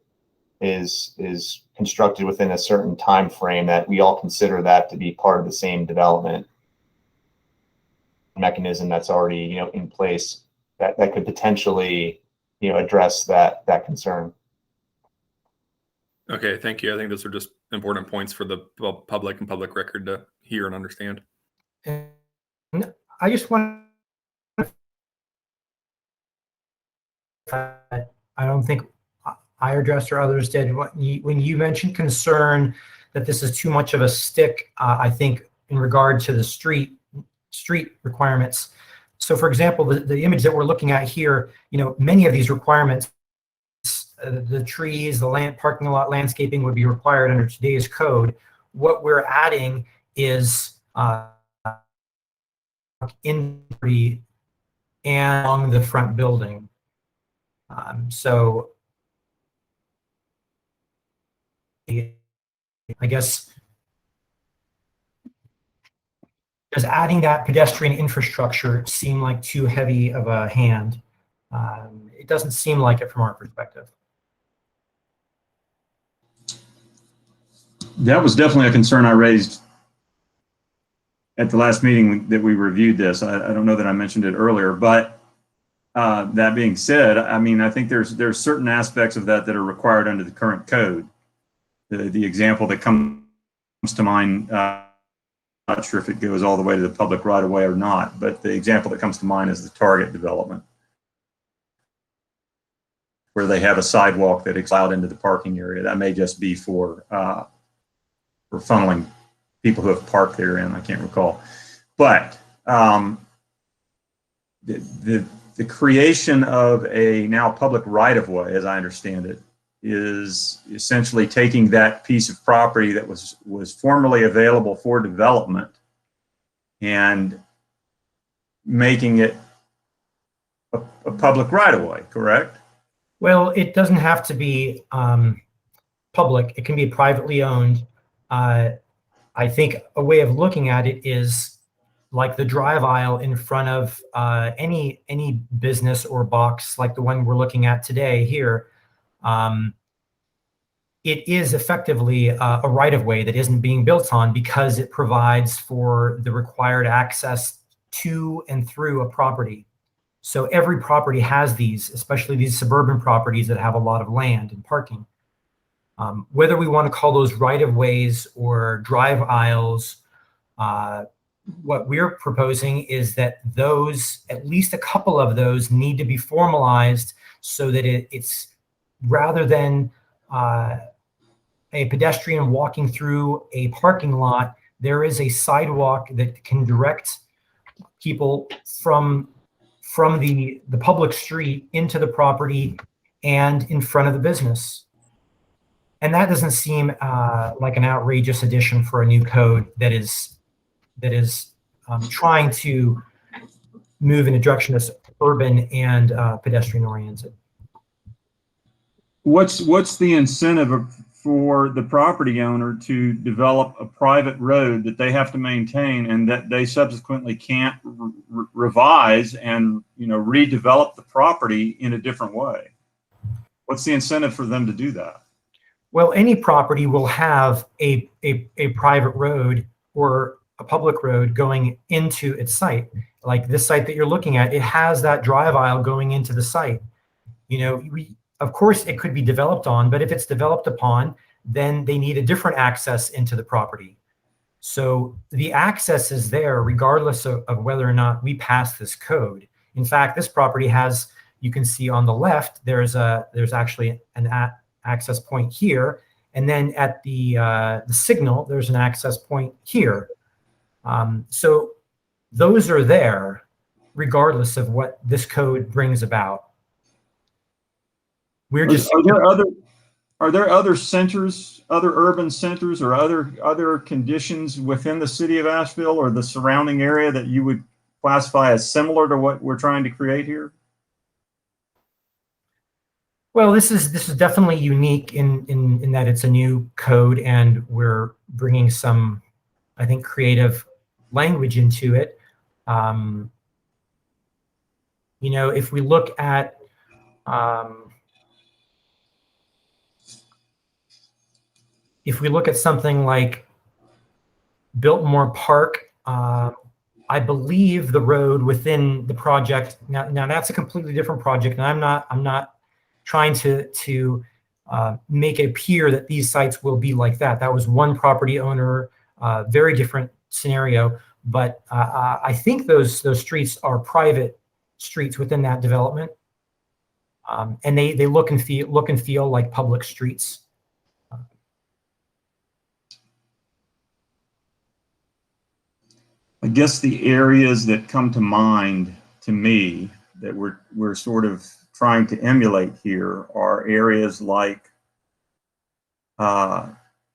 is constructed within a certain time frame, that we all consider that to be part of the same development mechanism that's already in place that could potentially address that concern. Okay, thank you. I think those are just important points for the public and public record to hear and understand. And I just want I don't think I addressed or others did. When you mentioned concern that this is too much of a stick, I think in regard to the street requirements. So for example, the image that we're looking at here, many of these requirements, the trees, the parking lot landscaping would be required under today's code. What we're adding is in and along the front building. So I guess does adding that pedestrian infrastructure seem like too heavy of a hand? It doesn't seem like it from our perspective. That was definitely a concern I raised at the last meeting that we reviewed this. I don't know that I mentioned it earlier, but that being said, I mean, I think there's certain aspects of that are required under the current code. The example that comes to mind, not sure if it goes all the way to the public right of way or not, but the example that comes to mind is the Target development, where they have a sidewalk that is allowed into the parking area. That may just be for funneling people who have parked there in, I can't recall. But the creation of a now public right of way, as I understand it, is essentially taking that piece of property that was formerly available for development and making it a public right of way, correct? Well, it doesn't have to be public. It can be privately owned. I think a way of looking at it is like the drive aisle in front of any business or box like the one we're looking at today here. It is effectively a right-of-way that isn't being built on because it provides for the required access to and through a property. So every property has these, especially these suburban properties that have a lot of land and parking. Whether we want to call those right-of-ways or drive aisles, what we're proposing is that those, at least a couple of those, need to be formalized so that it's rather than a pedestrian walking through a parking lot, there is a sidewalk that can direct people from the public street into the property and in front of the business. And that doesn't seem like an outrageous addition for a new code that is trying to move in a direction that's urban and pedestrian oriented. What's the incentive for the property owner to develop a private road that they have to maintain and that they subsequently can't revise and redevelop the property in a different way? What's the incentive for them to do that? Well, any property will have a private road or a public road going into its site. Like this site that you're looking at, it has that drive aisle going into the site. Of course, it could be developed on, but if it's developed upon, then they need a different access into the property. So the access is there regardless of whether or not we pass this code. In fact, this property has, you can see on the left, there's actually an access point here. And then at the signal, there's an access point here. So those are there regardless of what this code brings about. We're just... Are there other centers, other urban centers, or other conditions within the city of Asheville or the surrounding area that you would classify as similar to what we're trying to create here? Well, this is definitely unique in that it's a new code, and we're bringing some, I think, creative language into it. You know, if we look at something like Biltmore Park, I believe the road within the project, now that's a completely different project, and I'm not trying to make it appear that these sites will be like that. That was one property owner, very different scenario, but I think those streets are private streets within that development, and they look and feel like public streets. I guess the areas that come to mind to me that we're sort of trying to emulate here are areas like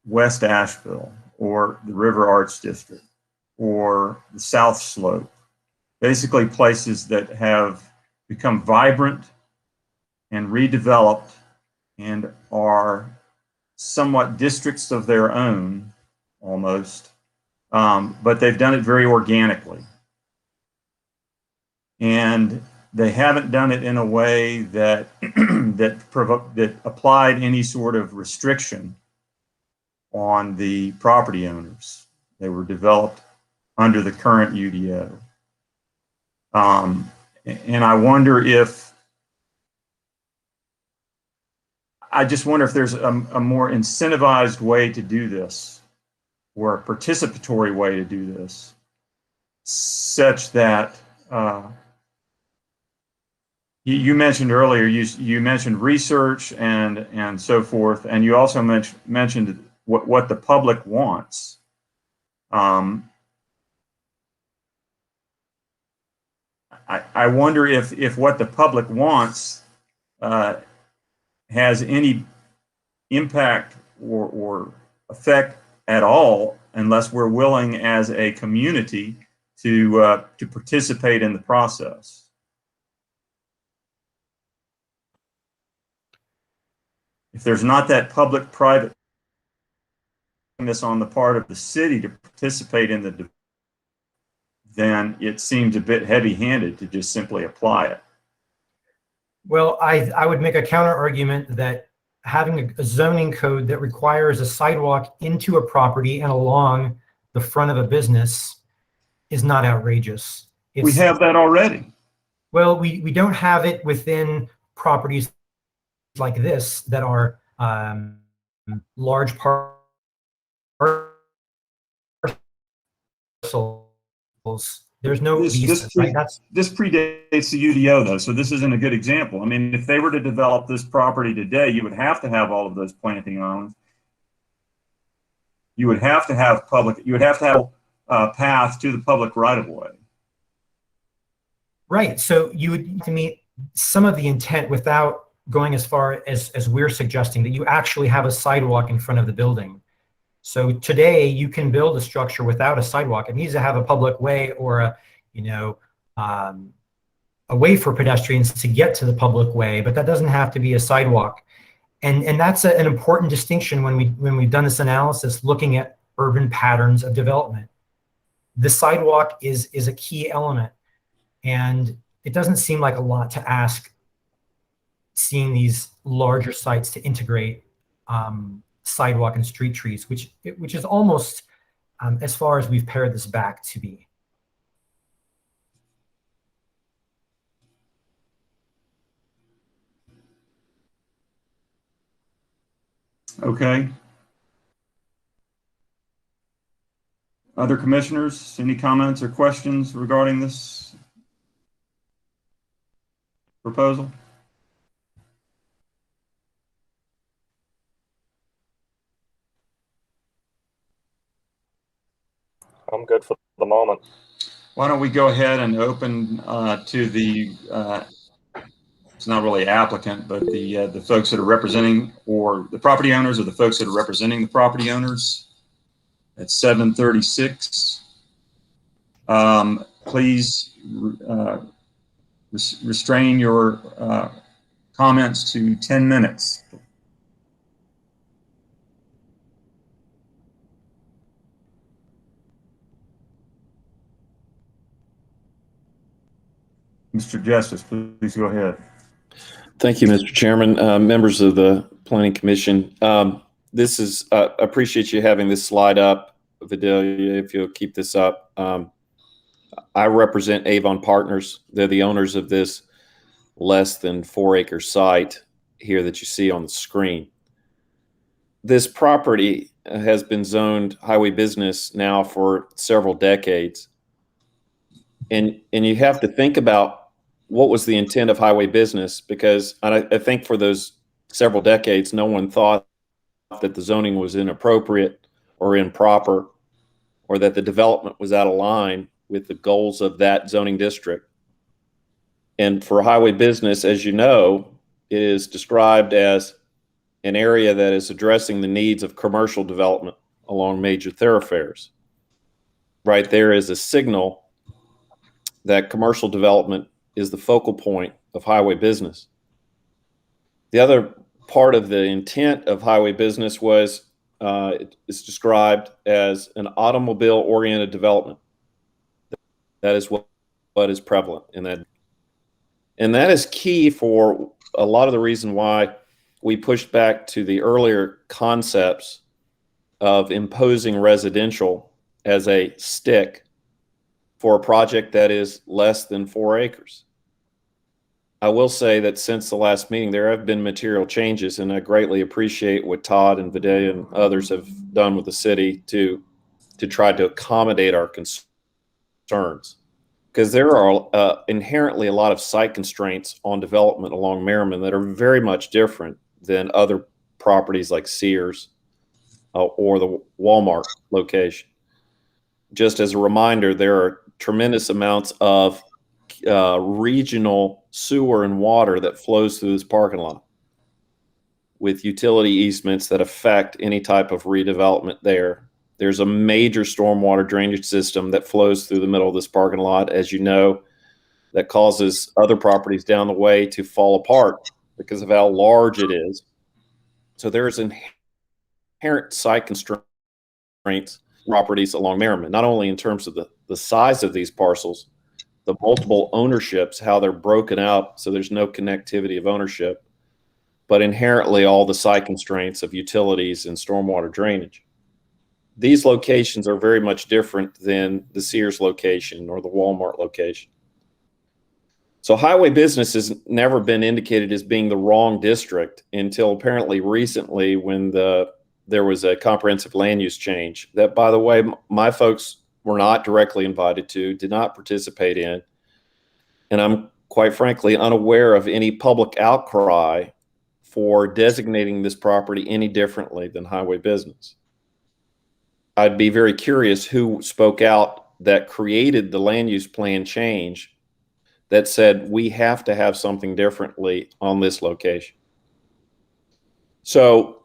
West Asheville or the River Arts District or the South Slope. Basically places that have become vibrant and redeveloped and are somewhat districts of their own almost. But they've done it very organically. And they haven't done it in a way that that applied any sort of restriction on the property owners. They were developed under the current UDO. And I just wonder if there's a more incentivized way to do this, or a participatory way to do this, such that you mentioned earlier, you mentioned research and so forth, and you also mentioned what the public wants. I wonder if what the public wants has any impact or effect at all, unless we're willing as a community to participate in the process. If there's not that public-private on the part of the city to participate in the, then it seems a bit heavy-handed to just simply apply it. Well, I would make a counter argument that having a zoning code that requires a sidewalk into a property and along the front of a business is not outrageous. We have that already. Well, we don't have it within properties like this that are large parcels. There's no this predates the UDO, though, so this isn't a good example. I mean, if they were to develop this property today, you would have to have all of those planting zones. You would have to have a path to the public right-of-way. Right, so you would need to meet some of the intent without going as far as we're suggesting, that you actually have a sidewalk in front of the building. So today you can build a structure without a sidewalk. It needs to have a public way or a way for pedestrians to get to the public way, but that doesn't have to be a sidewalk. And that's an important distinction when we've done this analysis looking at urban patterns of development. The sidewalk is a key element, and it doesn't seem like a lot to ask, seeing these larger sites to integrate sidewalk and street trees, which is almost as far as we've pared this back to be. Okay. Other commissioners, any comments or questions regarding this proposal? I'm good for the moment. Why don't we go ahead and open to the, it's not really applicant, but the folks that are representing, or the property owners, or the folks that are representing the property owners at 7:36. Please restrain your comments to 10 minutes. Mr. Justice, please go ahead. Thank you, Mr. Chairman, members of the Planning Commission. This is, appreciate you having this slide up, Vidalia, if you'll keep this up. I represent Avon Partners. They're the owners of this less than 4-acre site here that you see on the screen. This property has been zoned highway business now for several decades. And you have to think about what was the intent of highway business, because I think for those several decades, no one thought that the zoning was inappropriate or improper, or that the development was out of line with the goals of that zoning district. And for highway business, as you know, it is described as an area that is addressing the needs of commercial development along major thoroughfares. Right there is a signal that commercial development is the focal point of highway business. The other part of the intent of highway business was it's described as an automobile-oriented development. That is what is prevalent in that. And that is key for a lot of the reason why we pushed back to the earlier concepts of imposing residential as a stick for a project that is less than 4 acres. I will say that since the last meeting, there have been material changes, and I greatly appreciate what Todd and Vidalia and others have done with the city to try to accommodate our concerns. Because there are inherently a lot of site constraints on development along Merriman that are very much different than other properties like Sears or the Walmart location. Just as a reminder, there are tremendous amounts of regional sewer and water that flows through this parking lot, with utility easements that affect any type of redevelopment there. There's a major stormwater drainage system that flows through the middle of this parking lot, as you know, that causes other properties down the way to fall apart because of how large it is. So there's inherent site constraints properties along Merriman, not only in terms of the size of these parcels, the multiple ownerships, how they're broken out so there's no connectivity of ownership, but inherently all the site constraints of utilities and stormwater drainage. These locations are very much different than the Sears location or the Walmart location. So highway business has never been indicated as being the wrong district until apparently recently, when there was a comprehensive land use change that, by the way, my folks were not directly invited to, did not participate in. And I'm quite frankly unaware of any public outcry for designating this property any differently than highway business. I'd be very curious who spoke out that created the land use plan change that said we have to have something differently on this location. So,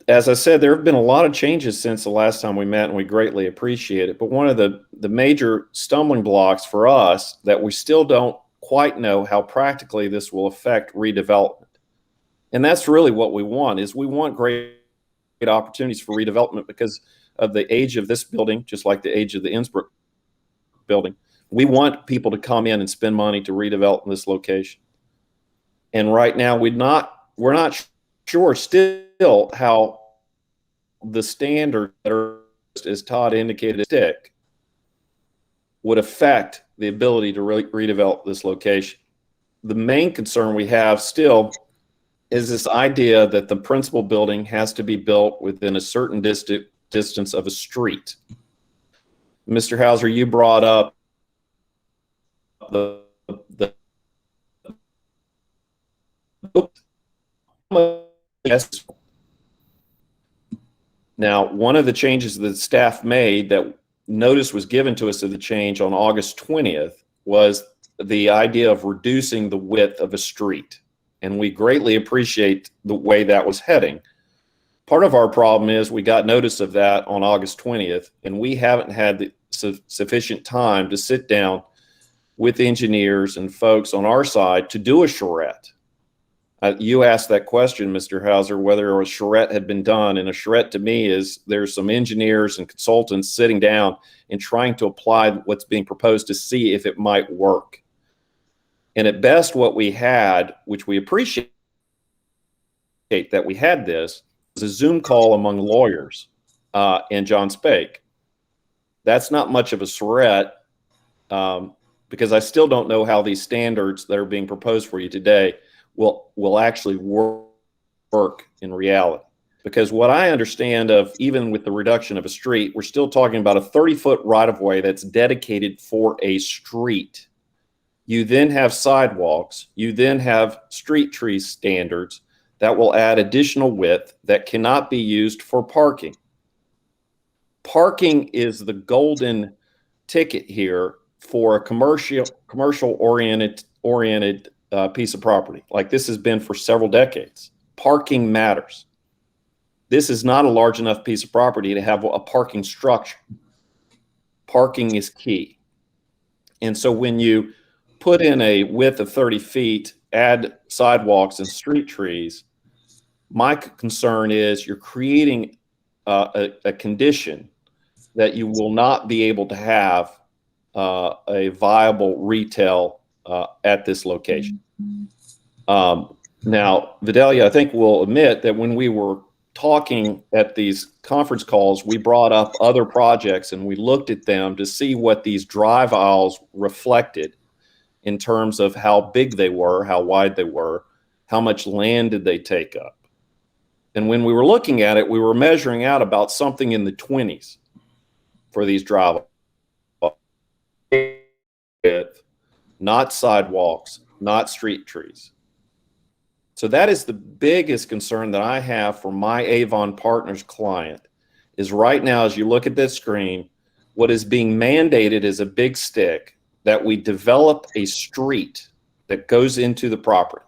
as I said, there have been a lot of changes since the last time we met, and we greatly appreciate it. But one of the major stumbling blocks for us that we still don't quite know how practically this will affect redevelopment. And that's really what we want, is we want great opportunities for redevelopment because of the age of this building, just like the age of the Innsbruck building. We want people to come in and spend money to redevelop this location. And right now, we're not sure still how the standard that are, as Todd indicated, stick would affect the ability to redevelop this location. The main concern we have still is this idea that the principal building has to be built within a certain distance of a street. Mr. Hauser, you brought up the yes. Now, one of the changes that staff made, that notice was given to us of the change on August 20th, was the idea of reducing the width of a street. And we greatly appreciate the way that was heading. Part of our problem is we got notice of that on August 20th, and we haven't had the sufficient time to sit down with engineers and folks on our side to do a charrette. You asked that question, Mr. Hauser, whether a charrette had been done. And a charrette to me is there's some engineers and consultants sitting down and trying to apply what's being proposed to see if it might work. And at best, what we had, which we appreciate that we had this, was a Zoom call among lawyers and John Spake. That's not much of a charrette because I still don't know how these standards that are being proposed for you today will actually work in reality. Because what I understand of, even with the reduction of a street, we're still talking about a 30-foot right-of-way that's dedicated for a street. You then have sidewalks. You then have street tree standards that will add additional width that cannot be used for parking. Parking is the golden ticket here for a commercial-oriented piece of property, like this has been for several decades. Parking matters. This is not a large enough piece of property to have a parking structure. Parking is key. And so when you put in a width of 30 feet, add sidewalks and street trees, my concern is you're creating a condition that you will not be able to have a viable retail at this location. Now, Vidalia, I think will admit that when we were talking at these conference calls, we brought up other projects and we looked at them to see what these drive aisles reflected in terms of how big they were, how wide they were, how much land did they take up. And when we were looking at it, we were measuring out about something in the 20s for these drive aisles. Not sidewalks, not street trees. So that is the biggest concern that I have for my Avon Partners client is right now, as you look at this screen, what is being mandated is a big stick that we develop a street that goes into the property.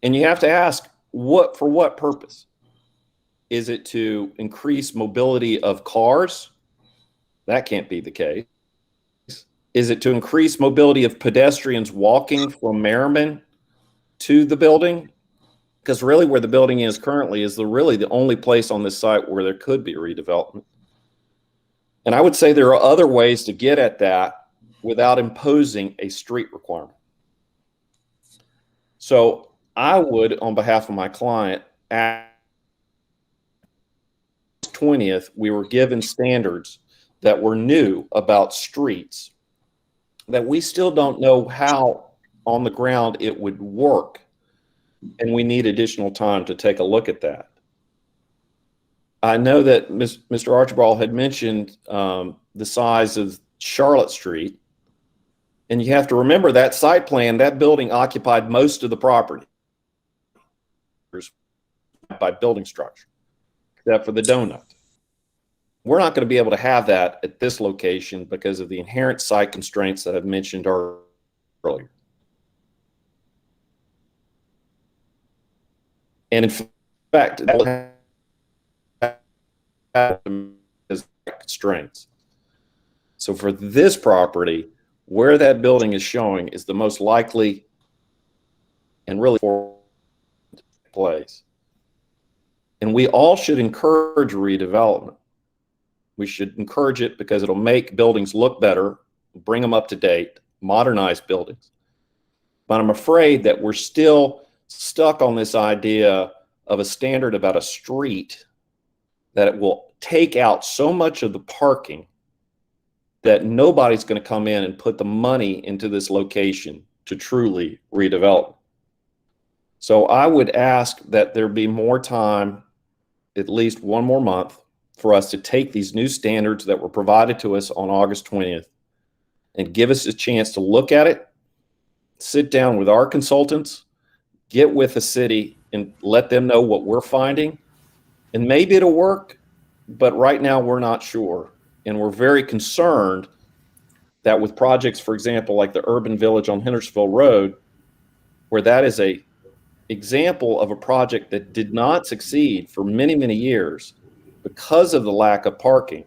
And you have to ask, for what purpose? Is it to increase mobility of cars? That can't be the case. Is it to increase mobility of pedestrians walking from Merriman to the building? Because really where the building is currently is really the only place on this site where there could be redevelopment. And I would say there are other ways to get at that without imposing a street requirement. So I would, on behalf of my client, at 20th, we were given standards that were new about streets that we still don't know how on the ground it would work. And we need additional time to take a look at that. I know that Mr. Archibald had mentioned the size of Charlotte Street. And you have to remember that site plan, that building occupied most of the property by building structure, except for the donut. We're not going to be able to have that at this location because of the inherent site constraints that I've mentioned earlier. And in fact, constraints. So for this property, where that building is showing is the most likely and really for place. And we all should encourage redevelopment. We should encourage it because it'll make buildings look better, bring them up to date, modernize buildings. But I'm afraid that we're still stuck on this idea of a standard about a street that it will take out so much of the parking that nobody's going to come in and put the money into this location to truly redevelop. So I would ask that there be more time, at least one more month, for us to take these new standards that were provided to us on August 20th and give us a chance to look at it, sit down with our consultants, get with the city and let them know what we're finding. And maybe it'll work, but right now we're not sure. And we're very concerned that with projects, for example, like the urban village on Hendersonville Road, where that is a example of a project that did not succeed for many, many years because of the lack of parking.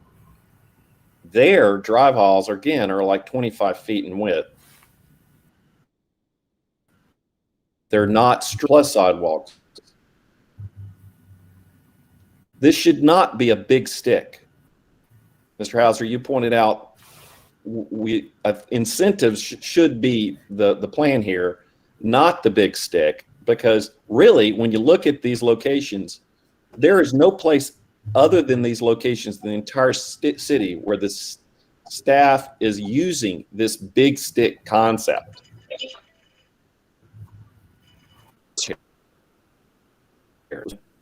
Their drive aisles, again, are like 25 feet in width. They're not plus sidewalks. This should not be a big stick. Mr. Hauser, you pointed out incentives should be the plan here, not the big stick, because really, when you look at these locations, there is no place other than these locations in the entire city where the staff is using this big stick concept.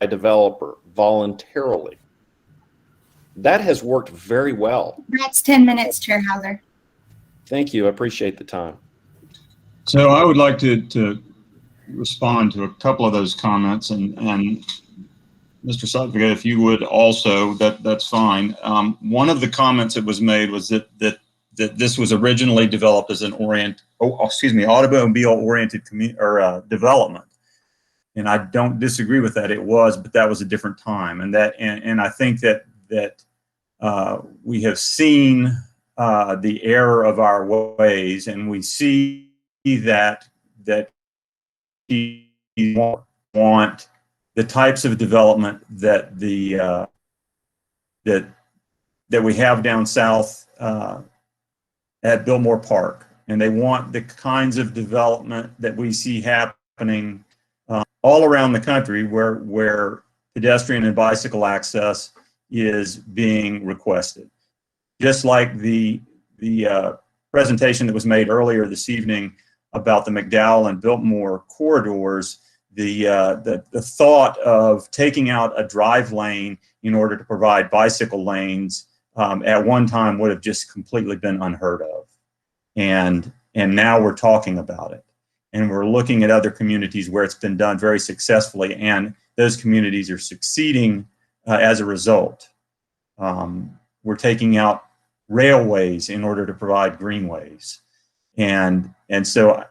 A developer voluntarily. That has worked very well. That's 10 minutes, Chair Hauser. Thank you. I appreciate the time. So I would like to respond to a couple of those comments, and Mr. Setback, if you would also, that's fine. One of the comments that was made was that this was originally developed as an automobile-oriented development. And I don't disagree with that. It was, but that was a different time. And I think that we have seen the error of our ways, and we see that we want the types of development that that we have down south at Biltmore Park, and they want the kinds of development that we see happening all around the country, where pedestrian and bicycle access is being requested. Just like the presentation that was made earlier this evening about the Mcdowell and Biltmore corridors, the thought of taking out a drive lane in order to provide bicycle lanes at one time would have just completely been unheard of. And now we're talking about it. And we're looking at other communities where it's been done very successfully, and those communities are succeeding as a result. We're taking out railways in order to provide greenways. And so,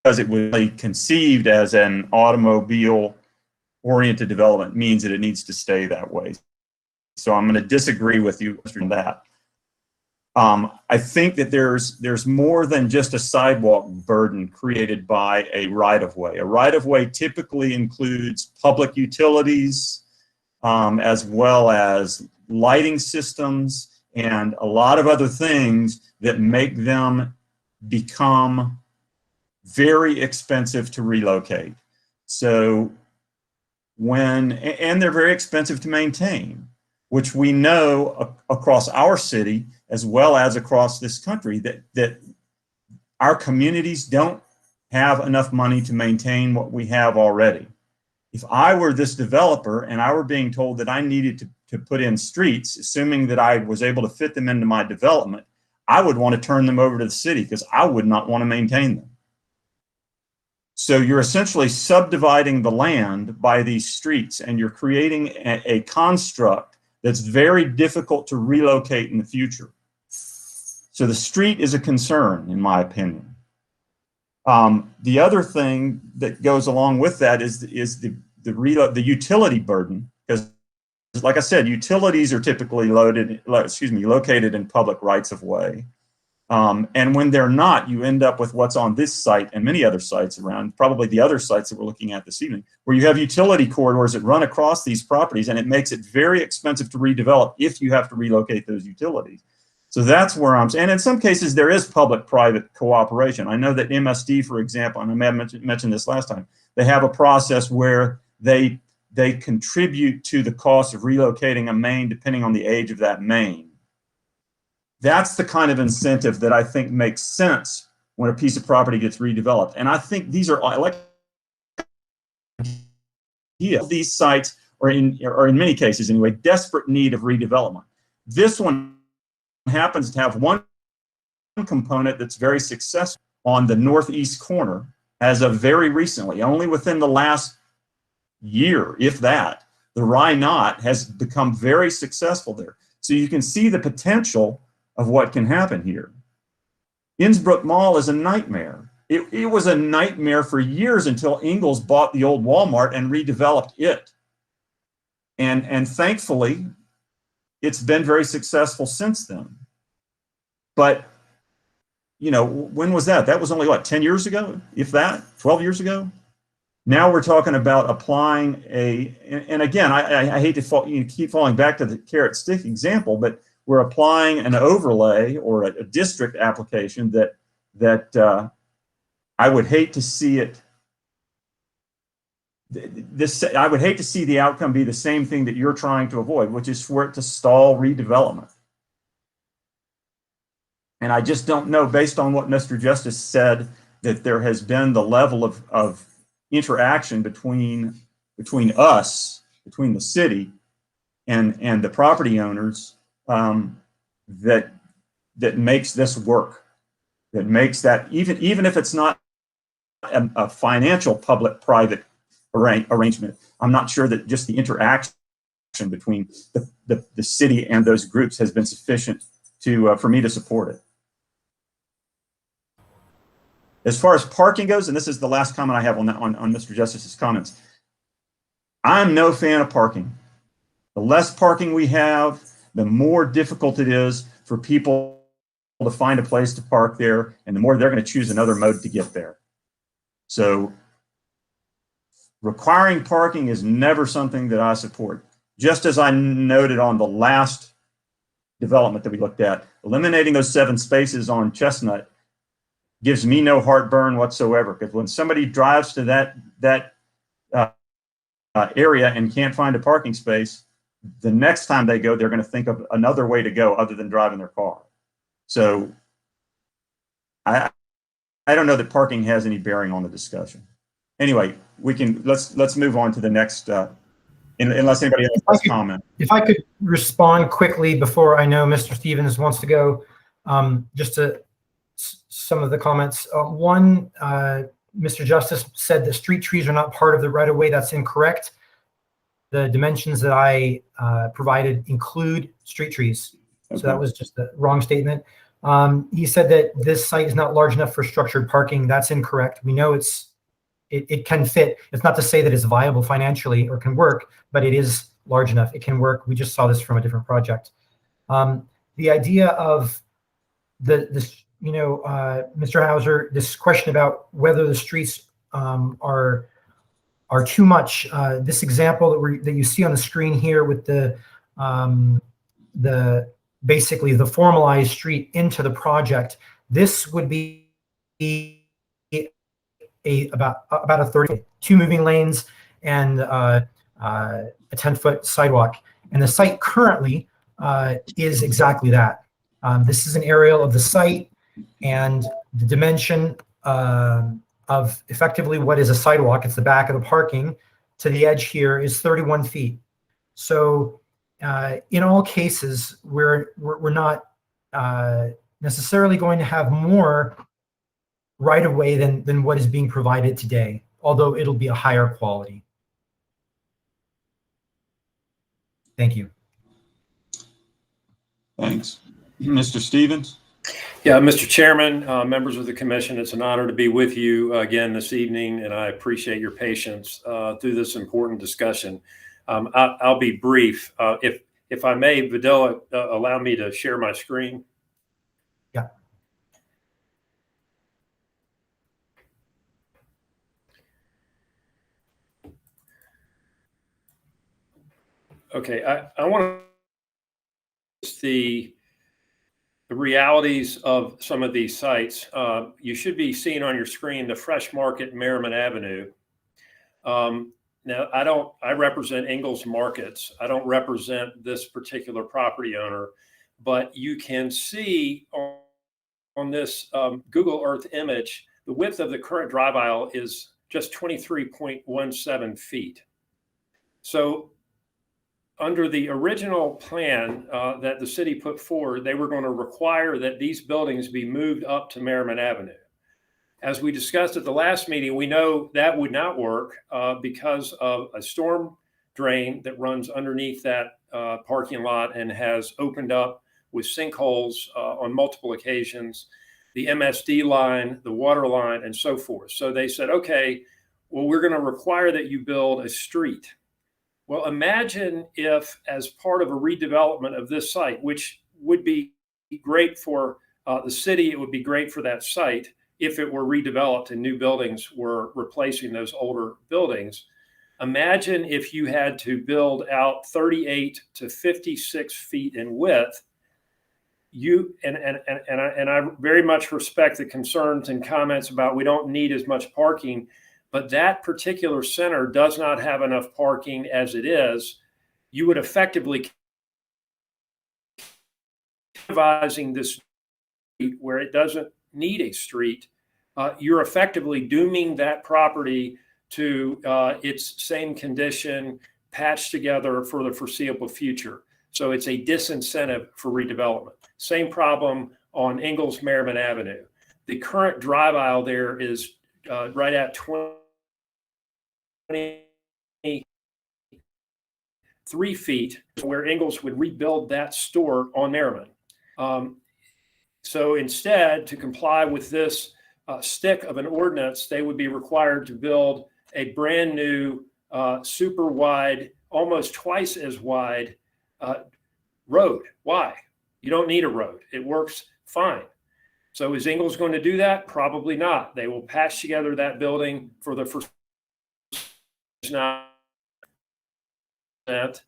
because it was really conceived as an automobile-oriented development means that it needs to stay that way. So I'm going to disagree with you on that. I think that there's more than just a sidewalk burden created by a right-of-way. A right-of-way typically includes public utilities, as well as lighting systems and a lot of other things that make them become very expensive to relocate. So and they're very expensive to maintain, which we know across our city as well as across this country, that our communities don't have enough money to maintain what we have already. If I were this developer and I were being told that I needed to put in streets, assuming that I was able to fit them into my development, I would want to turn them over to the city because I would not want to maintain them. So you're essentially subdividing the land by these streets, and you're creating a construct that's very difficult to relocate in the future. So the street is a concern, in my opinion. The other thing that goes along with that is the utility burden, because, like I said, utilities are typically located in public rights of way. And when they're not, you end up with what's on this site and many other sites around, probably the other sites that we're looking at this evening, where you have utility corridors that run across these properties, and it makes it very expensive to redevelop if you have to relocate those utilities. So that's where and in some cases there is public-private cooperation. I know that MSD, for example, and I may have mentioned this last time, they have a process where they contribute to the cost of relocating a main depending on the age of that main. That's the kind of incentive that I think makes sense when a piece of property gets redeveloped. And I think these are these sites or in many cases anyway, desperate need of redevelopment. This one happens to have one component that's very successful on the northeast corner as of very recently, only within the last year, if that. The Rye Knot has become very successful there. So you can see the potential of what can happen here. Innsbrook Mall is a nightmare. It was a nightmare for years until Ingalls bought the old Walmart and redeveloped it. And thankfully, it's been very successful since then. But, you know, when was that? That was only, what, 10 years ago, if that, 12 years ago? Now we're talking about applying and again, I hate to keep falling back to the carrot stick example, but we're applying an overlay or a district application that I would hate to see it. I would hate to see the outcome be the same thing that you're trying to avoid, which is for it to stall redevelopment. And I just don't know, based on what Mr. Justice said, that there has been the level of interaction between us, between the city and the property owners, that makes this work, that makes that, even if it's not a financial public-private arrangement, I'm not sure that just the interaction between the city and those groups has been sufficient for me to support it. As far as parking goes, and this is the last comment I have on Mr. Justice's comments, I'm no fan of parking. The less parking we have, the more difficult it is for people to find a place to park there, and the more they're going to choose another mode to get there. So requiring parking is never something that I support. Just as I noted on the last development that we looked at, eliminating those 7 spaces on Chestnut gives me no heartburn whatsoever, because when somebody drives to that area and can't find a parking space, the next time they go, they're going to think of another way to go other than driving their car. So I don't know that parking has any bearing on the discussion. Anyway, let's move on to the next, unless anybody else has a comment. If I could Respond quickly before I know Mr. Stevens wants to go, just to some of the comments. One, Mr. Justice said that street trees are not part of the right-of-way. That's incorrect. The dimensions that I provided include street trees. Okay. So that was just a wrong statement. He said that this site is not large enough for structured parking. That's incorrect. We know it can fit. It's not to say that it's viable financially or can work, but it is large enough. It can work. We just saw this from a different project. The idea of Mr. Hauser, this question about whether the streets are too much. This example that you see on the screen here with the basically the formalized street into the project, this would be about a 32 moving lanes and a 10-foot sidewalk. And the site currently is exactly that. This is an aerial of the site, and the dimension of effectively what is a sidewalk, it's the back of the parking, to the edge here is 31 feet. So in all cases, we're not necessarily going to have more right of way than what is being provided today, although it'll be a higher quality. Thank you. Thanks. Mr. Stevens? Yeah, Mr. Chairman, members of the commission, it's an honor to be with you again this evening, and I appreciate your patience through this important discussion. I'll be brief. If I may, Vidal, allow me to share my screen. Yeah. Okay, I want to see the realities of some of these sites. You should be seeing on your screen the Fresh Market, Merriman Avenue. Now, I represent Ingalls Markets. I don't represent this particular property owner, but you can see on this Google Earth image, the width of the current drive aisle is just 23.17 feet. So under the original plan that the city put forward, they were going to require that these buildings be moved up to Merriman Avenue. As we discussed at the last meeting, we know that would not work because of a storm drain that runs underneath that parking lot and has opened up with sinkholes on multiple occasions, the MSD line, the water line, and so forth. So they said, okay, well, we're going to require that you build a street. Well, imagine if, as part of a redevelopment of this site, which would be great for the city, it would be great for that site if it were redeveloped and new buildings were replacing those older buildings. Imagine if you had to build out 38 to 56 feet in width. I very much respect the concerns and comments about we don't need as much parking, but that particular center does not have enough parking as it is. You would effectively incentivizing this street where it doesn't need a street. You're effectively dooming that property to its same condition, patched together for the foreseeable future. So it's a disincentive for redevelopment. Same problem on Ingalls Merriman Avenue. The current drive aisle there is right at 23 feet, where Ingalls would rebuild that store on Merriman. So instead, to comply with this stick of an ordinance, they would be required to build a brand new, super wide, almost twice as wide road. Why? You don't need a road. It works fine. So is Ingalls going to do that? Probably not. They will patch together that building for the first and that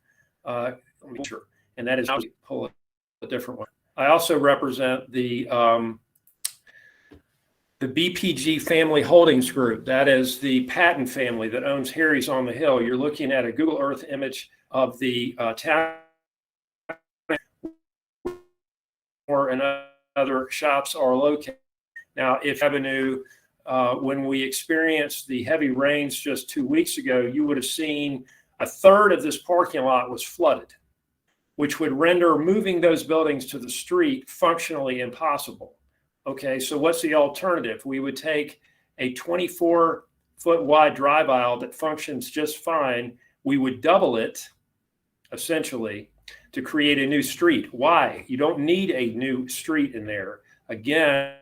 is pull a different one. I also represent the BPG Family Holdings Group. That is the Patton family that owns Harry's on the Hill. You're looking at a Google Earth image of the town and other shops are located. Now, if Avenue, when we experienced the heavy rains just 2 weeks ago, you would have seen a third of this parking lot was flooded, which would render moving those buildings to the street functionally impossible. Okay, so what's the alternative? We would take a 24-foot wide drive aisle that functions just fine. We would double it, essentially, to create a new street. Why? You don't need a new street in there. Again,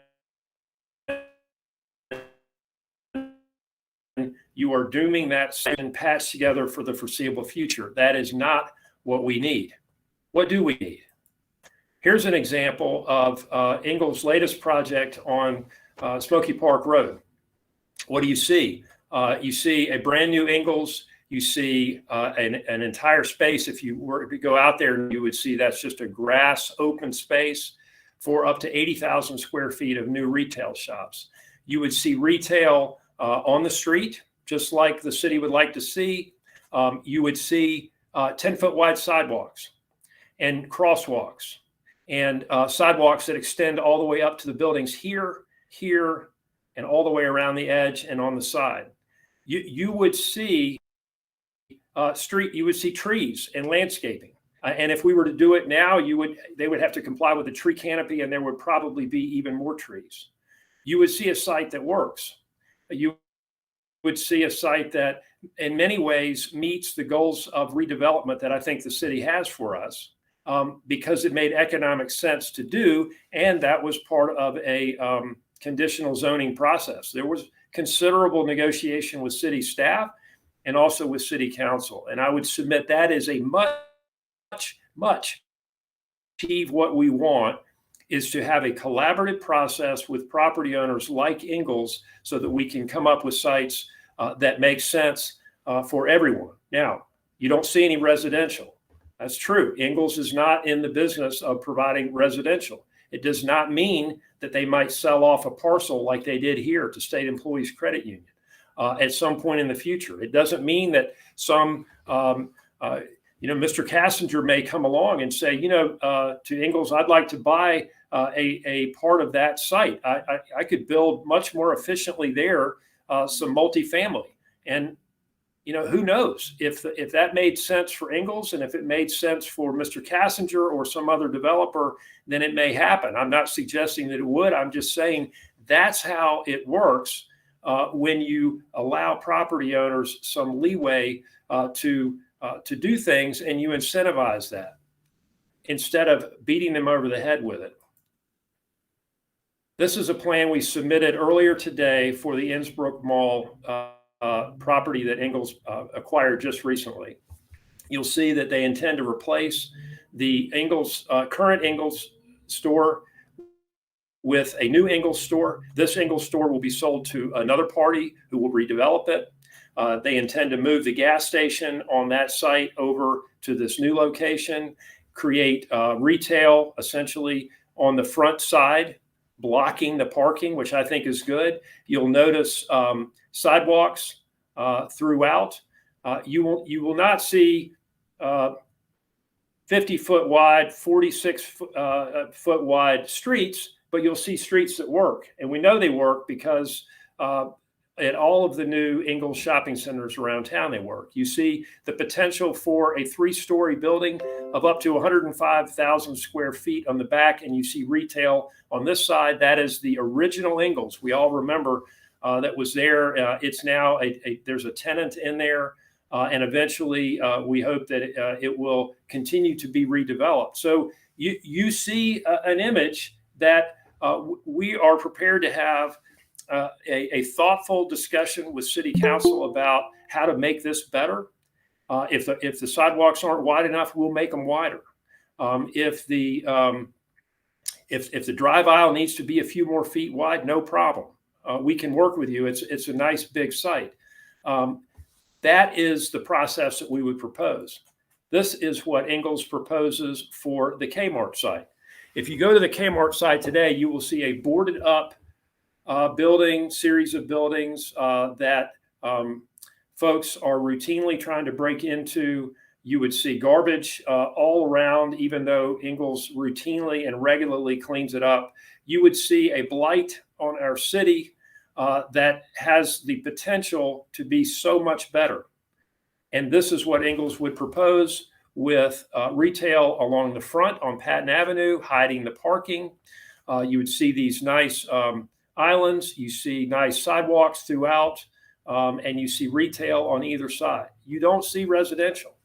you are dooming that and patch together for the foreseeable future. That is not what we need. What do we need? Here's an example of Ingalls' latest project on Smoky Park Road. What do you see? You see a brand new Ingalls. You see an entire space. If you were to go out there, you would see that's just a grass open space for up to 80,000 square feet of new retail shops. You would see retail on the street, just like the city would like to see. You would see 10-foot wide sidewalks and crosswalks and sidewalks that extend all the way up to the buildings here, and all the way around the edge and on the side. You would see you would see trees and landscaping. And if we were to do it now, they would have to comply with the tree canopy, and there would probably be even more trees. You would see a site that works. You would see a site that in many ways meets the goals of redevelopment that I think the city has for us, because it made economic sense to do, and that was part of a conditional zoning process. There was considerable negotiation with city staff and also with city council. And I would submit that is a much achieve what we want is to have a collaborative process with property owners like Ingalls so that we can come up with sites that make sense for everyone. Now, you don't see any residential. That's true. Ingalls is not in the business of providing residential. It does not mean that they might sell off a parcel like they did here to State Employees Credit Union at some point in the future. It doesn't mean that some, Mr. Kassinger may come along and say, to Ingalls, I'd like to buy a part of that site. I could build much more efficiently there some multifamily. And who knows if that made sense for Ingalls, and if it made sense for Mr. Kassinger or some other developer, then it may happen. I'm not suggesting that it would. I'm just saying that's how it works when you allow property owners some leeway to do things, and you incentivize that instead of beating them over the head with it. This is a plan we submitted earlier today for the Innsbrook Mall property that Ingalls acquired just recently. You'll see that they intend to replace the current Ingalls store with a new Ingalls store. This Ingalls store will be sold to another party who will redevelop it. They intend to move the gas station on that site over to this new location, create retail essentially on the front side, blocking the parking, which I think is good. You'll notice sidewalks throughout. You will not see 50-foot wide, 46-foot wide streets, but you'll see streets that work. And we know they work because at all of the new Ingalls shopping centers around town, they work. You see the potential for a 3-story building of up to 105,000 square feet on the back, and you see retail on this side. That is the original Ingalls. We all remember that was there. It's now there's a tenant in there, and eventually we hope that it will continue to be redeveloped. So you see an image that we are prepared to have a thoughtful discussion with City Council about how to make this better. If the sidewalks aren't wide enough, we'll make them wider. If the drive aisle needs to be a few more feet wide, no problem. We can work with you. It's a nice big site. That is the process that we would propose. This is what Ingalls proposes for the Kmart site. If you go to the Kmart site today, you will see a boarded up series of buildings that folks are routinely trying to break into. You would see garbage all around, even though Ingalls routinely and regularly cleans it up. You would see a blight on our city that has the potential to be so much better. And this is what Ingalls would propose, with retail along the front on Patton Avenue, hiding the parking. You would see these nice islands, you see nice sidewalks throughout, and you see retail on either side. You don't see residential.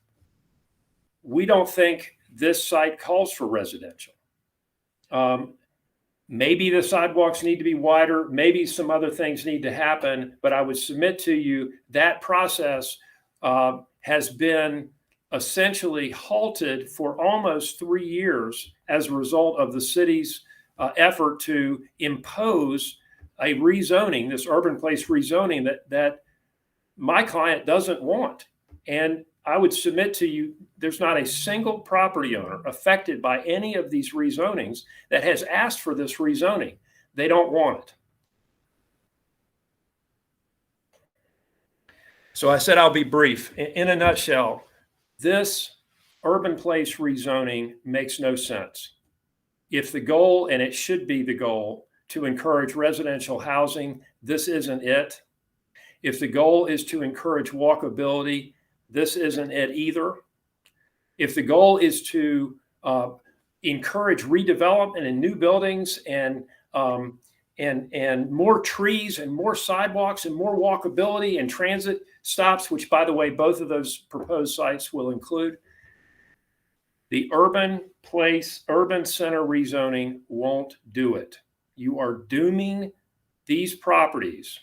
We don't think this site calls for residential. Maybe the sidewalks need to be wider, maybe some other things need to happen, but I would submit to you that process has been essentially halted for almost 3 years as a result of the city's effort to impose a rezoning, this urban place rezoning that my client doesn't want. And I would submit to you, there's not a single property owner affected by any of these rezonings that has asked for this rezoning. They don't want it. So I said I'll be brief. In a nutshell, this urban place rezoning makes no sense. If the goal, and it should be the goal, to encourage residential housing, this isn't it. If the goal is to encourage walkability, this isn't it either. If the goal is to encourage redevelopment in new buildings and more trees and more sidewalks and more walkability and transit stops, which, by the way, both of those proposed sites will include, the urban center rezoning won't do it. You are dooming these properties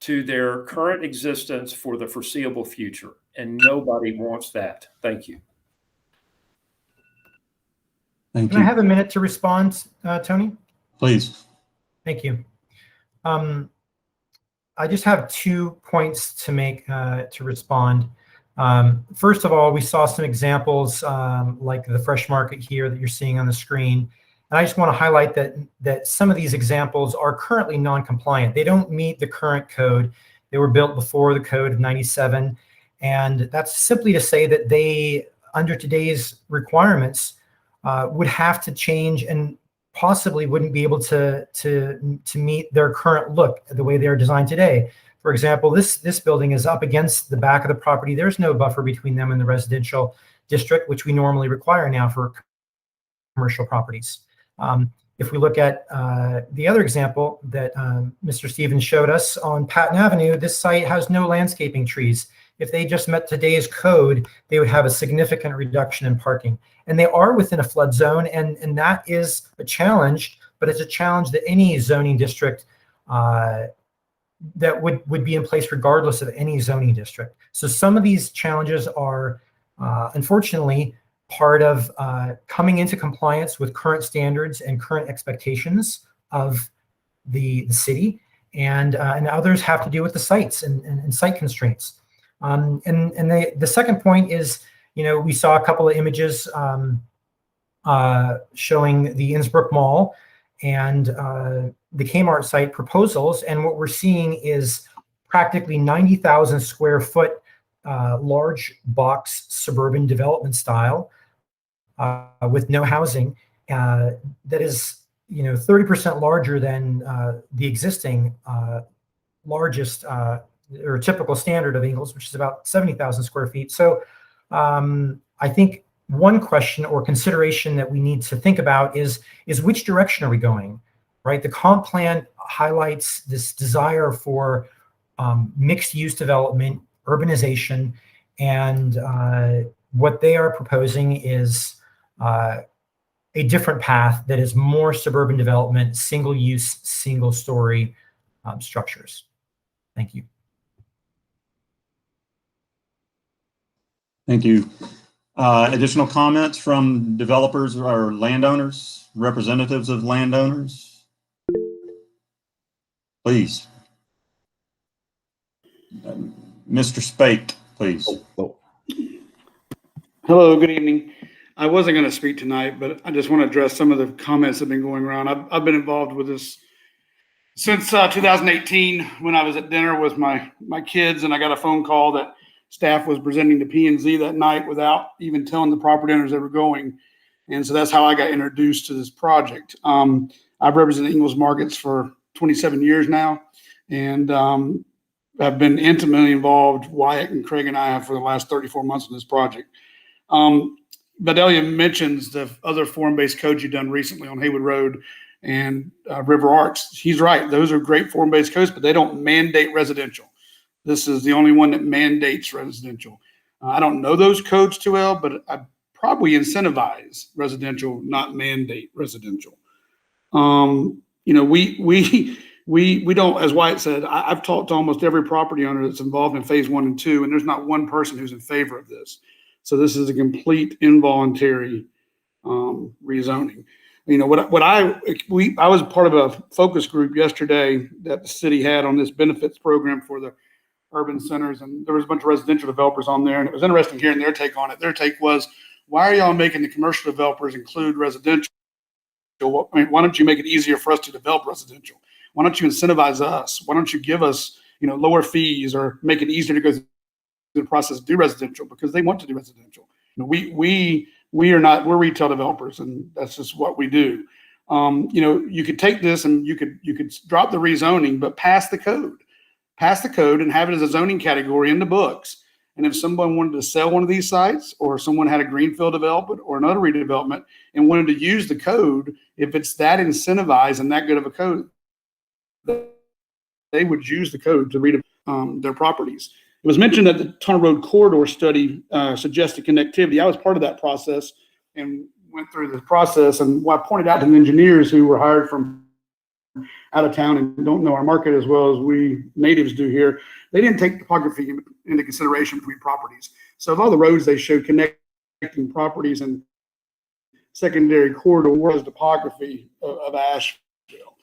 to their current existence for the foreseeable future, and nobody wants that. Thank you. Can I have a minute to respond, Tony? Please. Thank you. I just have 2 points to make to respond. First of all, we saw some examples like the Fresh Market here that you're seeing on the screen. And I just want to highlight that some of these examples are currently non-compliant. They don't meet the current code. They were built before the code of '97. And that's simply to say that they, under today's requirements, would have to change and possibly wouldn't be able to meet their current look the way they are designed today. For example, this building is up against the back of the property. There's no buffer between them and the residential district, which we normally require now for commercial properties. If we look at the other example that Mr. Stevens showed us on Patton Avenue, this site has no landscaping trees. If they just met today's code, they would have a significant reduction in parking. And they are within a flood zone, and that is a challenge, but it's a challenge that any zoning district that would be in place regardless of any zoning district. So some of these challenges are unfortunately part of coming into compliance with current standards and current expectations of the city, and others have to do with the sites and site constraints. And the second point is, we saw a couple of images showing the Innsbruck Mall and the Kmart site proposals, and what we're seeing is practically 90,000 square foot large box suburban development style with no housing that is 30% larger than the existing largest or typical standard of Ingalls, which is about 70,000 square feet. So I think one question or consideration that we need to think about is which direction are we going, right? The comp plan highlights this desire for mixed use development, urbanization, and what they are proposing is a different path that is more suburban development, single use, single story structures. Thank you. Thank you. Additional comments from developers or landowners, representatives of landowners? Please. Mr. Spake, please. Hello, good evening. I wasn't going to speak tonight, but I just want to address some of the comments that have been going around. I've been involved with this since 2018 when I was at dinner with my kids, and I got a phone call that staff was presenting to P&Z that night without even telling the property owners they were going. And so that's how I got introduced to this project. I've represented Ingalls Markets for 27 years now, and I've been intimately involved, Wyatt and Craig and I have, for the last 34 months in this project. Bedelia mentions the other form-based codes you've done recently on Haywood Road and River Arts. He's right. Those are great form-based codes, but they don't mandate residential. This is the only one that mandates residential. I don't know those codes too well, but I probably incentivize residential, not mandate residential. We don't, as Wyatt said, I've talked to almost every property owner that's involved in phase 1 and 2, and there's not one person who's in favor of this. So this is a complete involuntary rezoning. I was part of a focus group yesterday that the city had on this benefits program for the urban centers, and there was a bunch of residential developers on there, and it was interesting hearing their take on it. Their take was, why are y'all making the commercial developers include residential? Why don't you make it easier for us to develop residential? Why don't you incentivize us? Why don't you give us, lower fees or make it easier to go through the process to do residential, because they want to do residential. We're retail developers, and that's just what we do. You could take this and you could drop the rezoning, but pass the code and have it as a zoning category in the books. And if someone wanted to sell one of these sites, or someone had a greenfield development or another redevelopment and wanted to use the code, if it's that incentivized and that good of a code, they would use the code to redevelop their properties. It was mentioned that the Tunnel Road Corridor study suggested connectivity. I was part of that process and went through the process. And what I pointed out to the engineers who were hired from out of town and don't know our market as well as we natives do here, they didn't take topography into consideration between properties. So of all the roads they showed connecting properties and secondary corridor was topography of Asheville.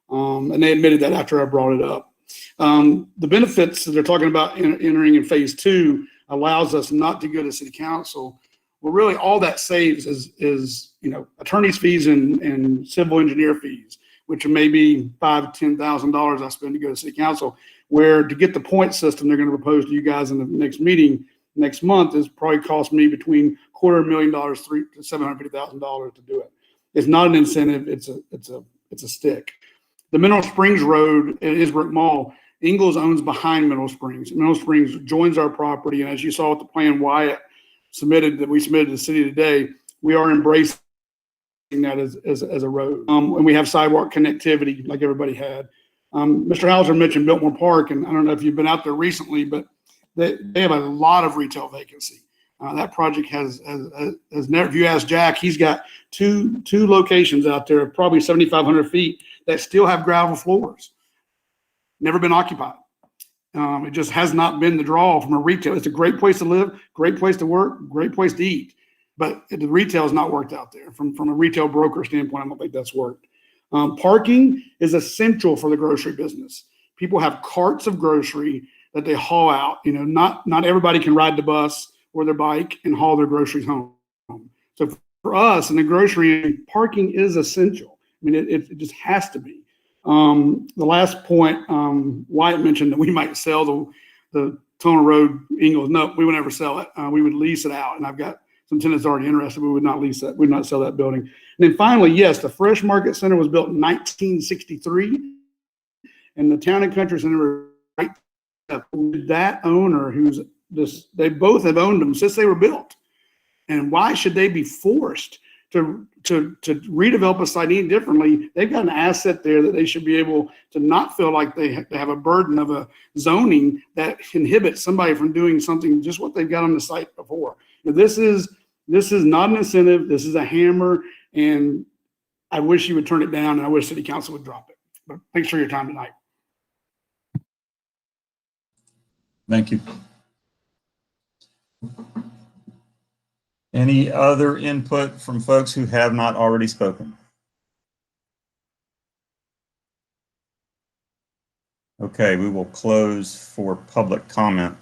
And they admitted that after I brought it up. The benefits that they're talking about entering in phase 2 allows us not to go to city council. Well, really all that saves is attorney's fees and civil engineer fees, which are maybe $5,000 to $10,000 I spend to go to city council, where to get the point system they're going to propose to you guys in the next meeting next month is probably cost me between $250,000 to $750,000 to do it. It's not an incentive. It's a stick. The Mineral Springs Road at Innsbruck Mall Ingalls owns behind Middle Springs. Middle Springs joins our property, and as you saw with the plan Wyatt that we submitted to the city today, we are embracing that as a road. And we have sidewalk connectivity like everybody had. Mr. Hauser mentioned Biltmore Park, and I don't know if you've been out there recently, but they have a lot of retail vacancy. That project has never, if you ask Jack, he's got two locations out there, probably 7,500 feet, that still have gravel floors. Never been occupied. It just has not been the draw from a retail. It's a great place to live, great place to work, great place to eat. But the retail has not worked out there. From a retail broker standpoint, I don't think that's worked. Parking is essential for the grocery business. People have carts of grocery that they haul out. You know, not everybody can ride the bus or their bike and haul their groceries home. So for us in the grocery, parking is essential. I mean, it just has to be. The last point, Wyatt mentioned that we might sell the Tunnel Road Ingalls. No, we would never sell it. We would lease it out, and I've got some tenants already interested. We would not lease that. We would not sell that building. And then finally, yes, the Fresh Market Center was built in 1963, and the Town and Country Center, right, that owner who's this, they both have owned them since they were built. And why should they be forced to redevelop a site any differently? They've got an asset there that they should be able to not feel like they have a burden of a zoning that inhibits somebody from doing something just what they've got on the site before. This is not an incentive. This is a hammer, and I wish you would turn it down, and I wish City Council would drop it. But thanks for your time tonight. Thank you. Any other input from folks who have not already spoken? Okay, we will close for public comment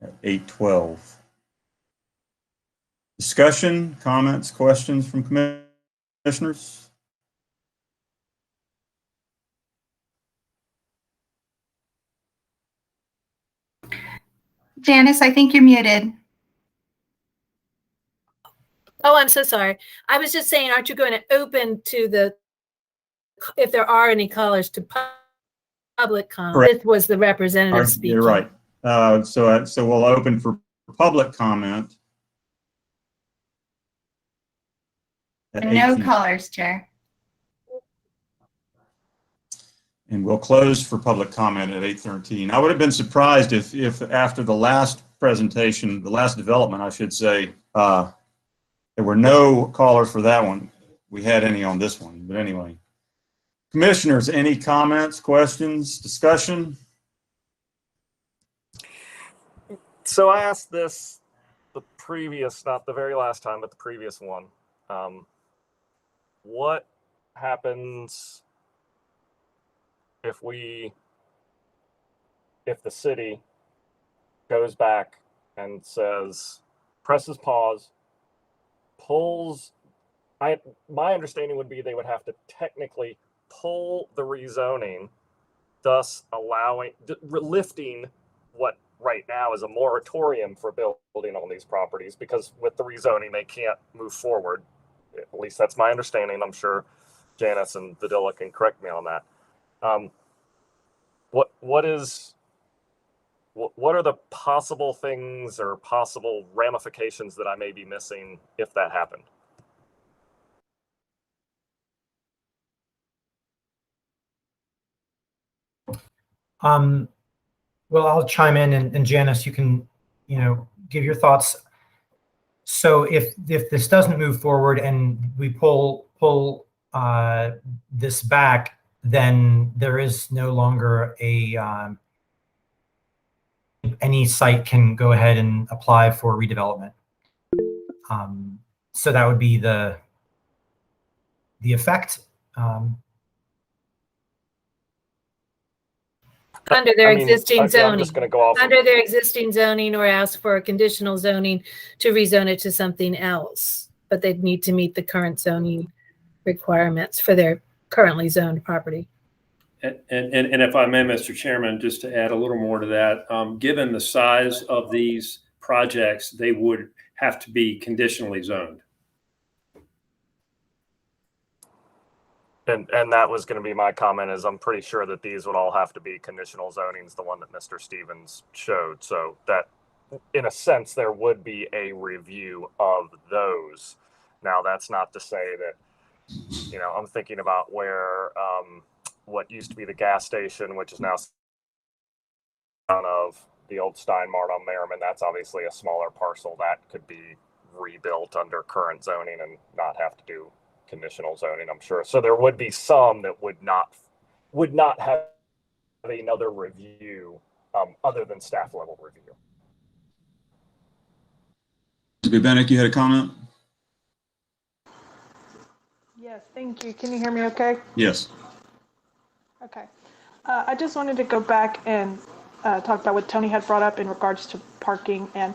at 8:12. Discussion, comments, questions from commissioners? Janice, I think you're muted. Oh, I'm so sorry. I was just saying, aren't you going to open to if there are any callers to public comment? Correct. This was the representative speaking. You're right. So we'll open for public comment. No callers, Chair. And we'll close for public comment at 8:13. I would have been surprised if after the last presentation, the last development, I should say, there were no callers for that one. We had any on this one, but anyway. Commissioners, any comments, questions, discussion? So I asked this the previous, not the very last time, but the previous one. What happens if the city goes back and says, presses pause, pulls, my understanding would be they would have to technically pull the rezoning, thus lifting what right now is a moratorium for building on these properties, because with the rezoning, they can't move forward. At least that's my understanding. I'm sure Janice and Vidila can correct me on that. What are the possible things or possible ramifications that I may be missing if that happened? Well, I'll chime in, and Janice, you can, give your thoughts. So if this doesn't move forward and we pull this back, then there is no longer any site can go ahead and apply for redevelopment. So that would be the effect. Under their existing zoning. I'm just going to go off under their existing zoning, or ask for a conditional zoning to rezone it to something else, but they'd need to meet the current zoning requirements for their currently zoned property. And if I may, Mr. Chairman, just to add a little more to that, given the size of these projects, they would have to be conditionally zoned. And that was going to be my comment, is I'm pretty sure that these would all have to be conditional zonings, the one that Mr. Stevens showed. So that, in a sense, there would be a review of those. Now, that's not to say that, you know, I'm thinking about where what used to be the gas station, which is now of the old Steinmart on Merriman. That's obviously a smaller parcel that could be rebuilt under current zoning and not have to do conditional zoning, I'm sure. So there would be some that would not have another review other than staff level review. Mr. Bubenick, you had a comment? Yes, thank you. Can you hear me okay? Yes. Okay. I just wanted to go back and talk about what Tony had brought up in regards to parking. And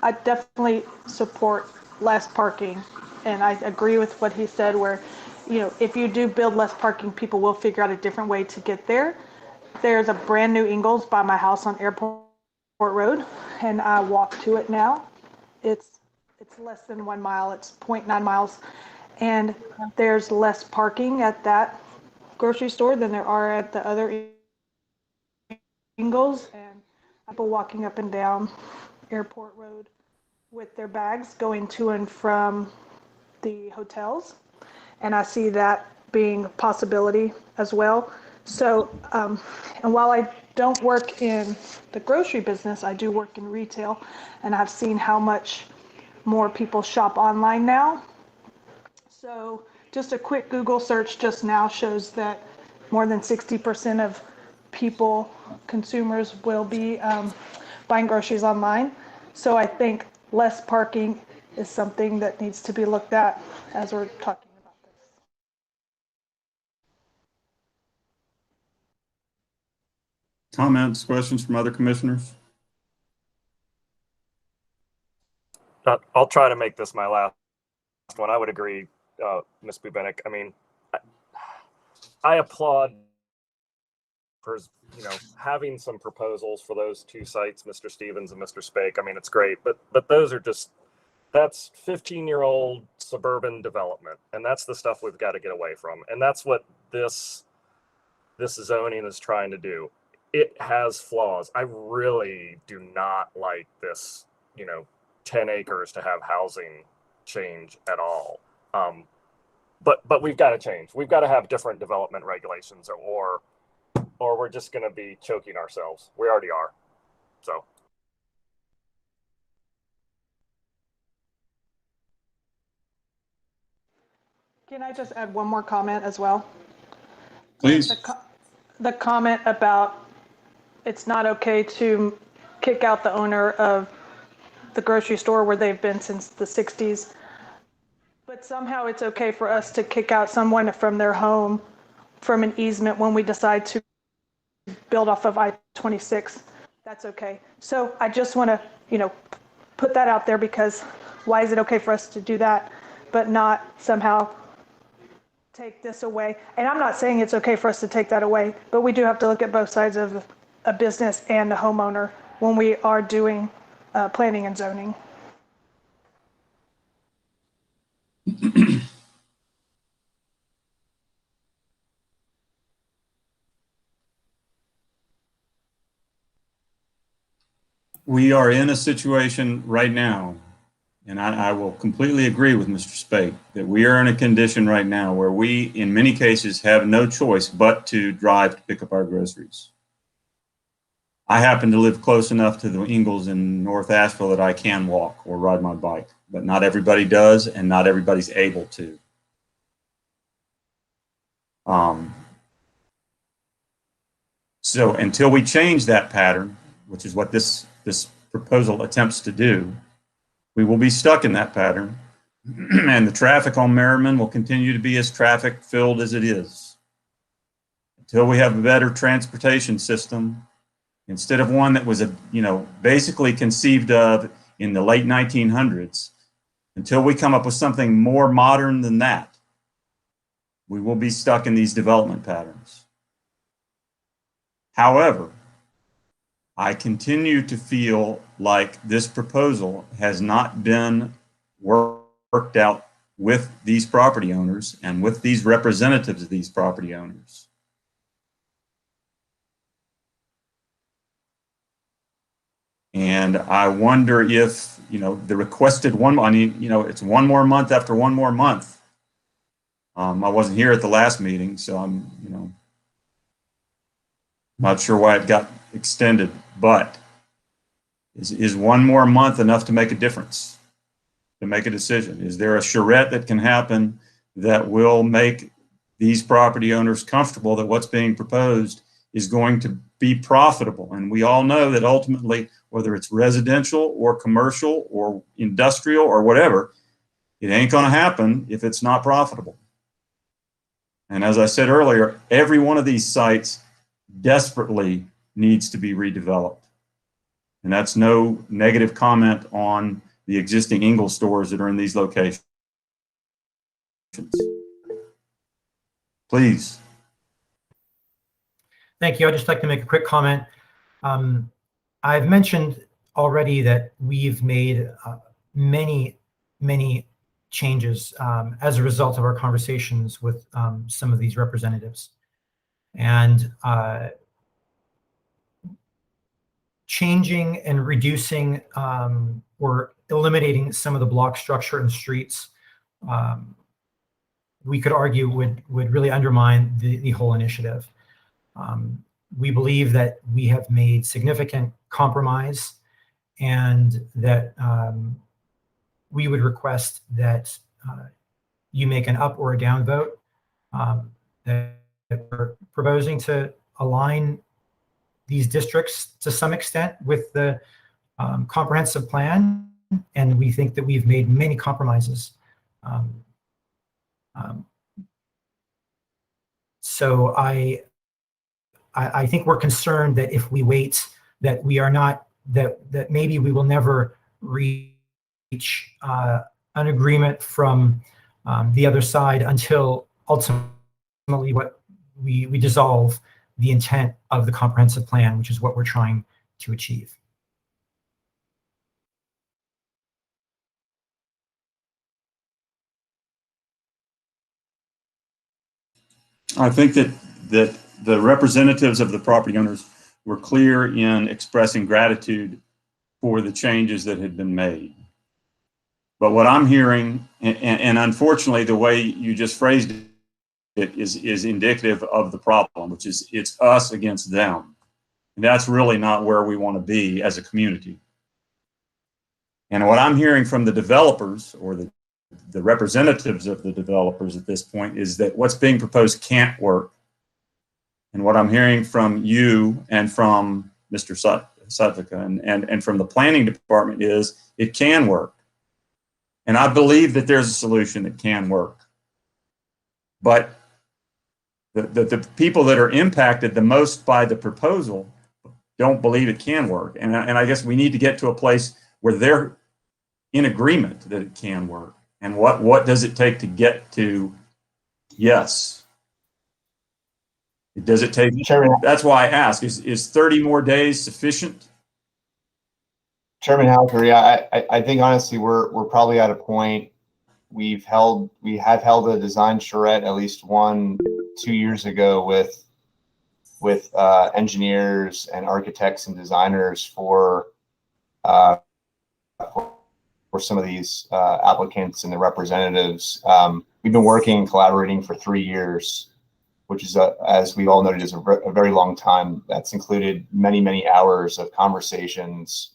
I definitely support less parking. And I agree with what he said where, you know, if you do build less parking, people will figure out a different way to get there. There's a brand new Ingalls by my house on Airport Road, and I walk to it now. It's less than 1 mile. It's 0.9 miles. And there's less parking at that grocery store than there are at the other Ingalls, and people walking up and down Airport Road with their bags going to and from the hotels. And I see that being a possibility as well. So, and while I don't work in the grocery business, I do work in retail, and I've seen how much more people shop online now. So just a quick Google search just now shows that more than 60% of people, consumers, will be buying groceries online. So I think less parking is something that needs to be looked at as we're talking about this. Comments, questions from other commissioners? I'll try to make this my last one. I would agree, Ms. Bubenick. I mean, I applaud for, you know, having some proposals for those two sites, Mr. Stevens and Mr. Spake. I mean, it's great, but those are just, that's 15-year-old suburban development, and that's the stuff we've got to get away from. And that's what this zoning is trying to do. It has flaws. I really do not like this, you know, 10 acres to have housing change at all. But we've got to change. We've got to have different development regulations, or we're just going to be choking ourselves. We already are. So. Can I just add one more comment as well? Please. The comment about it's not okay to kick out the owner of the grocery store where they've been since the 60s. But somehow it's okay for us to kick out someone from their home from an easement when we decide to build off of I-26. That's okay. So I just want to, you know, put that out there, because why is it okay for us to do that, but not somehow take this away? And I'm not saying it's okay for us to take that away, but we do have to look at both sides of a business and the homeowner when we are doing planning and zoning. We are in a situation right now, and I will completely agree with Mr. Spake, that we are in a condition right now where we, in many cases, have no choice but to drive to pick up our groceries. I happen to live close enough to the Ingalls in North Asheville that I can walk or ride my bike, but not everybody does, and not everybody's able to. So until we change that pattern, which is what this proposal attempts to do, we will be stuck in that pattern, and the traffic on Merriman will continue to be as traffic filled as it is. Until we have a better transportation system, instead of one that was basically conceived of in the late 1900s, until we come up with something more modern than that, we will be stuck in these development patterns. However, I continue to feel like this proposal has not been worked out with these property owners and with these representatives of these property owners. And I wonder if, the requested it's one more month after one more month. I wasn't here at the last meeting, so I'm, not sure why it got extended, but is one more month enough to make a difference, to make a decision? Is there a charrette that can happen that will make these property owners comfortable that what's being proposed is going to be profitable? And we all know that ultimately, whether it's residential or commercial or industrial or whatever, it ain't going to happen if it's not profitable. And as I said earlier, every one of these sites desperately needs to be redeveloped. And that's no negative comment on the existing Ingalls stores that are in these locations. Please. Thank you. I'd just like to make a quick comment. I've mentioned already that we've made many changes as a result of our conversations with some of these representatives. And changing and reducing or eliminating some of the block structure and streets, we could argue would really undermine the whole initiative. We believe that we have made significant compromise, and that we would request that you make an up or a down vote. That we're proposing to align these districts to some extent with the comprehensive plan, and we think that we've made many compromises. So I think we're concerned that if we wait, that we are not, that maybe we will never reach an agreement from the other side until ultimately we dissolve the intent of the comprehensive plan, which is what we're trying to achieve. I think that the representatives of the property owners were clear in expressing gratitude for the changes that had been made. But what I'm hearing, and unfortunately the way you just phrased it is indicative of the problem, which is it's us against them. And that's really not where we want to be as a community. And what I'm hearing from the developers, or the representatives of the developers at this point, is that what's being proposed can't work. And what I'm hearing from you and from Mr. Setback and from the planning department is it can work. And I believe that there's a solution that can work. But the people that are impacted the most by the proposal don't believe it can work. And I guess we need to get to a place where they're in agreement that it can work. And what does it take to get to yes? Does it take, that's why I ask, is 30 more days sufficient? Chairman Hauser, yeah, I think honestly we're probably at a point. We have held a design charrette at least 1-2 years ago with engineers and architects and designers for some of these applicants and the representatives. We've been working and collaborating for 3 years, which is, as we all noted, is a very long time. That's included many hours of conversations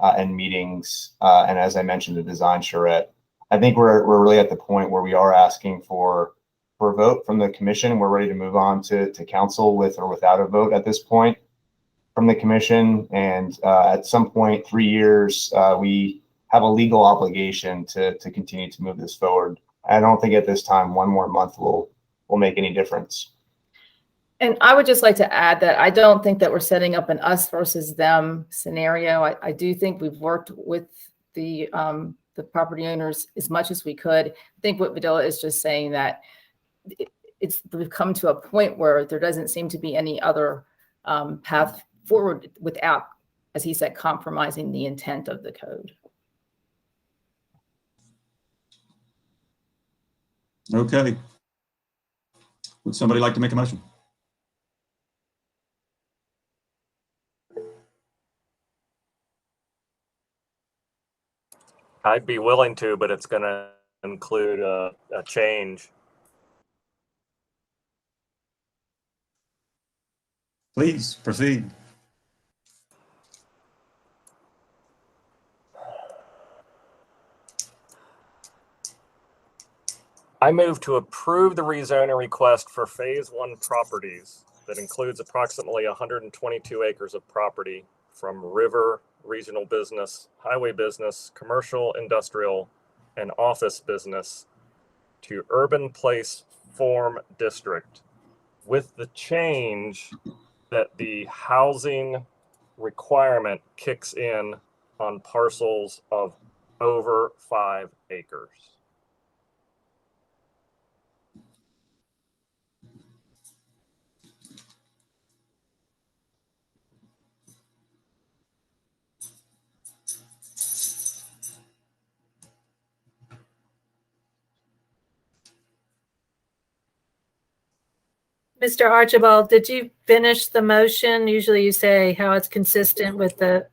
and meetings, and as I mentioned, the design charrette. I think we're really at the point where we are asking for a vote from the commission. We're ready to move on to council with or without a vote at this point from the commission. And at some point, 3 years, we have a legal obligation to continue to move this forward. I don't think at this time 1 more month will make any difference. And I would just like to add that I don't think that we're setting up an us versus them scenario. I do think we've worked with the property owners as much as we could. I think what Videla is just saying that we've come to a point where there doesn't seem to be any other path forward without, as he said, compromising the intent of the code. Okay. Would somebody like to make a motion? I'd be willing to, but it's going to include a change. Please proceed. I move to approve the rezoning request for Phase 1 properties that includes approximately 122 acres of property from river, regional business, highway business, commercial, industrial, and office business to Urban Place Form District, with the change that the housing requirement kicks in on parcels of over 5 acres. Mr. Archibald, did you finish the motion? Usually you say how it's consistent with the.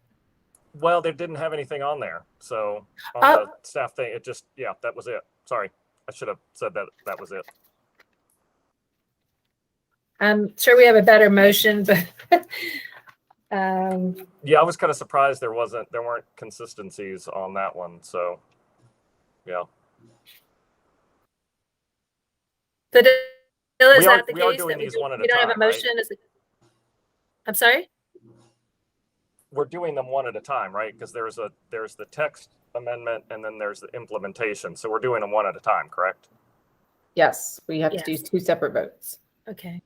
Well, they didn't have anything on there. So on the staff thing, it just, yeah, that was it. Sorry. I should have said that was it. I'm sure we have a better motion, but yeah, I was kind of surprised there weren't consistencies on that one. So yeah. the deal is that the we are case doing that we these one at a don't time, have a motion. right? I'm sorry? We're doing them one at a time, right? Because there's the text amendment and then there's the implementation. So we're doing them one at a time, correct? Yes, we have to do 2 separate votes. Okay.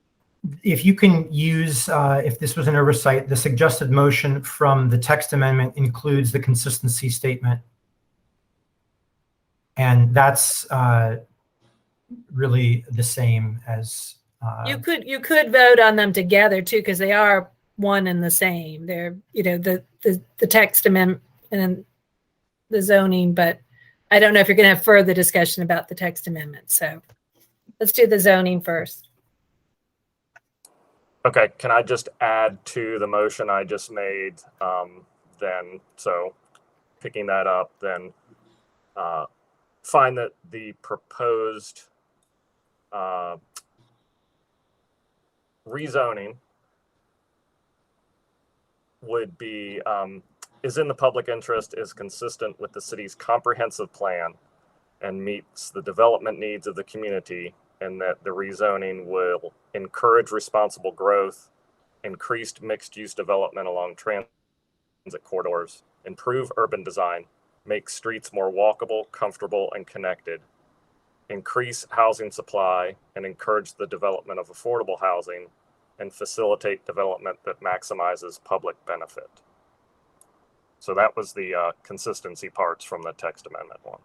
If you can use, if this was an oversight, the suggested motion from the text amendment includes the consistency statement. And that's really the same as. You could vote on them together too, because they are one and the same. They're, the text amendment and the zoning, but I don't know if you're going to have further discussion about the text amendment. So let's do the zoning first. Okay, can I just add to the motion I just made then? So picking that up, then find that the proposed rezoning would be, is in the public interest, is consistent with the city's comprehensive plan, and meets the development needs of the community, and that the rezoning will encourage responsible growth, increased mixed-use development along transit corridors, improve urban design, make streets more walkable, comfortable, and connected, increase housing supply, and encourage the development of affordable housing, and facilitate development that maximizes public benefit. So that was the consistency parts from the text amendment one.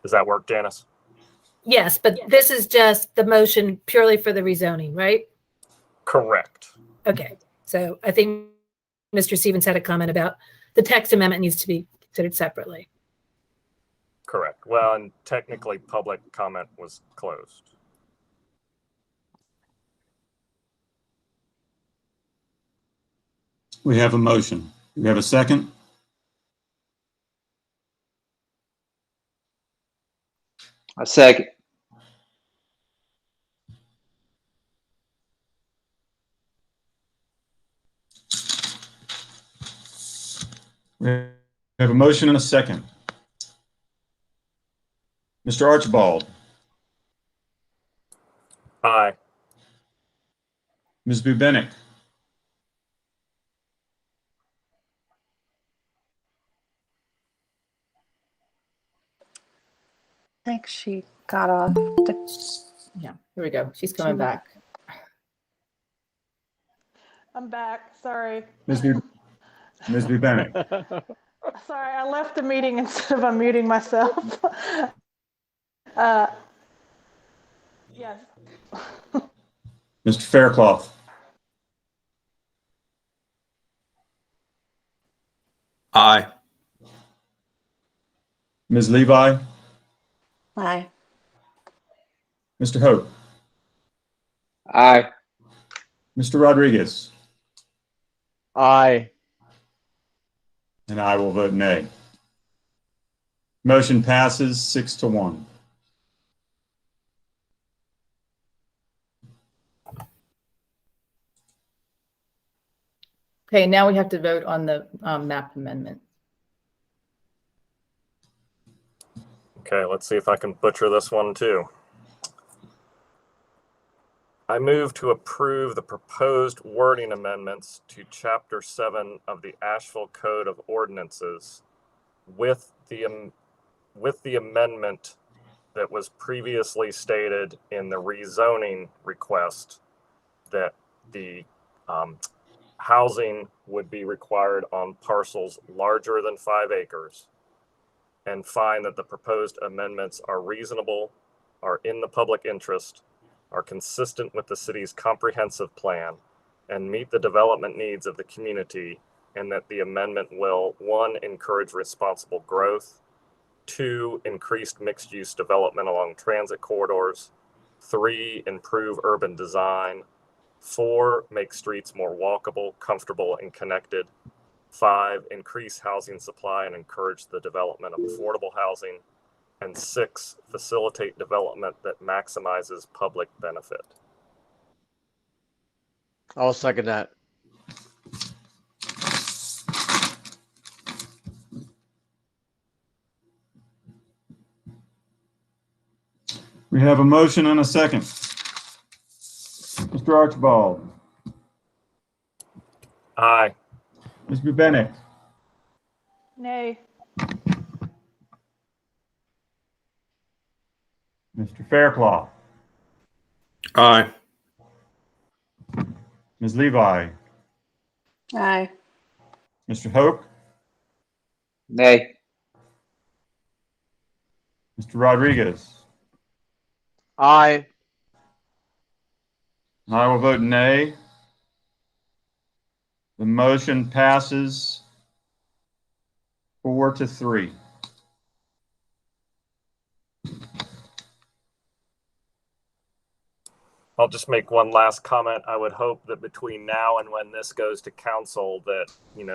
Does that work, Janice? Yes, but this is just the motion purely for the rezoning, right? Correct. Okay. So I think Mr. Stevens had a comment about the text amendment needs to be considered separately. Correct. Well, and technically public comment was closed. We have a motion. We have a second. A second. We have a motion and a second. Mr. Archibald. Aye. Ms. Bubenik. I think she got off. Yeah, here we go. She's coming back. I'm back. Sorry. Ms. Bubenik. Sorry, I left the meeting instead of unmuting myself. Yes. Mr. Faircloth. Aye. Ms. Levi, Aye. Mr. Hope, Aye. Mr. Rodriguez, Aye. and I will vote nay. Motion passes 6-1. Okay, now we have to vote on the map amendment. Okay, let's see if I can butcher this one too. I move to approve the proposed wording amendments to Chapter 7 of the Asheville Code of Ordinances with the amendment that was previously stated in the rezoning request that the housing would be required on parcels larger than 5 acres, and find that the proposed amendments are reasonable, are in the public interest, are consistent with the city's comprehensive plan, and meet the development needs of the community, and that the amendment will, 1, encourage responsible growth, 2, increased mixed-use development along transit corridors, 3, improve urban design, 4, make streets more walkable, comfortable, and connected, 5, increase housing supply and encourage the development of affordable housing, and 6, facilitate development that maximizes public benefit. I'll second that. We have a motion and a second. Mr. Archibald, Aye. Ms. Bubenik, Nay. Mr. Faircloth, Aye. Ms. Levi, Aye. Mr. Hope, Nay. Mr. Rodriguez. Aye. I will vote nay. The motion passes 4-3. I'll just make one last comment. I would hope that between now and when this goes to council that,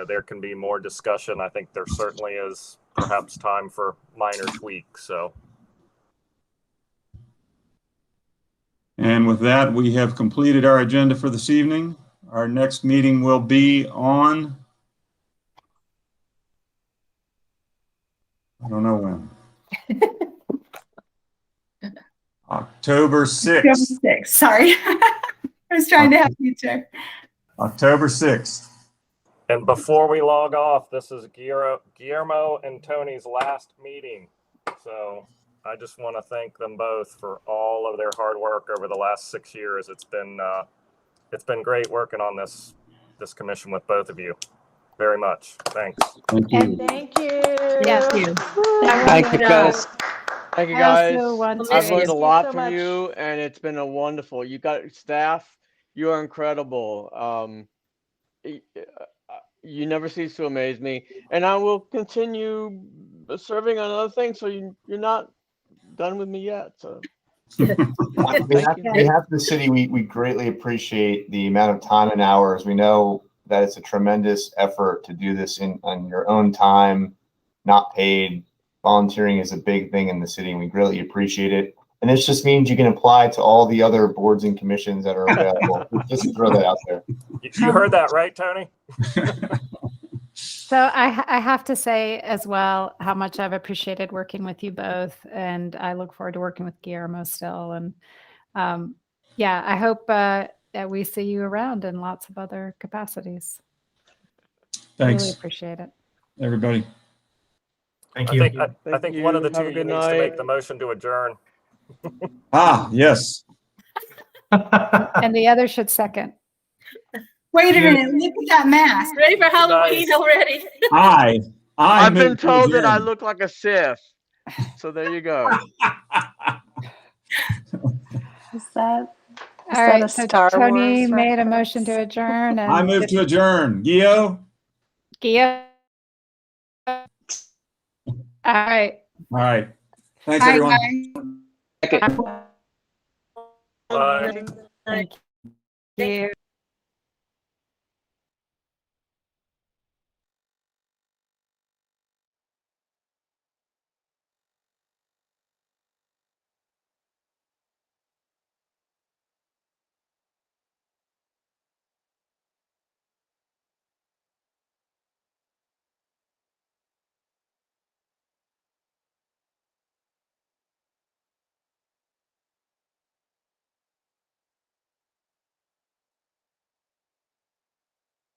there can be more discussion. I think there certainly is perhaps time for minor tweaks, so. And with that, we have completed our agenda for this evening. Our next meeting will be on, I don't know when. October 6th. October 6th. Sorry. I was trying to help you, Chair. October 6th. And before we log off, this is Guillermo and Tony's last meeting. So I just want to thank them both for all of their hard work over the last 6 years. It's been great working on this commission with both of you. Very much. Thanks. Thank you. And thank you. Yes. Thank you, guys. Thank you, I guys. also want to- I've learned a Thank you lot so from much. you, and it's been a wonderful. You got staff. You are incredible. You never cease to amaze me, and I will continue serving on other things. So you're not done with me yet. So On behalf of the city, we greatly appreciate the amount of time and hours. We know that it's a tremendous effort to do this on your own time, not paid. Volunteering is a big thing in the city, and we greatly appreciate it. And this just means you can apply to all the other boards and commissions that are available. Just throw that out there. You heard that right, Tony? So I have to say as well how much I've appreciated working with you both, and I look forward to working with Guillermo still. And I hope that we see you around in lots of other capacities. Thanks. Really appreciate it. Everybody. Thank you. I think one of the two of you needs to make the motion to adjourn. Yes. And the other should second. Wait a minute. Look at that mask. Ready for Halloween already? I've been moved to told that I adjourn. look like a Sith. So there you go. Is that All right, a so Star Tony Wars made a reference? motion to adjourn. And I move to adjourn. Gio? Gio All right. All right. Thanks, Bye, everyone. guys. Bye. Thank you.